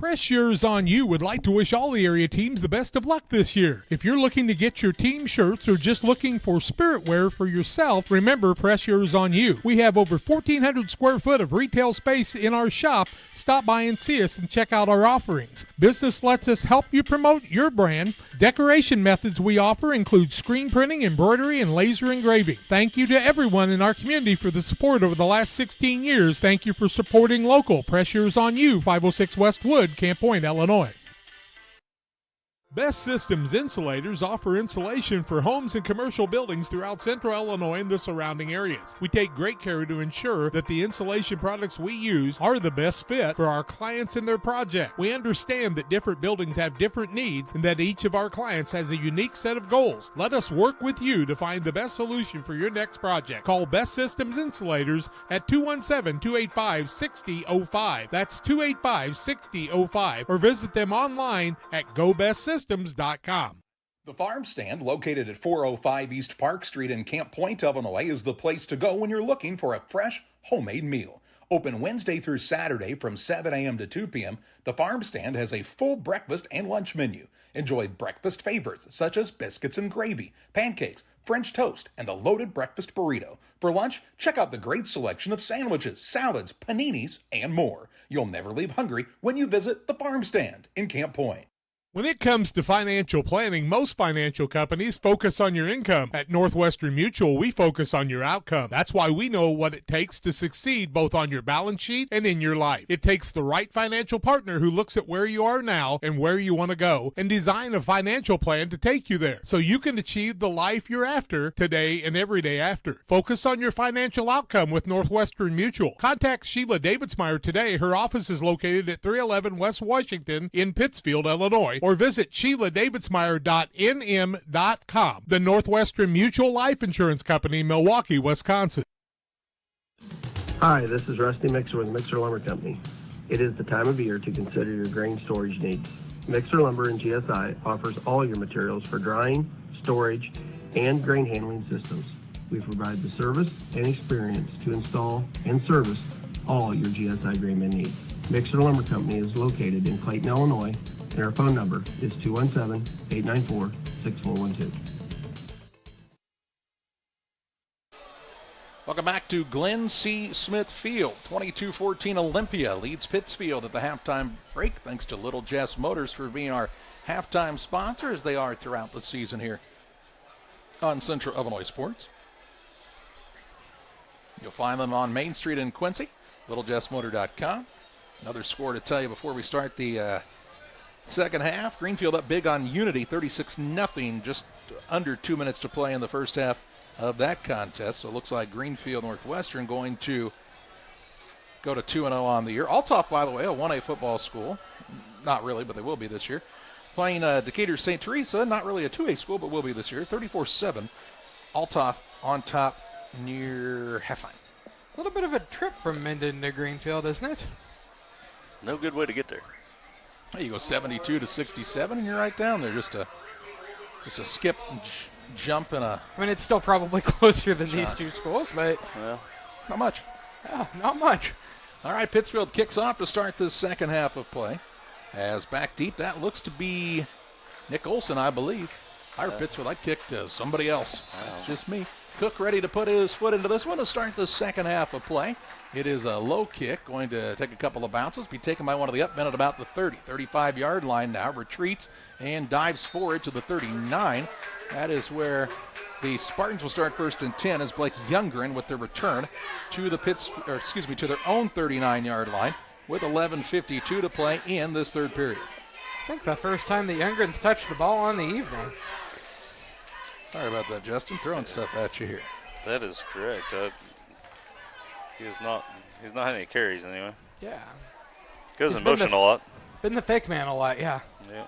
Press Yours On You would like to wish all the area teams the best of luck this year. If you're looking to get your team shirts or just looking for spirit wear for yourself, remember Press Yours On You. We have over 1,400 square foot of retail space in our shop. Stop by and see us and check out our offerings. Business lets us help you promote your brand. Decoration methods we offer include screen printing, embroidery, and laser engraving. Thank you to everyone in our community for the support over the last 16 years. Thank you for supporting local. Press Yours On You, 506 West Wood, Camp Point, Illinois. Best Systems Insulators offer insulation for homes and commercial buildings throughout central Illinois and the surrounding areas. We take great care to ensure that the insulation products we use are the best fit for our clients and their project. We understand that different buildings have different needs and that each of our clients has a unique set of goals. Let us work with you to find the best solution for your next project. Call Best Systems Insulators at 217-285-6005. That's 285-6005, or visit them online at GoBestSystems.com. The Farm Stand, located at 405 East Park Street in Camp Point, Illinois, is the place to go when you're looking for a fresh, homemade meal. Open Wednesday through Saturday from 7 a.m. to 2 p.m., the Farm Stand has a full breakfast and lunch menu. Enjoy breakfast favorites such as biscuits and gravy, pancakes, French toast, and the loaded breakfast burrito. For lunch, check out the great selection of sandwiches, salads, paninis, and more. You'll never leave hungry when you visit the Farm Stand in Camp Point. When it comes to financial planning, most financial companies focus on your income. At Northwestern Mutual, we focus on your outcome. That's why we know what it takes to succeed both on your balance sheet and in your life. It takes the right financial partner who looks at where you are now and where you want to go and design a financial plan to take you there so you can achieve the life you're after today and every day after. Focus on your financial outcome with Northwestern Mutual. Contact Sheila Davidsmeyer today. Her office is located at 311 West Washington in Pittsfield, Illinois, or visit SheilaDavidsmeyer.nm.com. The Northwestern Mutual Life Insurance Company, Milwaukee, Wisconsin. Hi, this is Rusty Mixer with Mixer Lumber Company. It is the time of year to consider your grain storage needs. Mixer Lumber and GSI offers all your materials for drying, storage, and grain handling systems. We provide the service and experience to install and service all your GSI grain bin needs. Mixer Lumber Company is located in Clayton, Illinois, and our phone number is 217-894-6412. Welcome back to Glenn C. Smith Field. 22-14 Olympia leads Pittsfield at the halftime break, thanks to Little Jess Motors for being our halftime sponsor, as they are throughout the season here on Central Illinois Sports. You'll find them on Main Street in Quincy, littlejessmotor.com. Another score to tell you before we start the second half. Greenfield up big on Unity, 36-0, just under 2 minutes to play in the first half of that contest. So it looks like Greenfield Northwestern going to go to 2-0 on the year. Althoff, by the way, a 1A football school. Not really, but they will be this year. Playing Decatur St. Teresa, not really a 2A school, but will be this year. 34-7. Althoff on top near halftime. A little bit of a trip from Minden to Greenfield, isn't it? No good way to get there. You go 72-67, and you're right down there. Just a skip and jump and a. I mean, it's still probably closer than these two schools, but not much. Yeah, not much. All right, Pittsfield kicks off to start this second half of play. As back deep, that looks to be Nick Olson, I believe. I heard Pittsfield. I kicked somebody else. That's just me. Cook ready to put his foot into this one to start the second half of play. It is a low kick, going to take a couple of bounces, be taken by one of the up men at about the 35-yard line now. Retreats and dives forward to the 39. That is where the Spartans will start first and 10 as Blake Youngren with their return to the to their own 39-yard line with 11:52 to play in this third period. I think the first time the Youngren's touched the ball on the evening. Sorry about that, Justin. Throwing stuff at you here. That is correct. He's not having any carries anyway. Yeah. Goes in motion a lot. Been the fake man a lot, yeah. Yeah.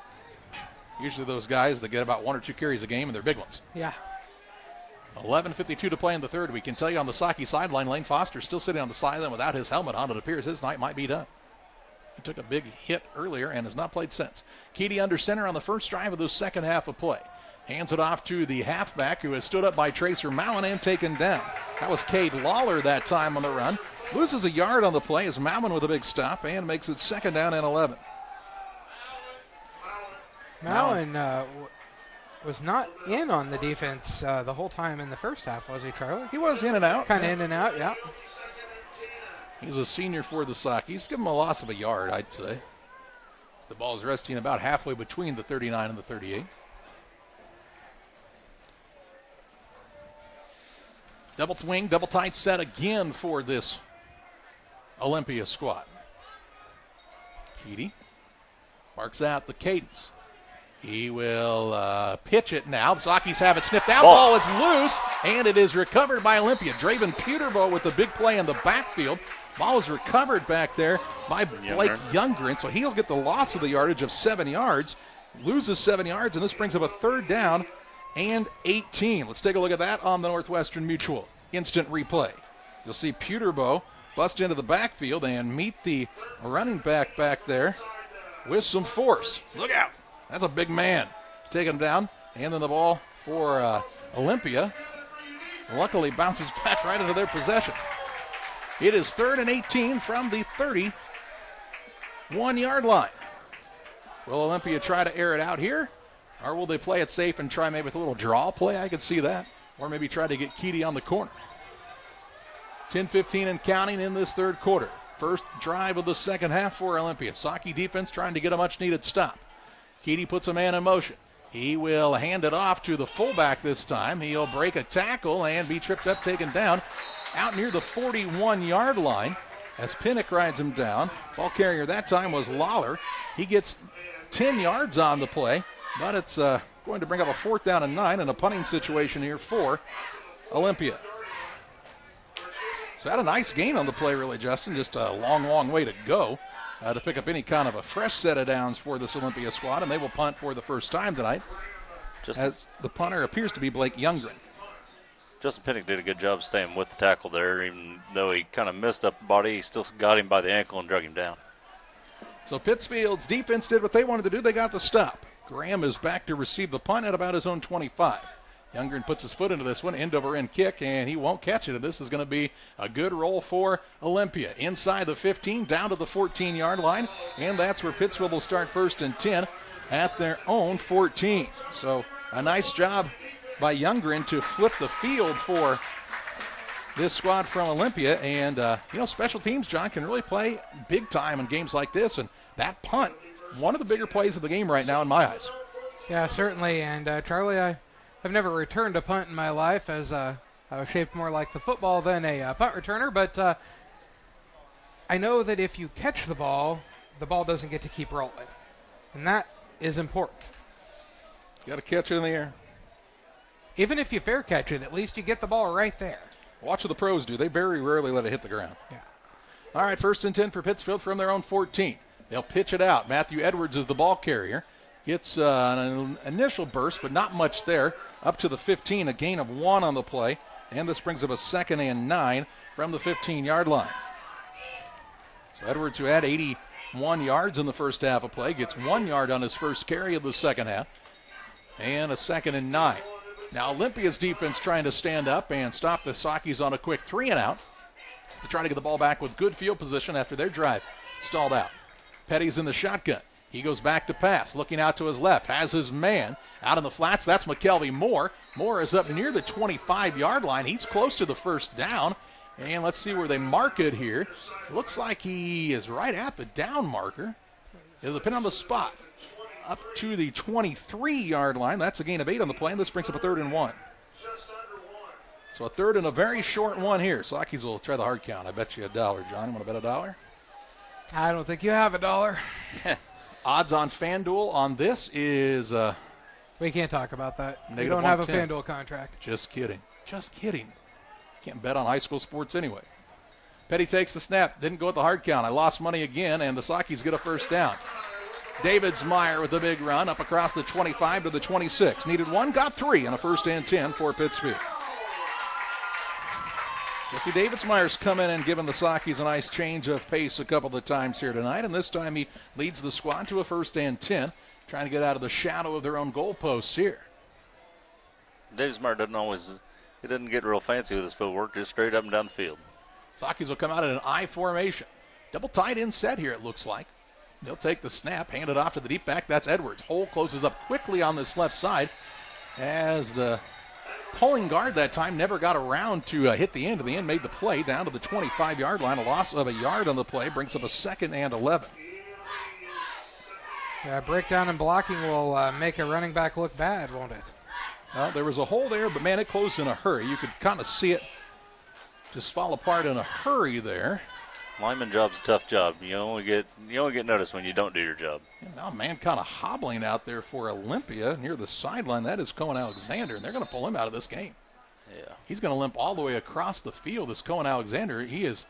Usually those guys that get about 1 or 2 carries a game, and they're big ones. Yeah. 11:52 to play in the third. We can tell you on the Saki sideline, Lane Foster still sitting on the sideline without his helmet on. It appears his night might be done. He took a big hit earlier and has not played since. Keedy under center on the first drive of the second half of play. Hands it off to the halfback who has stood up by Tracer Mowen and taken down. That was Cade Lawler that time on the run. Loses a yard on the play as Mowen with a big stop and makes it second down and 11. Malin was not in on the defense the whole time in the first half, was he, Charlie? He was in and out. Kind of in and out, yeah. He's a senior for the Sockies. Give him a loss of a yard, I'd say. The ball is resting about halfway between the 39 and the 38. Double wing, double tight set again for this Olympia squad. Keedy marks out the cadence. He will pitch it now. The Sockies have it snipped out. Ball is loose, and it is recovered by Olympia. Draven Peterbo with the big play in the backfield. Ball is recovered back there by Blake Youngren, so he'll get the loss of the yardage of 7 yards, loses 7 yards, and this brings up a 3rd down and 18. Let's take a look at that on the Northwestern Mutual instant replay. You'll see Peterbo bust into the backfield and meet the running back there with some force. Look out. That's a big man. Taking him down, and then the ball for Olympia. Luckily bounces back right into their possession. It is 3rd and 18 from the 31-yard line. Will Olympia try to air it out here? Or will they play it safe and try maybe with a little draw play? I could see that. Or maybe try to get Keedy on the corner. 10-15 and counting in this 3rd quarter. First drive of the 2nd half for Olympia. Socky defense trying to get a much-needed stop. Keedy puts a man in motion. He will hand it off to the fullback this time. He'll break a tackle and be tripped up, taken down out near the 41-yard line as Pinnock rides him down. Ball carrier that time was Lawler. He gets 10 yards on the play, but it's going to bring up a 4th down and 9 and a punting situation here for Olympia. So had a nice gain on the play, really, Justin. Just a long way to go to pick up any kind of a fresh set of downs for this Olympia squad, and they will punt for the first time tonight, as the punter appears to be Blake Youngren. Justin Pinnock did a good job staying with the tackle there. Even though he kind of messed up the body, he still got him by the ankle and drug him down. So Pittsfield's defense did what they wanted to do. They got the stop. Graham is back to receive the punt at about his own 25. Youngren puts his foot into this one, end-over-end kick, and he won't catch it. This is going to be a good roll for Olympia. Inside the 15, down to the 14-yard line, and that's where Pittsfield will start 1st and 10 at their own 14. So a nice job by Youngren to flip the field for this squad from Olympia. And, special teams, John, can really play big time in games like this. And that punt, one of the bigger plays of the game right now in my eyes. Yeah, certainly. And, Charlie, I've never returned a punt in my life, as I was shaped more like the football than a punt returner. But I know that if you catch the ball doesn't get to keep rolling. And that is important. You got to catch it in the air. Even if you fair catch it, at least you get the ball right there. Watch what the pros do. They very rarely let it hit the ground. Yeah. All right, 1st and 10 for Pittsfield from their own 14. They'll pitch it out. Matthew Edwards is the ball carrier. Gets an initial burst, but not much there. Up to the 15, a gain of 1 on the play. And this brings up a 2nd and 9 from the 15-yard line. So Edwards, who had 81 yards in the first half of play, gets 1 yard on his first carry of the second half. And a 2nd and 9. Now Olympia's defense trying to stand up and stop the Sockies on a quick 3 and out to try to get the ball back with good field position after their drive stalled out. Petty's in the shotgun. He goes back to pass, looking out to his left, has his man out in the flats. That's McKelvey Moore. Moore is up near the 25-yard line. He's close to the 1st down. And let's see where they mark it here. It looks like he is right at the down marker. It'll depend on the spot. Up to the 23-yard line. That's a gain of 8 on the play, and this brings up a 3rd and 1. So a 3rd and a very short one here. Sockies will try the hard count. I bet you $1, John. You want to bet $1? I don't think you have $1. Odds on FanDuel on this is... we can't talk about that. We -110. don't have a FanDuel contract. Just kidding. Can't bet on high school sports anyway. Petty takes the snap. Didn't go with the hard count. I lost money again, and the Sockies get a 1st down. Davidsmeyer with the big run up across the 25 to the 26. Needed 1, got 3, and a 1st and 10 for Pittsfield. Jesse Davidsmeyer's come in and given the Sockies a nice change of pace a couple of times here tonight, and this time he leads the squad to a 1st and 10, trying to get out of the shadow of their own goalposts here. Davidsmeyer doesn't get real fancy with his footwork, just straight up and down the field. Sockies will come out in an I formation. Double tight end set here, it looks like. They'll take the snap, hand it off to the deep back. That's Edwards. Hole closes up quickly on this left side as the pulling guard that time never got around to hit the end. And the end made the play down to the 25-yard line. A loss of a yard on the play brings up a 2nd and 11. Yeah, breakdown and blocking will make a running back look bad, won't it? Well, there was a hole there, but, man, it closed in a hurry. You could kind of see it just fall apart in a hurry there. Lineman job's a tough job. You only get noticed when you don't do your job. And now, man, kind of hobbling out there for Olympia near the sideline. That is Cohen Alexander, and they're going to pull him out of this game. Yeah. He's going to limp all the way across the field. This Cohen Alexander, he is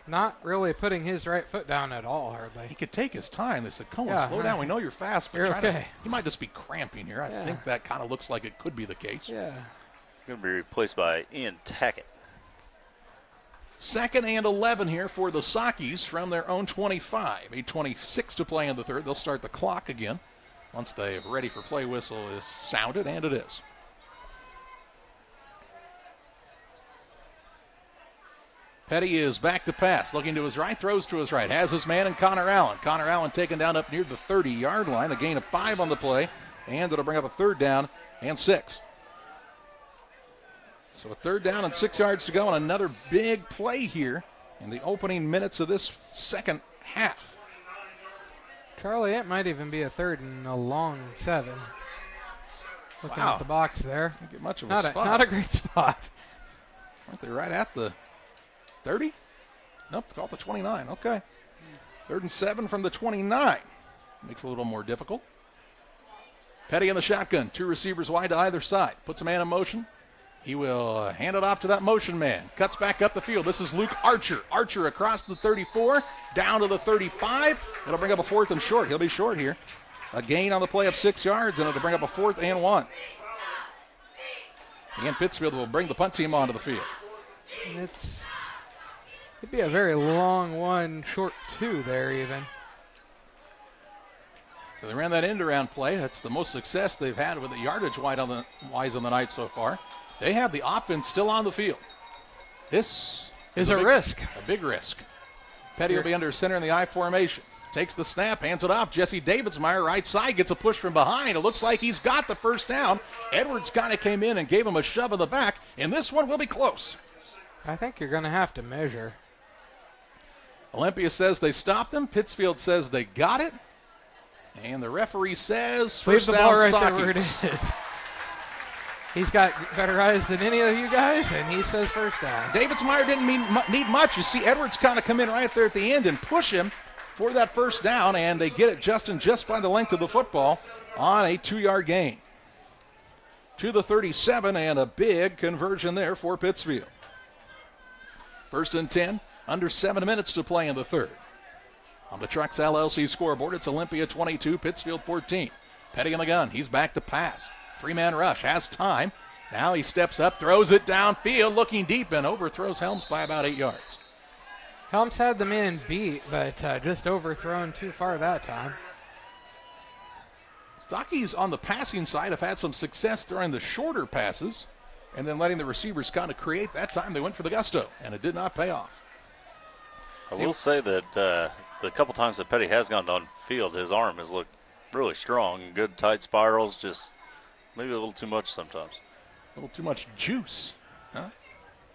not really putting his right foot down at all, hardly. He could take his time. They said, Cohen, slow down. We know you're fast, but he might just be cramping here. I think that kind of looks like it could be the case. Yeah. Going to be replaced by Ian Tackett. 2nd and 11 here for the Sockies from their own 25. 8:26 to play in the third. They'll start the clock again once the ready for play whistle is sounded, and it is. Petty is back to pass, looking to his right, throws to his right, has his man in Connor Allen. Connor Allen taken down up near the 30-yard line, a gain of 5 on the play, and it'll bring up a 3rd down and 6. So a 3rd down and 6 yards to go, and another big play here in the opening minutes of this second half. Charlie, it might even be a 3rd and a long 7. Looking at the box there. Don't get much of a spot. Not a great spot. Aren't they right at the 30? Nope, call it the 29. Okay. 3rd and 7 from the 29. Makes it a little more difficult. Petty in the shotgun. 2 receivers wide to either side. Puts a man in motion. He will hand it off to that motion man. Cuts back up the field. This is Luke Archer. Archer across the 34, down to the 35. It'll bring up a 4th and short. He'll be short here. A gain on the play of 6 yards, and it'll bring up a 4th and 1. And Pittsfield will bring the punt team onto the field. And could be a very long 1, short 2 there even. So they ran that end around play. That's the most success they've had with the yardage wise on the night so far. They have the offense still on the field. This is a risk. A big risk. Petty will be under center in the I formation. Takes the snap, hands it off. Jesse Davidsmeyer, right side, gets a push from behind. It looks like he's got the 1st down. Edwards kind of came in and gave him a shove in the back, and this one will be close. I think you're going to have to measure. Olympia says they stopped him. Pittsfield says they got it. And the referee says first down, right Sockies. there where it is. He's got better eyes than any of you guys, and he says first down. Davidsmeyer didn't need much. You see Edwards kind of come in right there at the end and push him for that 1st down, and they get it just by the length of the football on a 2-yard gain. To the 37, and a big conversion there for Pittsfield. 1st and 10, under 7 minutes to play in the third. On the Trucks LLC scoreboard, it's Olympia 22, Pittsfield 14. Petty in the gun. He's back to pass. 3-man rush. Has time. Now he steps up, throws it downfield, looking deep, and overthrows Helms by about 8 yards. Helms had the man beat, but just overthrown too far that time. Stockies on the passing side have had some success throwing the shorter passes and then letting the receivers kind of create. That time they went for the gusto, and it did not pay off. I will say that the couple times that Petty has gone downfield, his arm has looked really strong. Good tight spirals, just maybe a little too much sometimes. A little too much juice, huh?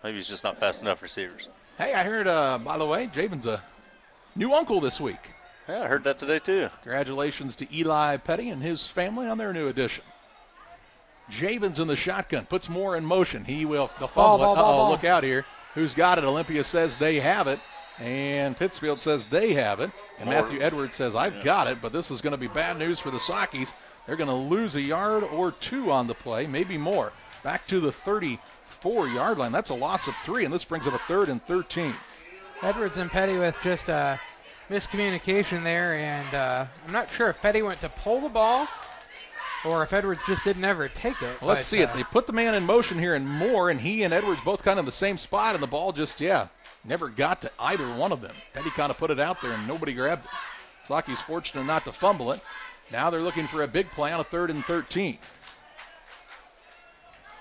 Maybe he's just not fast enough receivers. Hey, I heard, by the way, Javen's a new uncle this week. Yeah, I heard that today too. Congratulations to Eli Petty and his family on their new addition. Javen's in the shotgun, puts Moore in motion. He will, the fumble. Uh-oh, look out here. Who's got it? Olympia says they have it, and Pittsfield says they have it. And Matthew Edwards says, I've got it, but this is going to be bad news for the Sockies. They're going to lose a yard or 2 on the play, maybe more. Back to the 34-yard line. That's a loss of 3, and this brings up a 3rd and 13. Edwards and Petty with just a miscommunication there, and I'm not sure if Petty went to pull the ball or if Edwards just didn't ever take it. Well, let's see it. They put the man in motion here, and Moore and he and Edwards both kind of in the same spot, and the ball just, never got to either one of them. Petty kind of put it out there, and nobody grabbed it. Sockies fortunate not to fumble it. Now they're looking for a big play on a 3rd and 13.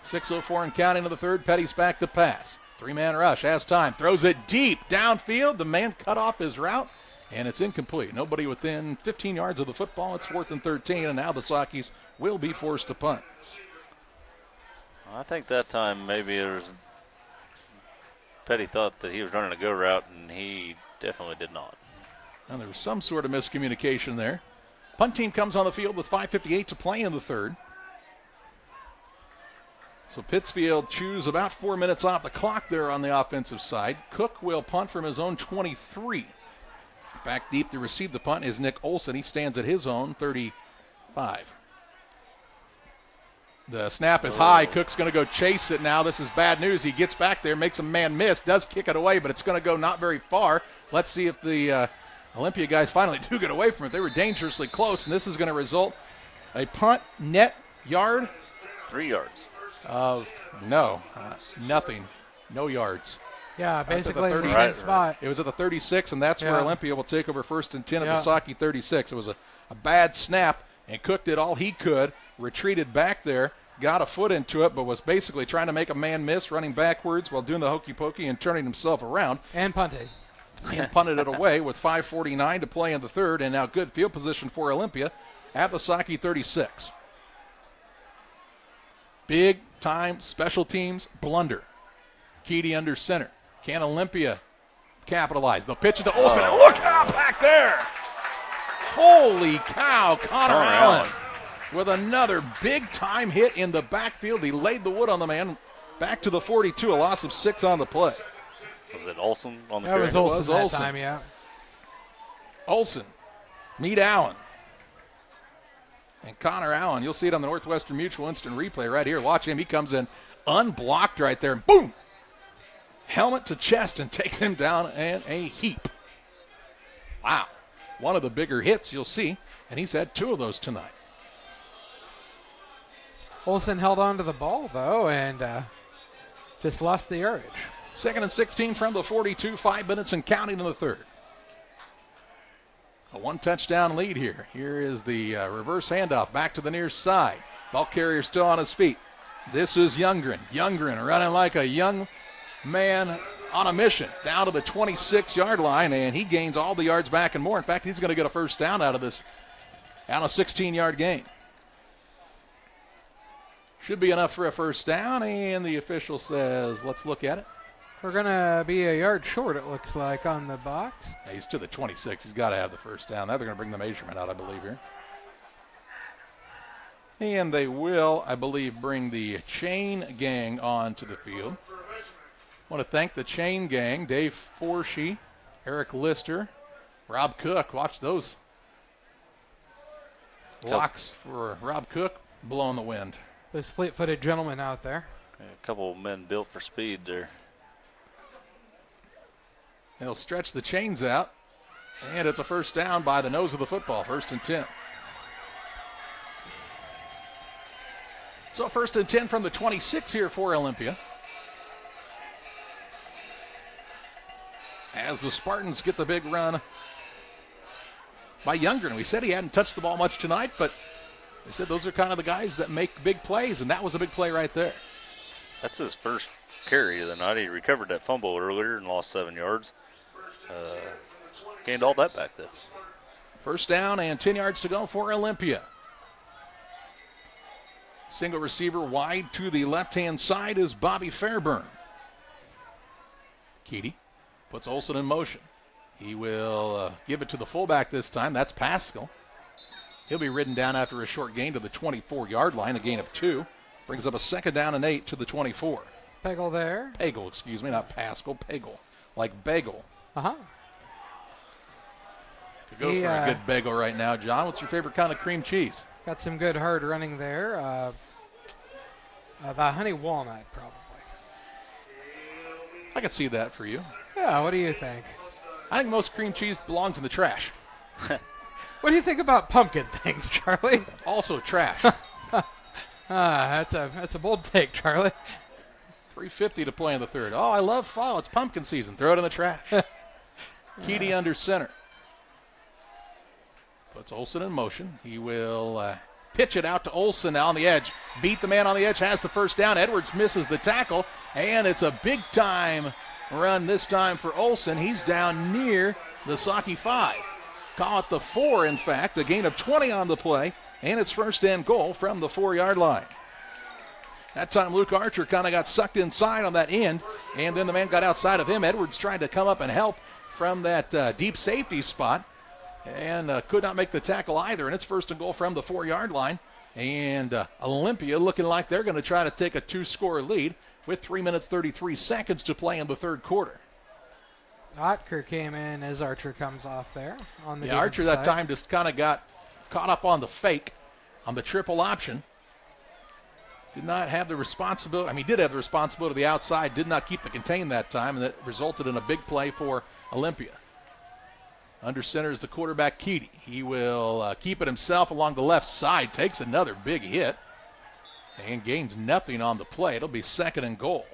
6:04 and counting to the third. Petty's back to pass. 3-man rush, has time, throws it deep downfield. The man cut off his route, And it's incomplete. Nobody within 15 yards of the football. It's 4th and 13, and now the Sockies will be forced to punt. I think that time maybe Petty thought that he was running a go route, and he definitely did not. And there was some sort of miscommunication there. Punt team comes on the field with 5:58 to play in the third. So Pittsfield chews about 4 minutes off the clock there on the offensive side. Cook will punt from his own 23. Back deep to receive the punt is Nick Olson. He stands at his own 35. The snap is high. Cook's going to go chase it now. This is bad news. He gets back there, makes a man miss, does kick it away, but it's going to go not very far. Let's see if the Olympia guys finally do get away from it. They were dangerously close, and this is going to result a punt net yard. 3 yards. Of nothing. No yards. Yeah, basically the the same spot. It was at the 36, and that's where Olympia will take over 1st and 10 at the Saukey 36. It was a bad snap, and Cook did all he could, retreated back there, got a foot into it, but was basically trying to make a man miss, running backwards while doing the hokey pokey and turning himself around. And punted. And punted it away with 5:49 to play in the third, and now good field position for Olympia at the Saukey 36. Big time special teams blunder. Keedy under center. Can Olympia capitalize? They'll pitch it to Olson, and look out back there. Holy cow, Connor Allen with another big-time hit in the backfield. He laid the wood on the man. Back to the 42, a loss of 6 on the play. Was it Olson on the carry? That was Olson that time, yeah. Olson, meet Allen. And Connor Allen, you'll see it on the Northwestern Mutual instant replay right here. Watch him. He comes in unblocked right there. Boom! Helmet to chest and takes him down in a heap. Wow. One of the bigger hits you'll see, and he's had 2 of those tonight. Olson held on to the ball, though, and just lost the yardage. 2nd and 16 from the 42, 5 minutes and counting in the third. A 1-touchdown lead here. Here is the reverse handoff back to the near side. Ball carrier still on his feet. This is Youngren. Youngren running like a young man on a mission down to the 26-yard line, and he gains all the yards back and more. In fact, he's going to get a first down out of this, out of a 16-yard gain. Should be enough for a first down, and the official says, let's look at it. We're going to be a yard short, it looks like, on the box. Yeah, he's to the 26. He's got to have the first down. Now they're going to bring the measurement out, I believe, here. And they will, I believe, bring the chain gang onto the field. I want to thank the chain gang, Dave Forshee, Eric Lister, Rob Cook. Watch those locks for Rob Cook blowing the wind. Those fleet-footed gentlemen out there. Yeah, a couple of men built for speed there. They'll stretch the chains out, and it's a first down by the nose of the football, 1st and 10. So 1st and 10 from the 26 here for Olympia. As the Spartans get the big run by Youngren. We said he hadn't touched the ball much tonight, but they said those are kind of the guys that make big plays, and that was a big play right there. That's his first carry of the night. He recovered that fumble earlier and lost 7 yards. Gained all that back though. First down and 10 yards to go for Olympia. Single receiver wide to the left-hand side is Bobby Fairburn. Keedy puts Olson in motion. He will give it to the fullback this time. That's Pascal. He'll be ridden down after a short gain to the 24-yard line, a gain of 2. Brings up a 2nd down and 8 to the 24. Pagel there. Pagel, excuse me, not Pascal, Pagel. Like bagel. Uh-huh. Could go for a good bagel right now. John, what's your favorite kind of cream cheese? Got some good hard running there. The honey walnut, probably. I could see that for you. Yeah, what do you think? I think most cream cheese belongs in the trash. What do you think about pumpkin things, Charlie? Also trash. That's a bold take, Charlie. 3:50 to play in the third. Oh, I love fall. It's pumpkin season. Throw it in the trash. Keedy under center. Puts Olson in motion. He will pitch it out to Olson now on the edge. Beat the man on the edge, has the first down. Edwards misses the tackle, and it's a big-time run this time for Olson. He's down near the Saukey 5. Call it the 4, in fact. A gain of 20 on the play, and it's first and goal from the 4-yard line. That time Luke Archer kind of got sucked inside on that end, and then the man got outside of him. Edwards tried to come up and help from that deep safety spot, and could not make the tackle either, and it's first and goal from the 4-yard line. And Olympia looking like they're going to try to take a 2-score lead with 3 minutes 33 seconds to play in the third quarter. Otker came in as Archer comes off there on the Archer that time just kind of got caught up on the fake on the triple option. Did not have the responsibility. I mean, did have the responsibility of the outside, did not keep the contain that time, and that resulted in a big play for Olympia. Under center is the quarterback, Keedy. He will keep it himself along the left side, takes another big hit, and gains nothing on the play. It'll be second and goal.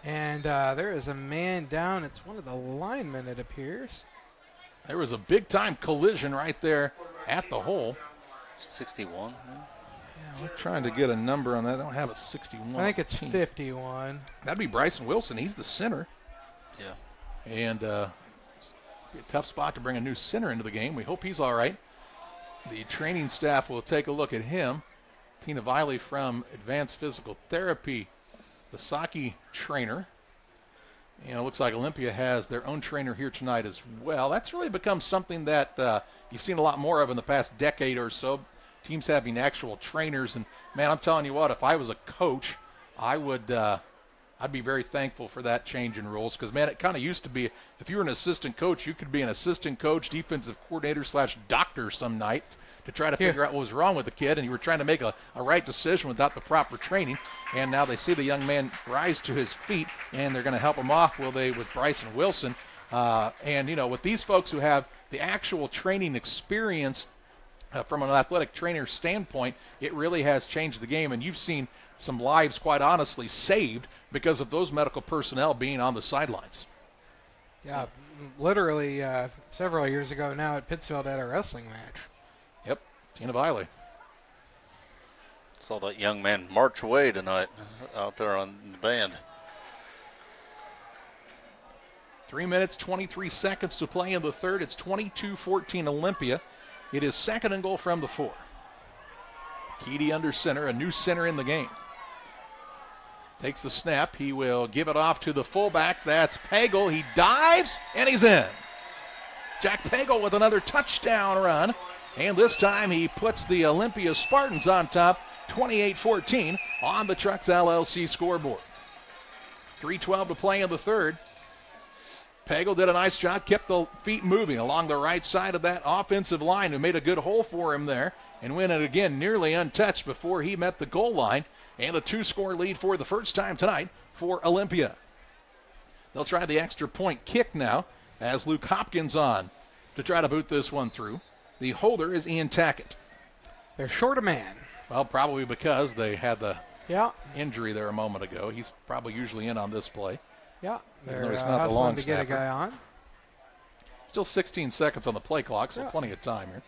And there is a man down. It's one of the linemen, it appears. There was a big-time collision right there at the hole. 61. Yeah, we're trying to get a number on that. I don't have a 61. I think it's 51. That'd be Bryson Wilson. He's the center. Yeah. And be a tough spot to bring a new center into the game. We hope he's all right. The training staff will take a look at him. Tina Viley from Advanced Physical Therapy, the Saukey trainer. And it looks like Olympia has their own trainer here tonight as well. That's really become something that you've seen a lot more of in the past decade or so. Teams having actual trainers. And, man, I'm telling you what, if I was a coach, I would I'd be very thankful for that change in rules because, man, it kind of used to be if you were an assistant coach, you could be an assistant coach, defensive coordinator / doctor some nights to try to figure out what was wrong with the kid, and you were trying to make a right decision without the proper training. And now they see the young man rise to his feet, and they're going to help him off, will they, with Bryson Wilson. And, you know, with these folks who have the actual training experience from an athletic trainer standpoint, it really has changed the game. And you've seen some lives, quite honestly, saved because of those medical personnel being on the sidelines. Yeah, literally several years ago now at Pittsfield at a wrestling match. Yep, Tina Viley. Saw that young man march away tonight out there on the band. 3 minutes, 23 seconds to play in the third. It's 22-14 Olympia. It is second and goal from the 4. Keedy under center, a new center in the game. Takes the snap. He will give it off to the fullback. That's Pagel. He dives, and he's in. Jack Pagel with another touchdown run. And this time he puts the Olympia Spartans on top, 28-14 on the Trucks LLC scoreboard. 3:12 to play in the third. Pagel did a nice job, kept the feet moving along the right side of that offensive line, who made a good hole for him there, and went it again nearly untouched before he met the goal line. And a 2-score lead for the first time tonight for Olympia. They'll try the extra point kick now as Luke Hopkins on to try to boot this one through. The holder is Ian Tackett. They're short a man. Well, probably because they had the Yeah. injury there a moment ago. He's probably usually in on this play. Yeah, Even though they're he's not the hustling long to get a snapper. guy on. Still 16 seconds on the play clock, so Yeah. plenty of time here.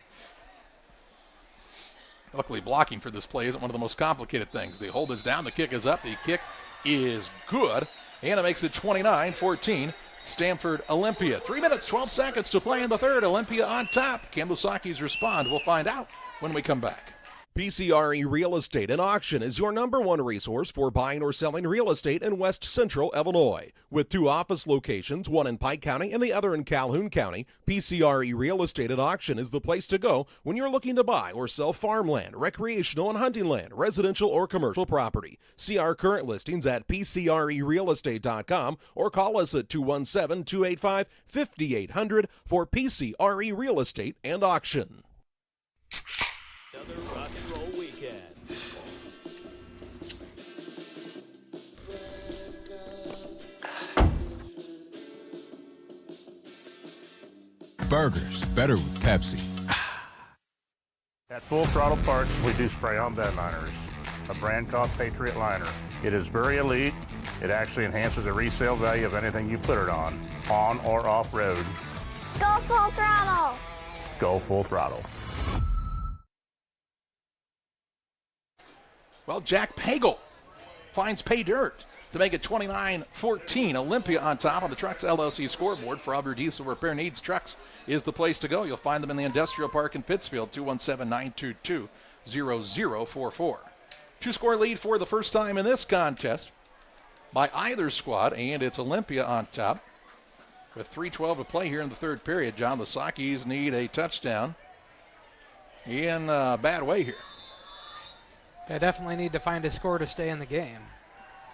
Luckily, blocking for this play isn't one of the most complicated things. The hold is down, the kick is up, the kick is good, and it makes it 29-14. Stanford Olympia. 3 minutes, 12 seconds to play in the third. Olympia on top. Can the Saukeys respond? We'll find out when we come back. PCRE Real Estate and Auction is your #1 resource for buying or selling real estate in West Central Illinois. With 2 office locations, one in Pike County and the other in Calhoun County, PCRE Real Estate and Auction is the place to go when you're looking to buy or sell farmland, recreational and hunting land, residential or commercial property. See our current listings at PCRERealestate.com or call us at 217-285-5800 for PCRE Real Estate and Auction. Another rock and roll weekend. Burgers, better with Pepsi. At Full Throttle Parts, we do spray-on bed liners, a brand called Patriot Liner. It is very elite. It actually enhances the resale value of anything you put it on or off-road. Go full throttle! Go Full Throttle. Well, Jack Pagel finds pay dirt. to make it 29-14. Olympia on top on the Trucks LLC scoreboard. For all your diesel repair needs, Trucks is the place to go. You'll find them in the Industrial Park in Pittsfield, 217-922-0044. Two-score lead for the first time in this contest by either squad, and it's Olympia on top with 3:12 to play here in the third period. John, the Sakis need a touchdown in a bad way here. They definitely need to find a score to stay in the game.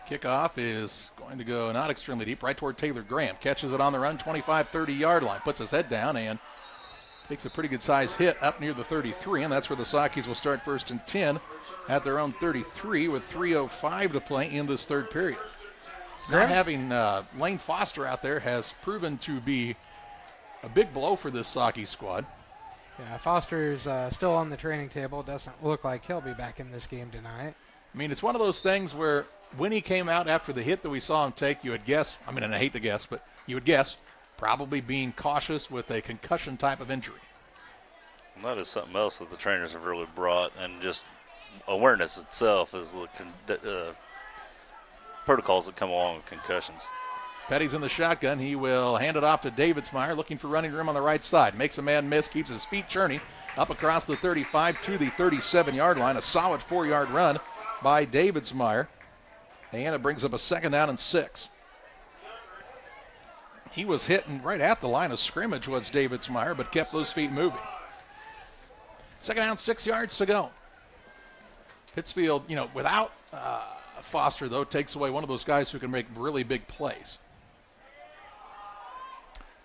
Kickoff is going to go not extremely deep, right toward Taylor Graham. Catches it on the run, 25-30-yard line. Puts his head down and takes a pretty good-sized hit up near the 33, and that's where the Sakis will start 1st and 10 at their own 33 with 3:05 to play in this third period. Not having Lane Foster out there has proven to be a big blow for this Saki squad. Yeah, Foster's still on the training table. Doesn't look like he'll be back in this game tonight. I mean, it's one of those things where when he came out after the hit that we saw him take, you would guess, I mean, and I hate to guess, but you would guess probably being cautious with a concussion type of injury. And that is something else that the trainers have really brought, and just awareness itself is the protocols that come along with concussions. Petty's in the shotgun. He will hand it off to Davidsmeyer, looking for running room on the right side. Makes a man miss, keeps his feet churning up across the 35 to the 37-yard line. A solid 4-yard run by Davidsmeyer. And it brings up a 2nd down and 6. He was hitting right at the line of scrimmage, was Davidsmeyer, but kept those feet moving. 2nd down, 6 yards to go. Pittsfield, without Foster, though, takes away one of those guys who can make really big plays.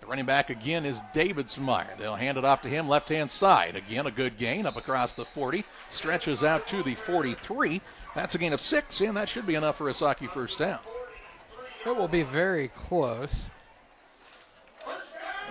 The running back again is Davidsmeyer. They'll hand it off to him, left-hand side. Again, a good gain up across the 40. Stretches out to the 43. That's a gain of 6, and that should be enough for a Saki first down. It will be very close.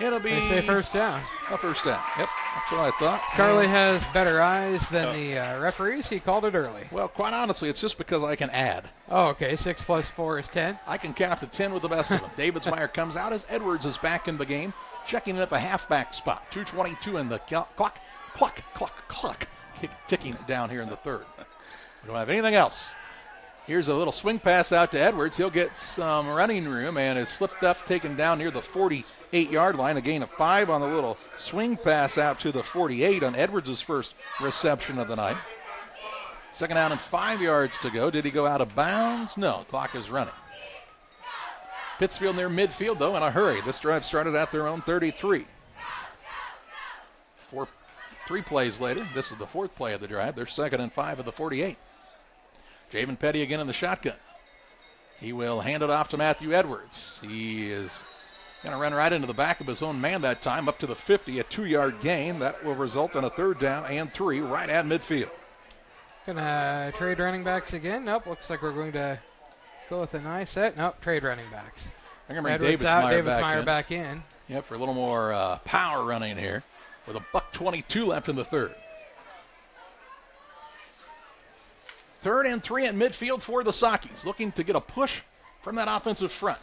It'll be they say first down. A first down. Yep, that's what I thought. Charlie has better eyes than the referees. He called it early. Well, quite honestly, it's just because I can add. Oh, okay. 6 plus 4 is 10. I can count to 10 with the best of them. Davidsmeyer comes out as Edwards is back in the game, checking in at the halfback spot. 2:22 in the clock, ticking it down here in the third. We don't have anything else. Here's a little swing pass out to Edwards. He'll get some running room and is slipped up, taken down near the 48-yard line. A gain of 5 on the little swing pass out to the 48 on Edwards' first reception of the night. 2nd down and 5 yards to go. Did he go out of bounds? No, clock is running. Pittsfield near midfield, though, in a hurry. This drive started at their own 33. 3 plays later, this is the 4th play of the drive. They're 2nd and 5 of the 48. Jamin Petty again in the shotgun. He will hand it off to Matthew Edwards. He is going to run right into the back of his own man that time, up to the 50, a 2-yard gain. That will result in a 3rd down and 3 right at midfield. Gonna trade running backs again. Nope, looks like we're going to go with a nice set. Nope, trade running backs. I'm going to bring Davidsmeyer back in. Yep, for a little more power running here with a $1:22 left in the third. 3rd and 3 at midfield for the Sakis, looking to get a push from that offensive front.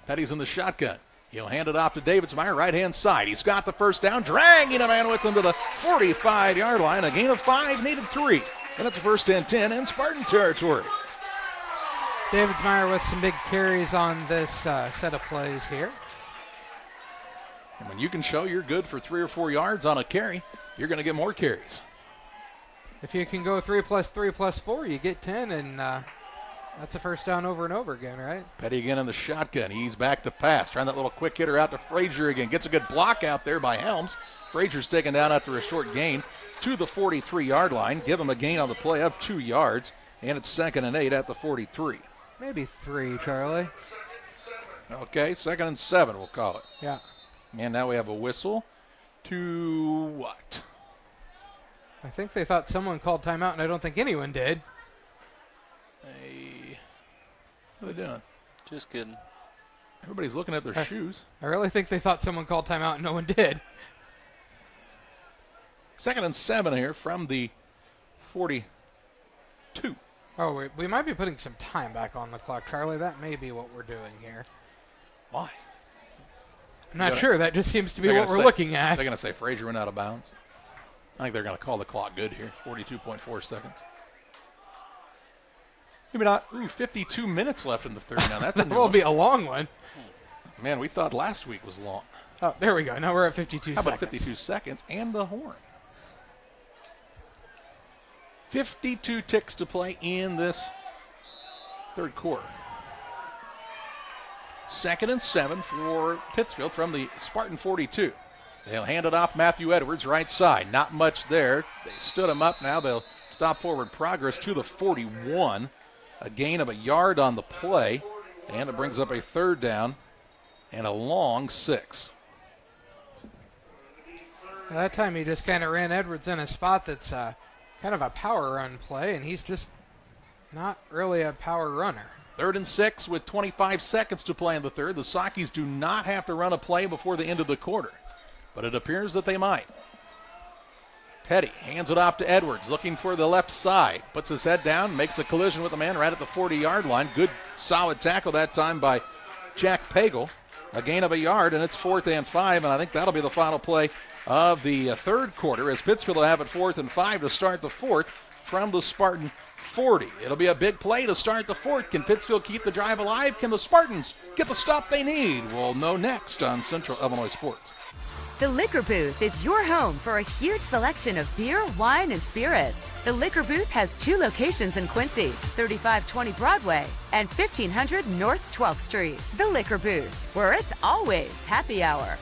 Petty's in the shotgun. He'll hand it off to Davidsmeyer, right-hand side. He's got the first down, dragging a man with him to the 45-yard line. A gain of 5, needed 3. And it's a 1st and 10 in Spartan territory. Davidsmeyer with some big carries on this set of plays here. And when you can show you're good for 3 or 4 yards on a carry, you're going to get more carries. If you can go 3 plus 3 plus 4, you get 10, and that's a first down over and over again, right? Petty again in the shotgun. He's back to pass. Trying that little quick hitter out to Frazier again. Gets a good block out there by Helms. Frazier's taken down after a short gain to the 43-yard line. Give him a gain on the play of 2 yards, and it's 2nd and 8 at the 43. Maybe 3, Charlie. Okay, 2nd and 7, we'll call it. Yeah. And now we have a whistle to what? I think they thought someone called timeout, and I don't think anyone did. Hey, what are they doing? Just kidding. Everybody's looking at their shoes. I really think they thought someone called timeout, and no one did. 2nd and 7 here from the 42. Oh, we might be putting some time back on the clock, Charlie. That may be what we're doing here. Why? I'm not sure. That just seems to be what we're looking at. They're going to say Frazier went out of bounds. I think they're going to call the clock good here. 42.4 seconds. Maybe not. 52 minutes left in the third now. That's That will be a long one. Man, we thought last week was long. Oh, there we go. Now we're at 52 How seconds. about 52 seconds and the horn? 52 ticks to play in this third quarter. 2nd and 7 for Pittsfield from the Spartan 42. They'll hand it off Matthew Edwards, right side. Not much there. They stood him up. Now they'll stop forward progress to the 41. A gain of a yard on the play. And it brings up a third down and a long 6. That time he just kind of ran Edwards in a spot that's kind of a power run play, and he's just not really a power runner. 3rd and 6 with 25 seconds to play in the third. The Sockies do not have to run a play before the end of the quarter, but it appears that they might. Petty hands it off to Edwards, looking for the left side. Puts his head down, makes a collision with the man right at the 40-yard line. Good, solid tackle that time by Jack Pagel. A gain of a yard, and it's 4th and 5, and I think that'll be the final play of the third quarter, as Pittsfield will have it 4th and 5 to start the fourth from the Spartan 40. It'll be a big play to start the fourth. Can Pittsfield keep the drive alive? Can the Spartans get the stop they need? We'll know next on Central Illinois Sports. The Liquor Booth is your home for a huge selection of beer, wine, and spirits. The Liquor Booth has 2 locations in Quincy, 3520 Broadway and 1500 North 12th Street. The Liquor Booth, where it's always happy hour.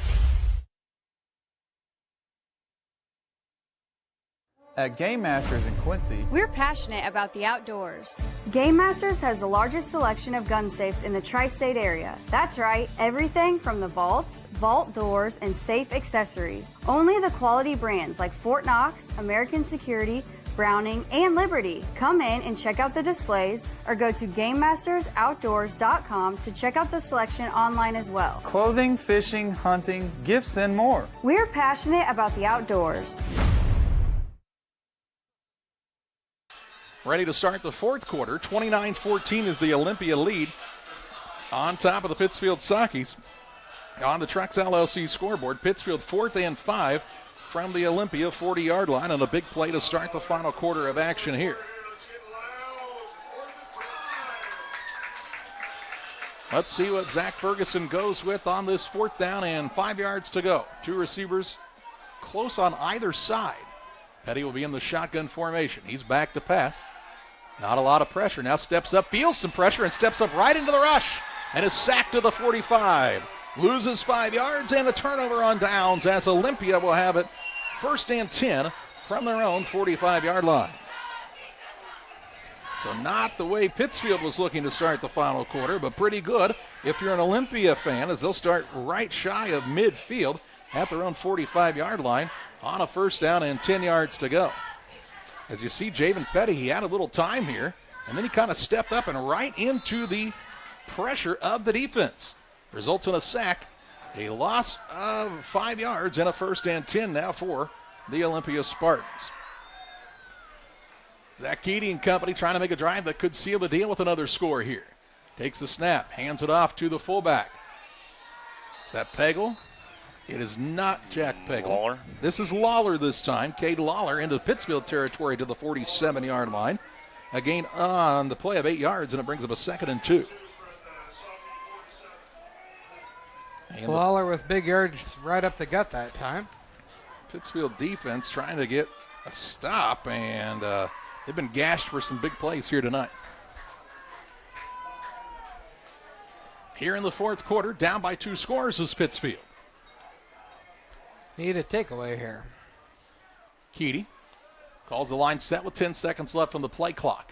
At Game Masters in Quincy, we're passionate about the outdoors. Game Masters has the largest selection of gun safes in the tri-state area. That's right, everything from the vaults, vault doors, and safe accessories. Only the quality brands like Fort Knox, American Security, Browning, and Liberty. Come in and check out the displays or go to GameMastersOutdoors.com to check out the selection online as well. clothing, fishing, hunting, gifts, and more. We're passionate about the outdoors. Ready to start the fourth quarter. 29-14 is the Olympia lead on top of the Pittsfield Sockies. On the Trucks LLC scoreboard, Pittsfield 4th and 5 from the Olympia 40-yard line, and a big play to start the final quarter of action here. Let's see what Zach Ferguson goes with on this 4th down and 5 yards to go. 2 receivers close on either side. Petty will be in the shotgun formation. He's back to pass. Not a lot of pressure. Now steps up, feels some pressure, and steps up right into the rush. And is sacked to the 45. Loses 5 yards and a turnover on downs as Olympia will have it 1st and 10 from their own 45-yard line. So not the way Pittsfield was looking to start the final quarter, but pretty good if you're an Olympia fan, as they'll start right shy of midfield at their own 45-yard line on a 1st down and 10 yards to go. As you see, Javen Petty, he had a little time here, and then he kind of stepped up and right into the pressure of the defense. Results in a sack, a loss of 5 yards, and a 1st and 10 now for the Olympia Spartans. Zach Keating and company trying to make a drive that could seal the deal with another score here. Takes the snap, hands it off to the fullback. Is that Pagel? It is not Jack Pagel. Lawler. This is Lawler this time. Cade Lawler into Pittsfield territory to the 47-yard line. A gain on the play of 8 yards, and it brings up a 2nd and 2. And Lawler with big yards right up the gut that time. Pittsfield defense trying to get a stop, and they've been gashed for some big plays here tonight. Here in the fourth quarter, down by 2 scores is Pittsfield. Need a takeaway here. Keaty calls the line set with 10 seconds left on the play clock.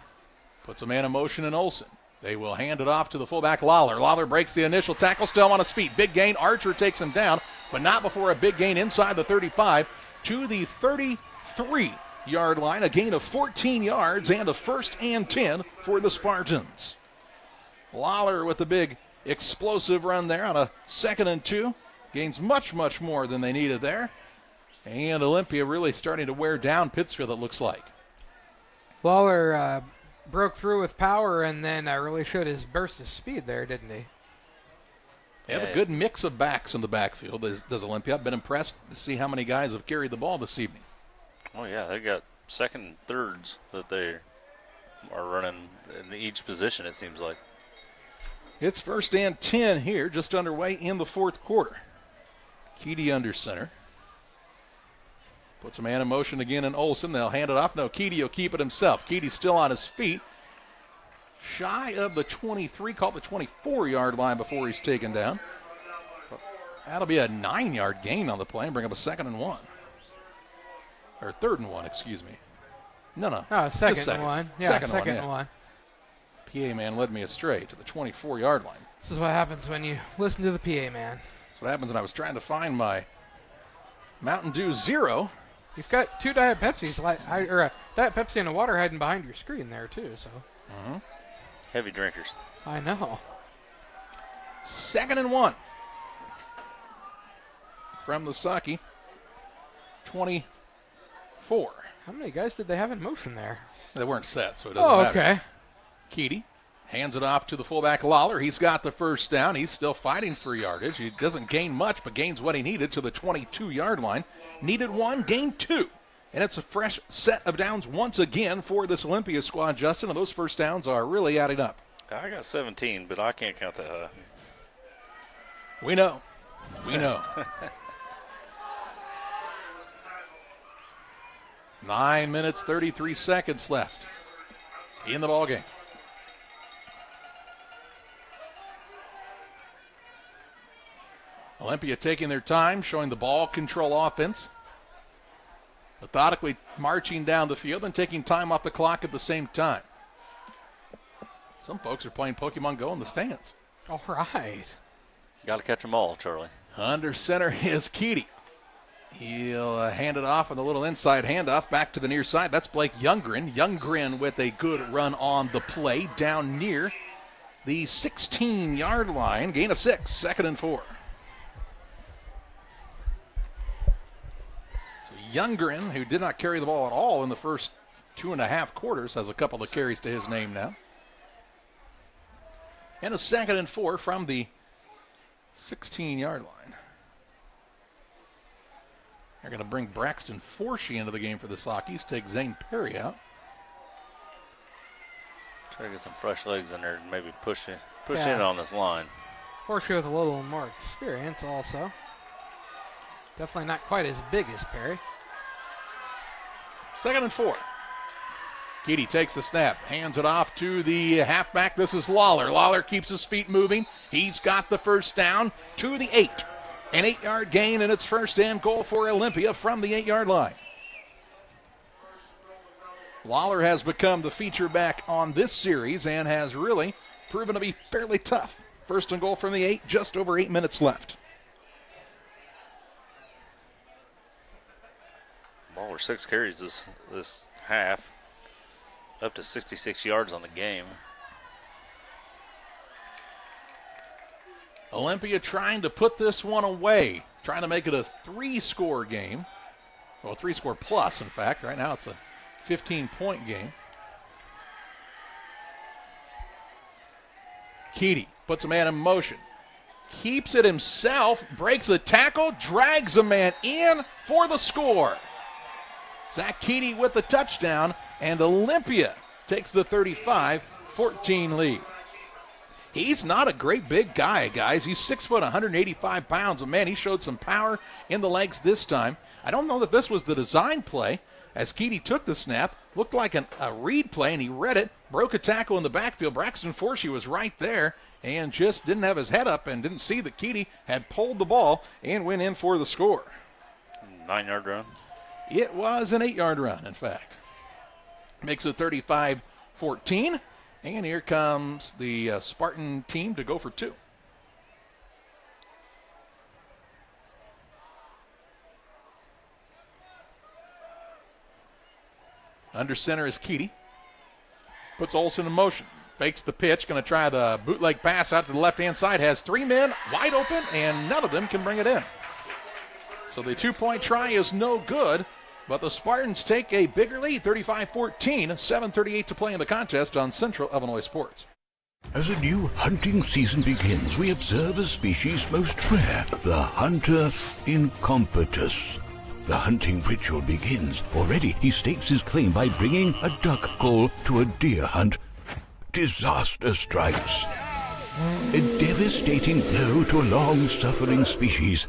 Puts a man in motion in Olsen. They will hand it off to the fullback Lawler. Lawler breaks the initial tackle, still on his feet. Big gain. Archer takes him down, but not before a big gain inside the 35 to the 33-yard line. A gain of 14 yards and a 1st and 10 for the Spartans. Lawler with the big explosive run there on a 2nd and 2. Gains much, much more than they needed there. And Olympia really starting to wear down Pittsfield, it looks like. Lawler broke through with power and then really showed his burst of speed there, didn't he? They have a good mix of backs in the backfield, does Olympia. I've been impressed to see how many guys have carried the ball this evening. Oh, yeah, they got second and thirds that they're are running in each position, it seems like. It's 1st and 10 here, just underway in the 4th quarter. Keedy under center. Puts a man in motion again in Olsen. They'll hand it off. No, Keedy will keep it himself. Keedy's still on his feet. Shy of the 23, called the 24-yard line before he's taken down. That'll be a 9-yard gain on the play and bring up a 2nd and 1. Or 3rd and 1, excuse me. No. Oh, second and 1. Yeah, second and 1. PA man led me astray to the 24-yard line. This is what happens when you listen to the PA man. That's what happens when I was trying to find my Mountain Dew Zero. You've got 2 Diet Pepsis, or a Diet Pepsi and a water hiding behind your screen there, too. So. Heavy drinkers. I know. 2nd and 1. From the Saki. 24. How many guys did they have in motion there? They weren't set, so it doesn't matter. Okay. Keedy hands it off to the fullback Lawler. He's got the first down. He's still fighting for yardage. He doesn't gain much, but gains what he needed to the 22-yard line. Needed 1, gained 2. And it's a fresh set of downs once again for this Olympia squad, Justin, and those first downs are really adding up. I got 17, but I can't count that high. We know. 9 minutes, 33 seconds left in the ballgame. Olympia taking their time, showing the ball control offense. Methodically marching down the field and taking time off the clock at the same time. Some folks are playing Pokemon Go in the stands. All right. Got to catch them all, Charlie. Under center is Keedy. He'll hand it off on the little inside handoff back to the near side. That's Blake Youngren. Youngren with a good run on the play down near the 16-yard line. Gain of 6, 2nd and 4. Youngren, who did not carry the ball at all in the first 2.5 quarters, has a couple of carries to his name now. And a 2nd and 4 from the 16-yard line. They're going to bring Braxton Forshee into the game for the Sockies, take Zane Perry out. Try to get some fresh legs in there and maybe push in on this line. Forshee with a little more experience also. Definitely not quite as big as Perry. 2nd and 4. Keedy takes the snap, hands it off to the halfback. This is Lawler. Lawler keeps his feet moving. He's got the first down to the 8. An 8-yard gain, and it's 1st and goal for Olympia from the 8-yard line. Lawler has become the feature back on this series and has really proven to be fairly tough. 1st and goal from the 8, just over 8 minutes left. Lawler 6 carries this half, up to 66 yards on the game. Olympia trying to put this one away, trying to make it a 3-score game. Well, 3-score plus, in fact. Right now it's a 15-point game. Keedy puts a man in motion. Keeps it himself, breaks a tackle, drags a man in for the score. Zach Keedy with the touchdown, and Olympia takes the 35-14 lead. He's not a great big guy, guys. He's 6 foot, 185 pounds. And man, he showed some power in the legs this time. I don't know that this was the design play. As Keedy took the snap, looked like a read play, and he read it, broke a tackle in the backfield. Braxton Forshee was right there and just didn't have his head up and didn't see that Keedy had pulled the ball and went in for the score. 9-yard run. It was an 8-yard run, in fact. Makes it 35-14. And here comes the Spartan team to go for 2. Under center is Keedy. Puts Olsen in motion. Fakes the pitch. Going to try the bootleg pass out to the left-hand side. Has 3 men wide open, and none of them can bring it in. So the 2-point try is no good, but the Spartans take a bigger lead, 35-14, 7:38 to play in the contest on Central Illinois Sports. As a new hunting season begins, we observe a species most rare, the hunter incompetus. The hunting ritual begins. Already he stakes his claim by bringing a duck call to a deer hunt. Disaster strikes. A devastating blow to a long-suffering species.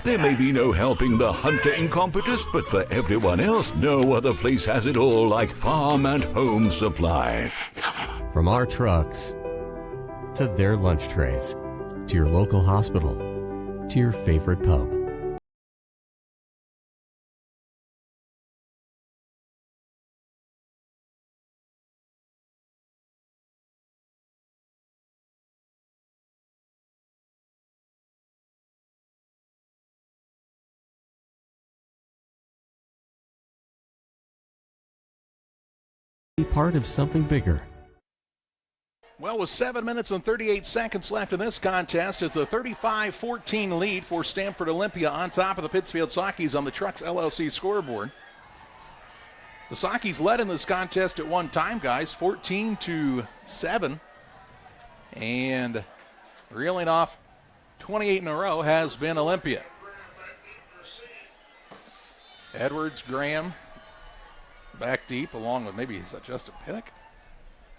There may be no helping the hunter incompetence, but for everyone else, no other place has it all like Farm and Home Supply. From our trucks to their lunch trays, to your local hospital, to your favorite pub. Be part of something bigger. Well, with 7 minutes and 38 seconds left in this contest, it's a 35-14 lead for Stanford Olympia on top of the Pittsfield Sockies on the Trucks LLC scoreboard. The Sockies led in this contest at one time, guys, 14-7. And reeling off 28 in a row has been Olympia. Edwards, Graham, back deep, along with maybe, is that Justin Pinnock?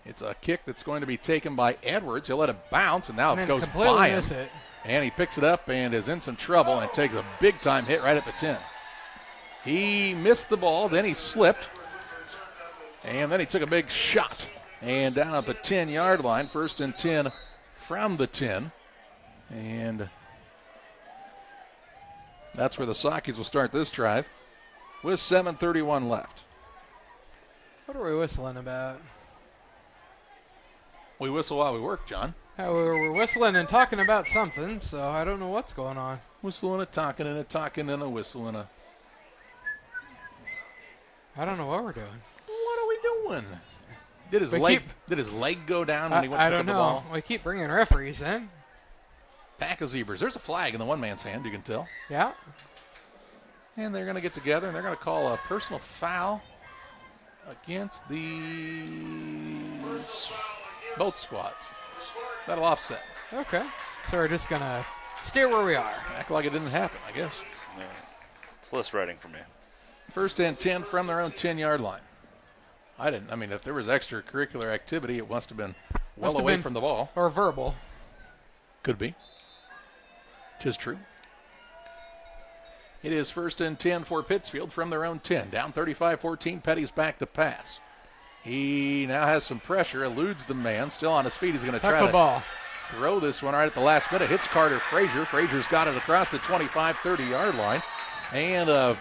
It's a kick that's going to be taken by Edwards. He'll let it bounce, and now it goes by him. And he picks it up and is in some trouble and takes a big-time hit right at the 10. He missed the ball, then he slipped, and then he took a big shot. And down at the 10-yard line, 1st and 10 from the 10. And that's where the Sockies will start this drive with 7:31 left. What are we whistling about? We whistle while we work, John. We're whistling and talking about something, so I don't know what's going on. Whistling and a talking and a whistle and a... I don't know what we're doing. What are we doing? Did his leg go down when he went to pick up the ball? I don't know. We keep bringing referees in. Pack of zebras. There's a flag in the one man's hand, you can tell. Yeah. And they're going to get together and they're going to call a personal foul against the both squads. That'll offset. Okay. So we're just going to stay where we are. Act like it didn't happen, I guess. Yeah. It's less writing for me. 1st and 10 from their own 10-yard line. I mean, if there was extracurricular activity, it must have been well away from the ball. Or verbal. Could be. 'Tis true. It is 1st and 10 for Pittsfield from their own 10. Down 35-14, Petty's back to pass. He now has some pressure, eludes the man, still on his feet. He's going to try to throw this one right at the last minute. Hits Carter Frazier. Frazier's got it across the 25-30-yard line. And a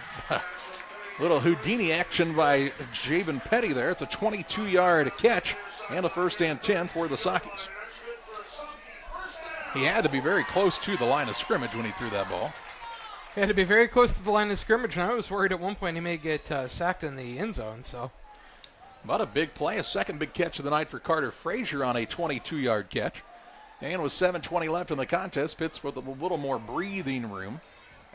little Houdini action by Javen Petty there. It's a 22-yard catch and a 1st and 10 for the Sockies. He had to be very close to the line of scrimmage when he threw that ball. He had to be very close to the line of scrimmage, and I was worried at one point he may get sacked in the end zone. So, but a big play, a second big catch of the night for Carter Frazier on a 22-yard catch. And with 7:20 left in the contest, Pittsfield with a little more breathing room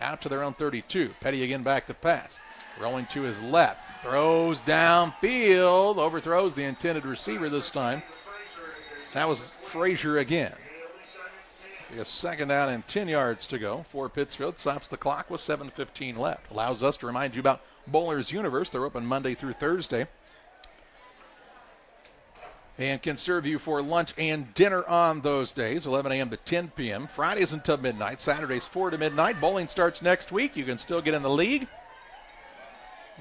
out to their own 32. Petty again back to pass. Rolling to his left. Throws downfield. Overthrows the intended receiver this time. That was Frazier again. A 2nd down and 10 yards to go for Pittsfield. Stops the clock with 7:15 left. Allows us to remind you about Bowler's Universe. They're open Monday through Thursday. And can serve you for lunch and dinner on those days, 11 a.m. to 10 p.m. Fridays until midnight. Saturdays 4 to midnight. Bowling starts next week. You can still get in the league.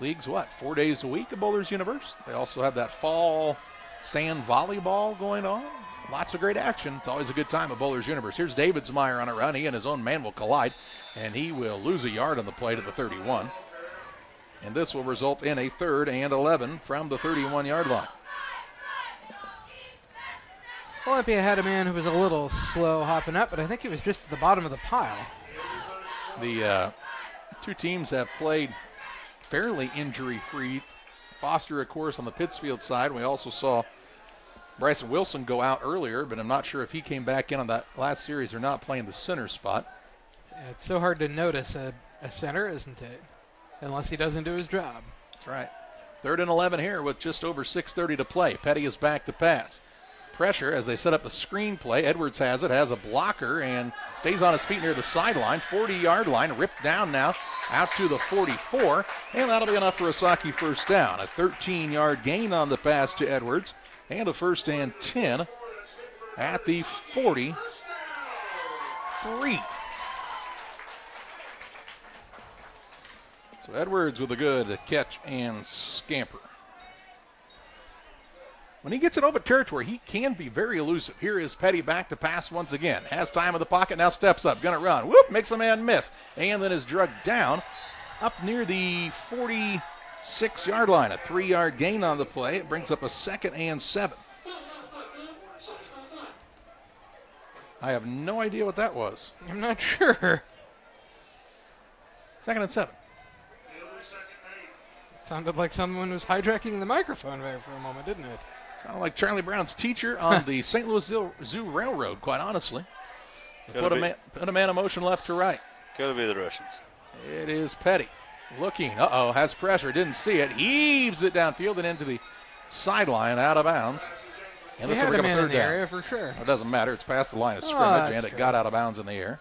League's 4 days a week at Bowler's Universe. They also have that fall sand volleyball going on. Lots of great action. It's always a good time at Bowler's Universe. Here's Davidsmeyer on a run. He and his own man will collide, and he will lose a yard on the play to the 31. And this will result in a 3rd and 11 from the 31-yard line. Olympia had a man who was a little slow hopping up, but I think he was just at the bottom of the pile. The two teams have played fairly injury-free. Foster, of course, on the Pittsfield side. We also saw Bryson Wilson go out earlier, but I'm not sure if he came back in on that last series or not, playing the center spot. Yeah, it's so hard to notice a center, isn't it? Unless he doesn't do his job. That's right. 3rd and 11 here with just over 6:30 to play. Petty is back to pass. pressure as they set up the screen play. Edwards has it, has a blocker, and stays on his feet near the sideline, 40-yard line, ripped down now out to the 44, and that'll be enough for a Saukey first down. A 13-yard gain on the pass to Edwards, and a 1st and 10 at the 43. So Edwards with a good catch and scamper. When he gets in open territory, he can be very elusive. Here is Petty back to pass once again. Has time in the pocket, now steps up, gonna run. Whoop, makes a man miss. And then is drugged down up near the 46-yard line. A 3-yard gain on the play. It brings up a 2nd and 7. I have no idea what that was. I'm not sure. 2nd and 7. Sounded like someone was hijacking the microphone there for a moment, didn't it? Sounded like Charlie Brown's teacher on the St. Louis Zoo Railroad, quite honestly. Put a man in motion left to right. Gotta be the Russians. It is Petty. Looking. Has pressure. Didn't see it. Heaves it downfield and into the sideline, out of bounds. And this will bring up a 3rd down. Area for sure. It doesn't matter. It's past the line of scrimmage, and it got out of bounds in the air.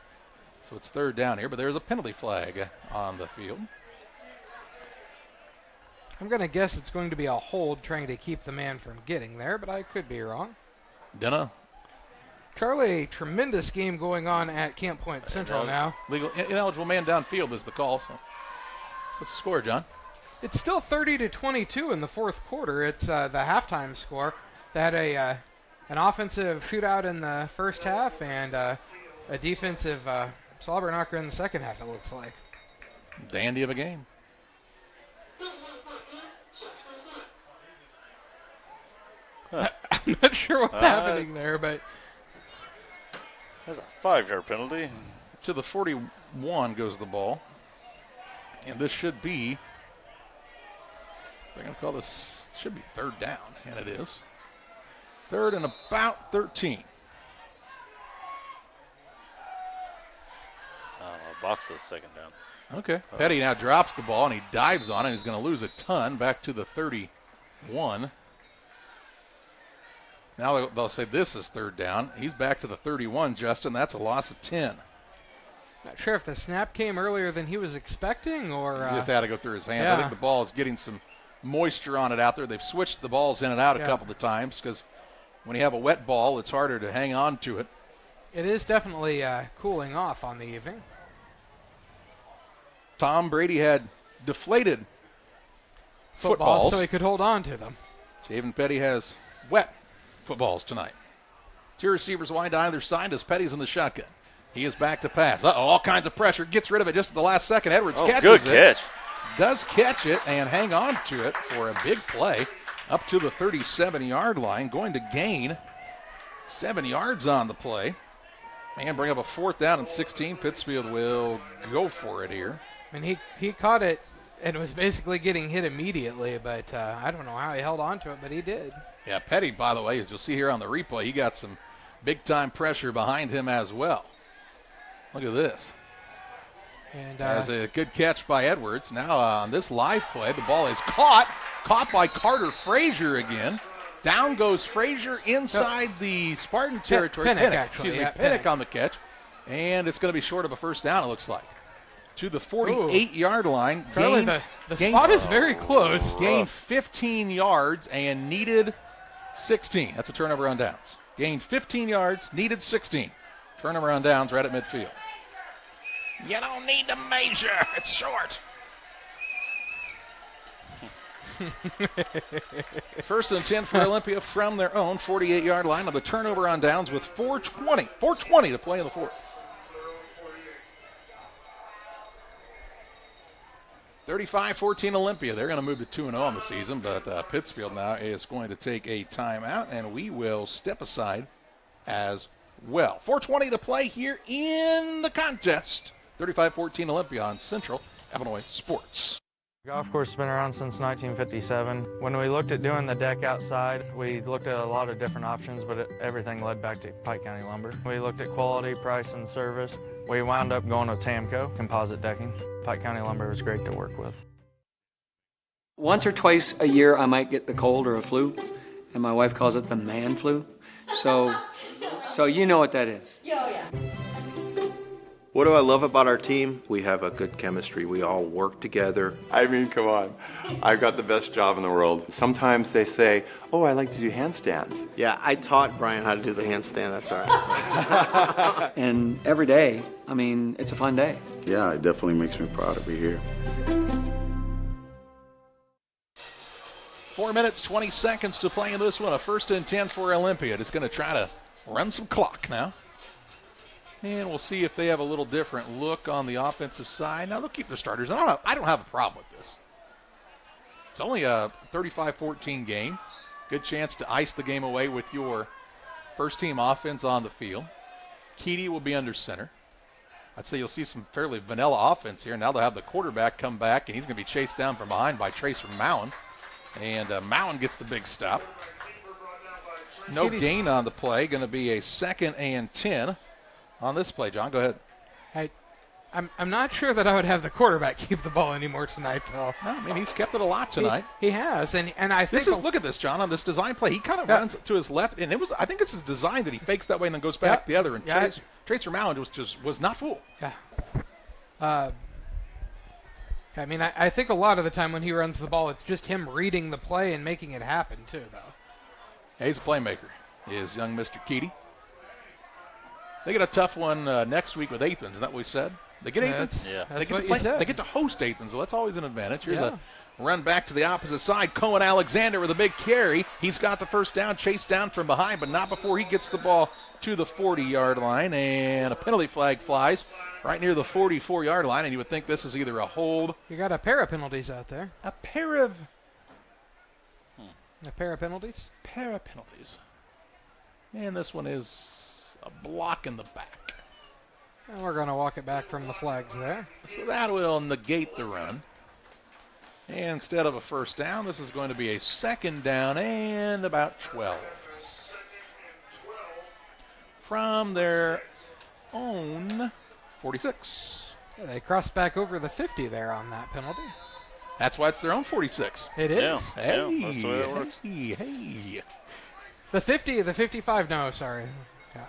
So it's 3rd down here, but there's a penalty flag on the field. I'm going to guess it's going to be a hold trying to keep the man from getting there, but I could be wrong. Dunno. Charlie, tremendous game going on at Camp Point Central now. Legal ineligible man downfield is the call. So what's the score, John? It's still 30-22 in the 4th quarter. It's the halftime score. They had an offensive shootout in the first half and a defensive slobber knocker in the second half, it looks like. Dandy of a game. I'm not sure what's happening there, but that's a 5-yard penalty. To the 41 goes the ball. And this should be, they're going to call this, should be 3rd down, and it is. 3rd and about 13. Box says 2nd down. Okay. Petty now drops the ball, and he dives on it. He's going to lose a ton back to the 31. Now they'll say this is 3rd down. He's back to the 31, Justin. That's a loss of 10. Not sure if the snap came earlier than he was expecting or... He just had to go through his hands. Yeah. I think the ball is getting some moisture on it out there. They've switched the balls in and out a couple of times because when you have a wet ball, it's harder to hang on to it. It is definitely cooling off on the evening. Tom Brady had deflated footballs so he could hold on to them. Javen Petty has wet footballs tonight. 2 receivers wide to either side as Petty's in the shotgun. He is back to pass. All kinds of pressure. Gets rid of it just at the last second. Edwards catches good catch. Does catch it and hang on to it for a big play up to the 37-yard line. Going to gain 7 yards on the play. And bring up a 4th down and 16. Pittsfield will go for it here. And he caught it and was basically getting hit immediately, but I don't know how he held on to it, but he did. Yeah, Petty, by the way, as you'll see here on the replay, he got some big-time pressure behind him as well. Look at this. And as a good catch by Edwards. Now on this live play, the ball is caught by Carter Frazier again. Down goes Frazier inside the Spartan territory. Pinnock on the catch. And it's going to be short of a first down, it looks like. To the 48-yard line. Charlie, the spot is very close. Gained 15 yards and needed 16. That's a turnover on downs. Gained 15 yards, needed 16. Turnover on downs right at midfield. You don't need to measure. It's short. 1st and 10 for Olympia from their own 48-yard line of the turnover on downs with 4:20 to play in the 4th. 35-14 Olympia. They're going to move to 2-0 on the season, but Pittsfield now is going to take a timeout, and we will step aside as well. 4:20 to play here in the contest. 35-14 Olympia on Central Illinois Sports. Golf course has been around since 1957. When we looked at doing the deck outside, we looked at a lot of different options, but everything led back to Pike County Lumber. We looked at quality, price, and service. We wound up going with Tamco, composite decking. Pike County Lumber was great to work with. Once or twice a year, I might get the cold or a flu, and my wife calls it the man flu. So you know what that is. What do I love about our team? We have a good chemistry. We all work together. I mean, come on. I've got the best job in the world. Sometimes they say, oh, I like to do handstands. Yeah, I taught Brian how to do the handstand. That's all right. And every day, I mean, it's a fun day. Yeah, it definitely makes me proud to be here. 4 minutes, 20 seconds to play in this one. A 1st and 10 for Olympia. It's going to try to run some clock now. And we'll see if they have a little different look on the offensive side. Now, they'll keep their starters. I don't have a problem with this. It's only a 35-14 game. Good chance to ice the game away with your first-team offense on the field. Keedy will be under center. I'd say you'll see some fairly vanilla offense here. Now they'll have the quarterback come back, and he's going to be chased down from behind by Tracer Mowen. And Mowen gets the big stop. No gain on the play. Going to be a 2nd and 10. On this play, John, go ahead. I'm not sure that I would have the quarterback keep the ball anymore tonight, though. No, I mean, he's kept it a lot tonight. He has, and I think look at this, John, on this design play. He kind of runs to his left, and I think it's his design that he fakes that way and then goes back the other. And Tracer Mowen was not fooled. Yeah. I mean, I think a lot of the time when he runs the ball, it's just him reading the play and making it happen too, though. Yeah, he's a playmaker. Is young Mr. Keedy. They get a tough one next week with Athens. Isn't that what we said? They get Athens. Yeah, they get to play. They get to host Athens, so that's always an advantage. Here's a run back to the opposite side. Cohen Alexander with a big carry. He's got the first down, chased down from behind, but not before he gets the ball to the 40-yard line. And a penalty flag flies right near the 44-yard line, and you would think this is either a hold. You got a pair of penalties out there. A pair of penalties? Pair of penalties. And this one is a block in the back. And we're going to walk it back from the flags there. So that will negate the run. And instead of a first down, this is going to be a 2nd down and about 12. From their own 46. Yeah, they crossed back over the 50 there on that penalty. That's why it's their own 46. It is. Yeah, hey, that's the way it works. Hey. The 50, the 55, no, sorry. Yeah.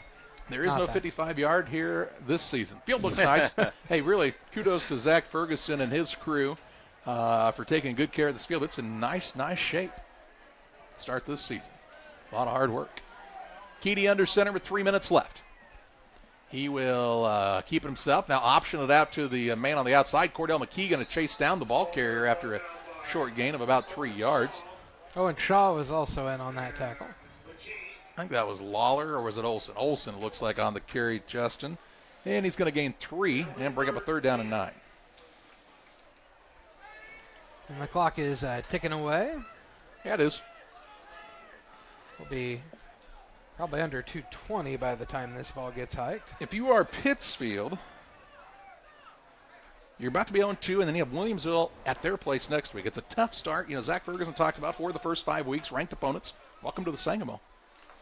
There is no 55-yard here this season. Field looks nice. Hey, really, kudos to Zach Ferguson and his crew for taking good care of this field. It's in nice shape to start this season. A lot of hard work. Keedy under center with 3 minutes left. He will keep it himself. Now option it out to the man on the outside. Cordell McKee going to chase down the ball carrier after a short gain of about 3 yards. Oh, and Shaw was also in on that tackle. I think that was Lawler, or was it Olsen? Olsen looks like on the carry, Justin. And he's going to gain 3 and bring up a 3rd down and 9. And the clock is ticking away. Yeah, it is. We'll be probably under 2:20 by the time this ball gets hiked. If you are Pittsfield, you're about to be 0-2, and then you have Williamsville at their place next week. It's a tough start. You know, Zach Ferguson talked about for the first 5 weeks, ranked opponents. Welcome to the Sangamo.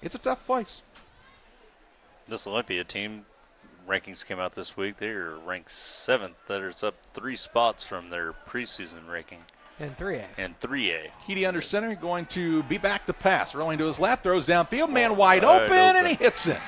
It's a tough place. This Olympia team rankings came out this week. They are ranked 7th. That is up 3 spots from their preseason ranking. In 3A. In 3A. Keedy under center going to be back to pass. Rolling to his left, throws downfield. Man wide open, and he hits him.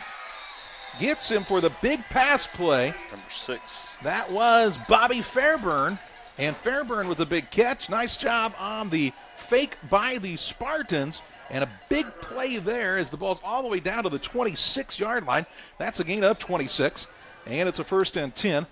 Gets him for the big pass play. Number 6. That was Bobby Fairburn. And Fairburn with a big catch. Nice job on the fake by the Spartans. And a big play there as the ball's all the way down to the 26-yard line. That's a gain of 26. And it's a 1st and 10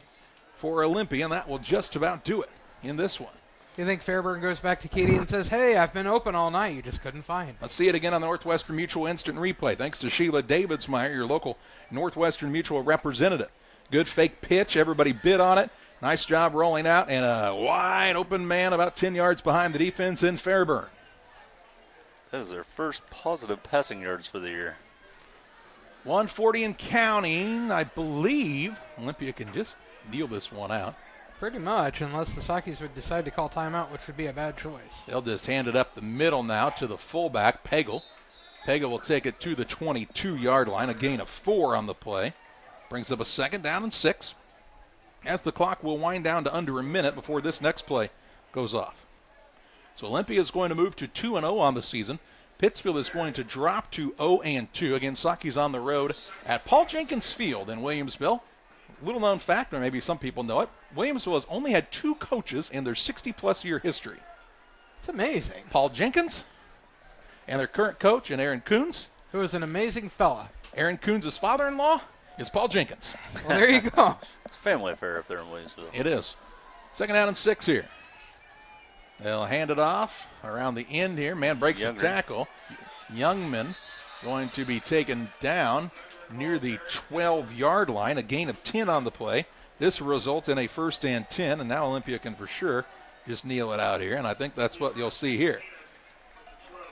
for Olympia, and that will just about do it in this one. You think Fairburn goes back to Keedy and says, hey, I've been open all night. You just couldn't find. Let's see it again on the Northwestern Mutual Instant Replay. Thanks to Sheila Davidsmeyer, your local Northwestern Mutual representative. Good fake pitch. Everybody bid on it. Nice job rolling out, and a wide open man about 10 yards behind the defense in Fairburn. That is their first positive passing yards for the year. 140 and counting. I believe Olympia can just deal this one out. Pretty much, unless the Sakis would decide to call timeout, which would be a bad choice. They'll just hand it up the middle now to the fullback, Pagel. Pagel will take it to the 22-yard line, a gain of 4 on the play. Brings up a 2nd down and 6. As the clock will wind down to under a minute before this next play goes off. So Olympia is going to move to 2-0 on the season. Pittsfield is going to drop to 0-2. Again, Saki's on the road at Paul Jenkins Field in Williamsville. Little known fact, or maybe some people know it, Williamsville has only had 2 coaches in their 60-plus year history. It's amazing. Paul Jenkins and their current coach, and Aaron Coons. Who is an amazing fella. Aaron Coons' father-in-law is Paul Jenkins. Well, there you go. It's a family affair up there in Williamsville. It is. 2nd down and 6 here. They'll hand it off around the end here. Man breaks the tackle. Youngman going to be taken down near the 12-yard line. A gain of 10 on the play. This results in a 1st and 10, and now Olympia can for sure just kneel it out here, and I think that's what you'll see here.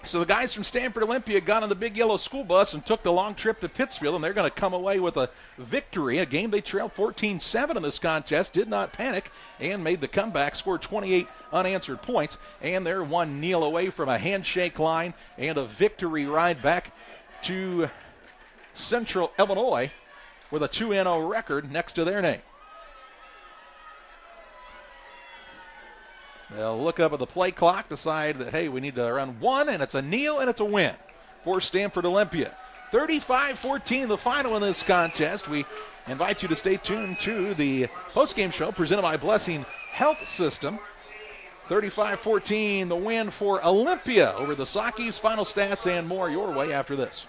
So the guys from Stanford Olympia got on the big yellow school bus and took the long trip to Pittsfield, and they're going to come away with a victory, a game they trailed 14-7 in this contest, did not panic, and made the comeback, scored 28 unanswered points, and they're one kneel away from a handshake line and a victory ride back to Central Illinois with a 2-0 record next to their name. They'll look up at the play clock, decide that, hey, we need to run 1, and it's a kneel, and it's a win for Stanford Olympia. 35-14, the final in this contest. We invite you to stay tuned to the postgame show presented by Blessing Health System. 35-14, the win for Olympia over the Sakis. Final stats and more your way after this.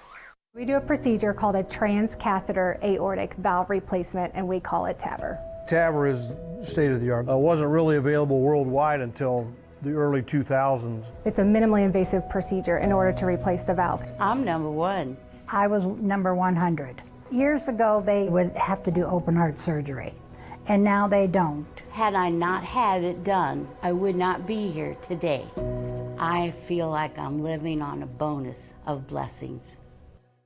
We do a procedure called a transcatheter aortic valve replacement, and we call it TAVR. TAVR is state-of-the-art. Wasn't really available worldwide until the early 2000s. It's a minimally invasive procedure in order to replace the valve. I'm number 1. I was number 100. Years ago, they would have to do open heart surgery, and now they don't. Had I not had it done, I would not be here today. I feel like I'm living on a bonus of blessings.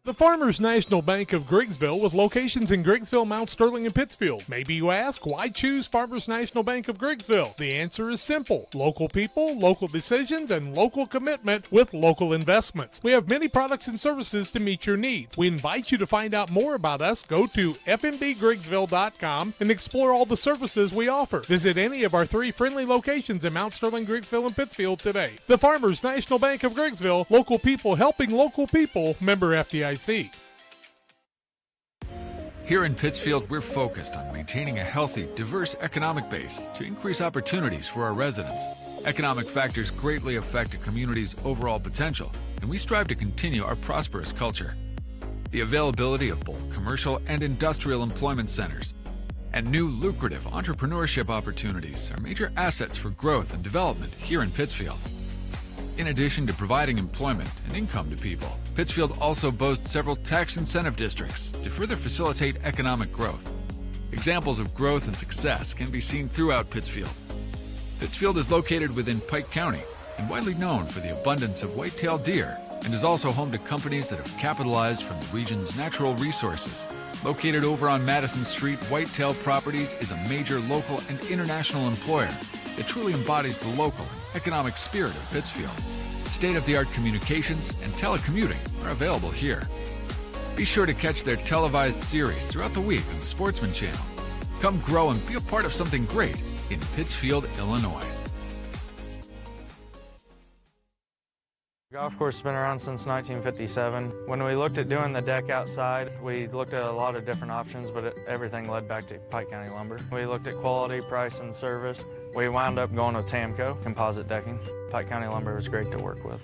The Farmers National Bank of Griggsville with locations in Griggsville, Mount Sterling, and Pittsfield. Maybe you ask, why choose Farmers National Bank of Griggsville? The answer is simple. Local people, local decisions, and local commitment with local investments. We have many products and services to meet your needs. We invite you to find out more about us. Go to fmbgriggsville.com and explore all the services we offer. Visit any of our 3 friendly locations in Mount Sterling, Griggsville, and Pittsfield today. The Farmers National Bank of Griggsville, local people helping local people, member FDIC. Here in Pittsfield, we're focused on maintaining a healthy, diverse economic base to increase opportunities for our residents. Economic factors greatly affect a community's overall potential, and we strive to continue our prosperous culture. The availability of both commercial and industrial employment centers and new lucrative entrepreneurship opportunities are major assets for growth and development here in Pittsfield. In addition to providing employment and income to people, Pittsfield also boasts several tax incentive districts to further facilitate economic growth. Examples of growth and success can be seen throughout Pittsfield. Pittsfield is located within Pike County and widely known for the abundance of white-tailed deer, and is also home to companies that have capitalized from the region's natural resources. Located over on Madison Street, Whitetail Properties is a major local and international employer that truly embodies the local and economic spirit of Pittsfield. State-of-the-art communications and telecommuting are available here. Be sure to catch their televised series throughout the week on the Sportsman Channel. Come grow and be a part of something great in Pittsfield, Illinois. Golf course has been around since 1957. When we looked at doing the deck outside, we looked at a lot of different options, but everything led back to Pike County Lumber. We looked at quality, price, and service. We wound up going with Tamco, composite decking. Pike County Lumber was great to work with.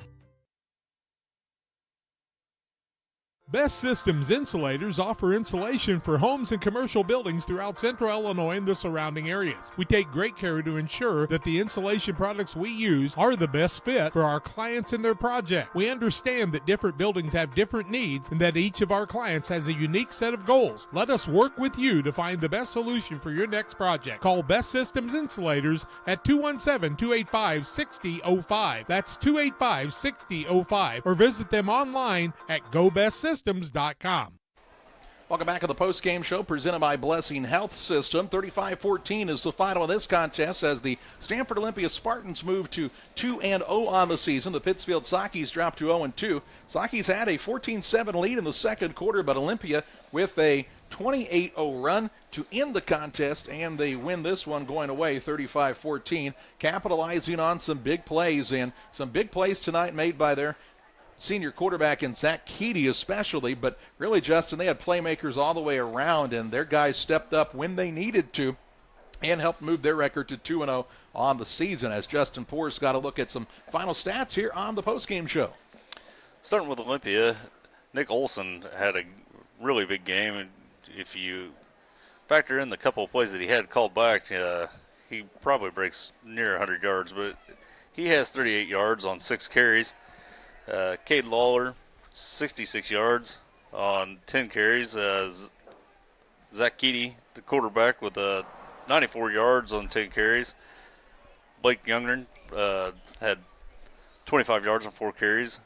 Best Systems Insulators offer insulation for homes and commercial buildings throughout central Illinois and the surrounding areas. We take great care to ensure that the insulation products we use are the best fit for our clients and their project. We understand that different buildings have different needs and that each of our clients has a unique set of goals. Let us work with you to find the best solution for your next project. Call Best Systems Insulators at 217-285-6005. That's 285-6005. Or visit them online at GoBestSystems.com. Welcome back to the postgame show presented by Blessing Health System. 35-14 is the final of this contest as the Stanford Olympia Spartans move to 2-0 on the season. The Pittsfield Sakis drop to 0-2. Sakis had a 14-7 lead in the second quarter, but Olympia with a 28-0 run to end the contest, and they win this one going away 35-14, capitalizing on some big plays, and some big plays tonight made by their senior quarterback in Zach Keedy especially, but really, Justin, they had playmakers all the way around, and their guys stepped up when they needed to and helped move their record to 2-0 on the season. As Justin Poor's got to look at some final stats here on the postgame show. Starting with Olympia, Nick Olson had a really big game. And if you factor in the couple of plays that he had called back, he probably breaks near 100 yards, but he has 38 yards on 6 carries. Cade Lawler, 66 yards on 10 carries. Zach Keedy, the quarterback, with 94 yards on 10 carries. Blake Youngren had 25 yards on 4 carries.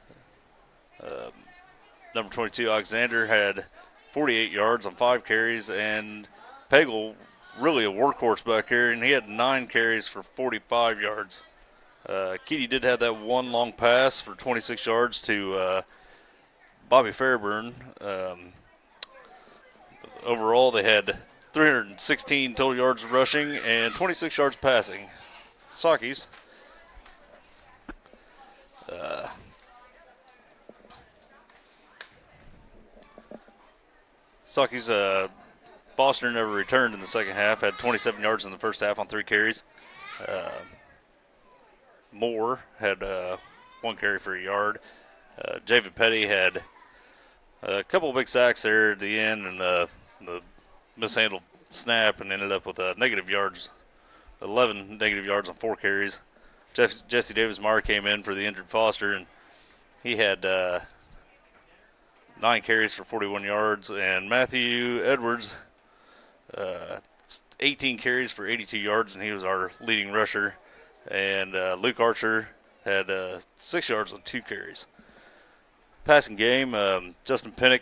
Number 22, Alexander, had 48 yards on 5 carries. And Pagel, really a workhorse back here, and he had 9 carries for 45 yards. Keedy did have that one long pass for 26 yards to Bobby Fairburn. Overall, they had 316 total yards rushing and 26 yards passing. Sockies. Foster never returned in the second half, had 27 yards in the first half on 3 carries. Moore had 1 carry for a yard. Javid Petty had a couple of big sacks there at the end, and the mishandled snap, and ended up with negative yards, 11 negative yards on 4 carries. Jesse Davis-Meyer came in for the injured Foster, and he had 9 carries for 41 yards, and Matthew Edwards, 18 carries for 82 yards, and he was our leading rusher. And Luke Archer had 6 yards on 2 carries. Passing game, Justin Pinnock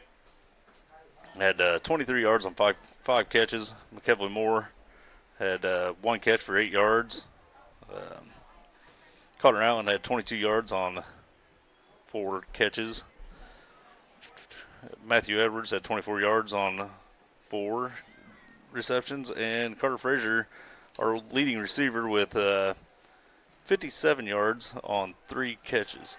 had 23 yards on 5 catches. McKevley Moore had 1 catch for 8 yards. Connor Allen had 22 yards on 4 catches. Matthew Edwards had 24 yards on 4 receptions. And Carter Frazier, our leading receiver, with 57 yards on 3 catches.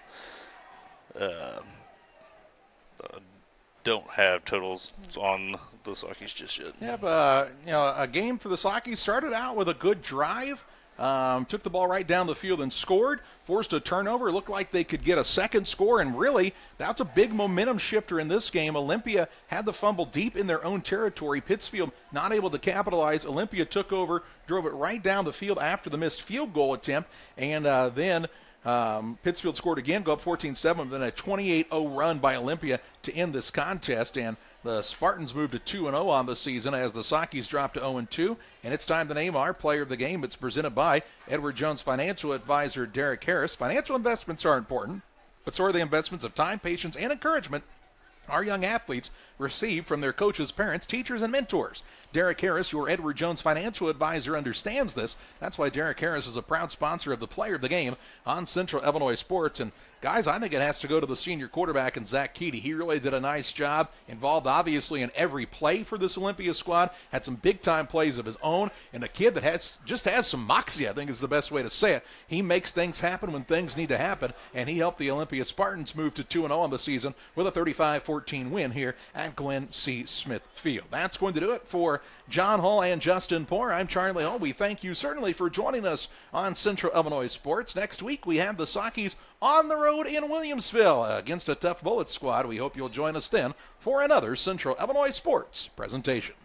Don't have totals on the Sockies just yet. Yeah, but a game for the Sockies started out with a good drive. Took the ball right down the field and scored, forced a turnover. Looked like they could get a second score, and really, that's a big momentum shifter in this game. Olympia had the fumble deep in their own territory. Pittsfield not able to capitalize. Olympia took over, drove it right down the field after the missed field goal attempt, and then Pittsfield scored again, go up 14-7, then a 28-0 run by Olympia to end this contest, and the Spartans moved to 2-0 on the season as the Sockies dropped to 0-2. And it's time to name our player of the game. It's presented by Edward Jones Financial Advisor Derek Harris. Financial investments are important, but so are the investments of time, patience, and encouragement our young athletes receive from their coaches, parents, teachers, and mentors. Derek Harris, your Edward Jones Financial Advisor, understands this. That's why Derek Harris is a proud sponsor of the player of the game on Central Illinois Sports. And guys, I think it has to go to the senior quarterback and Zach Keedy. He really did a nice job, involved obviously in every play for this Olympia squad, had some big-time plays of his own, and a kid that just has some moxie, I think is the best way to say it. He makes things happen when things need to happen, and he helped the Olympia Spartans move to 2-0 on the season with a 35-14 win here at Glenn C. Smith Field. That's going to do it for John Hall and Justin Poor. I'm Charlie Hall. We thank you certainly for joining us on Central Illinois Sports. Next week, we have the Sockies on the road in Williamsville against a tough Bullets squad. We hope you'll join us then for another Central Illinois Sports presentation.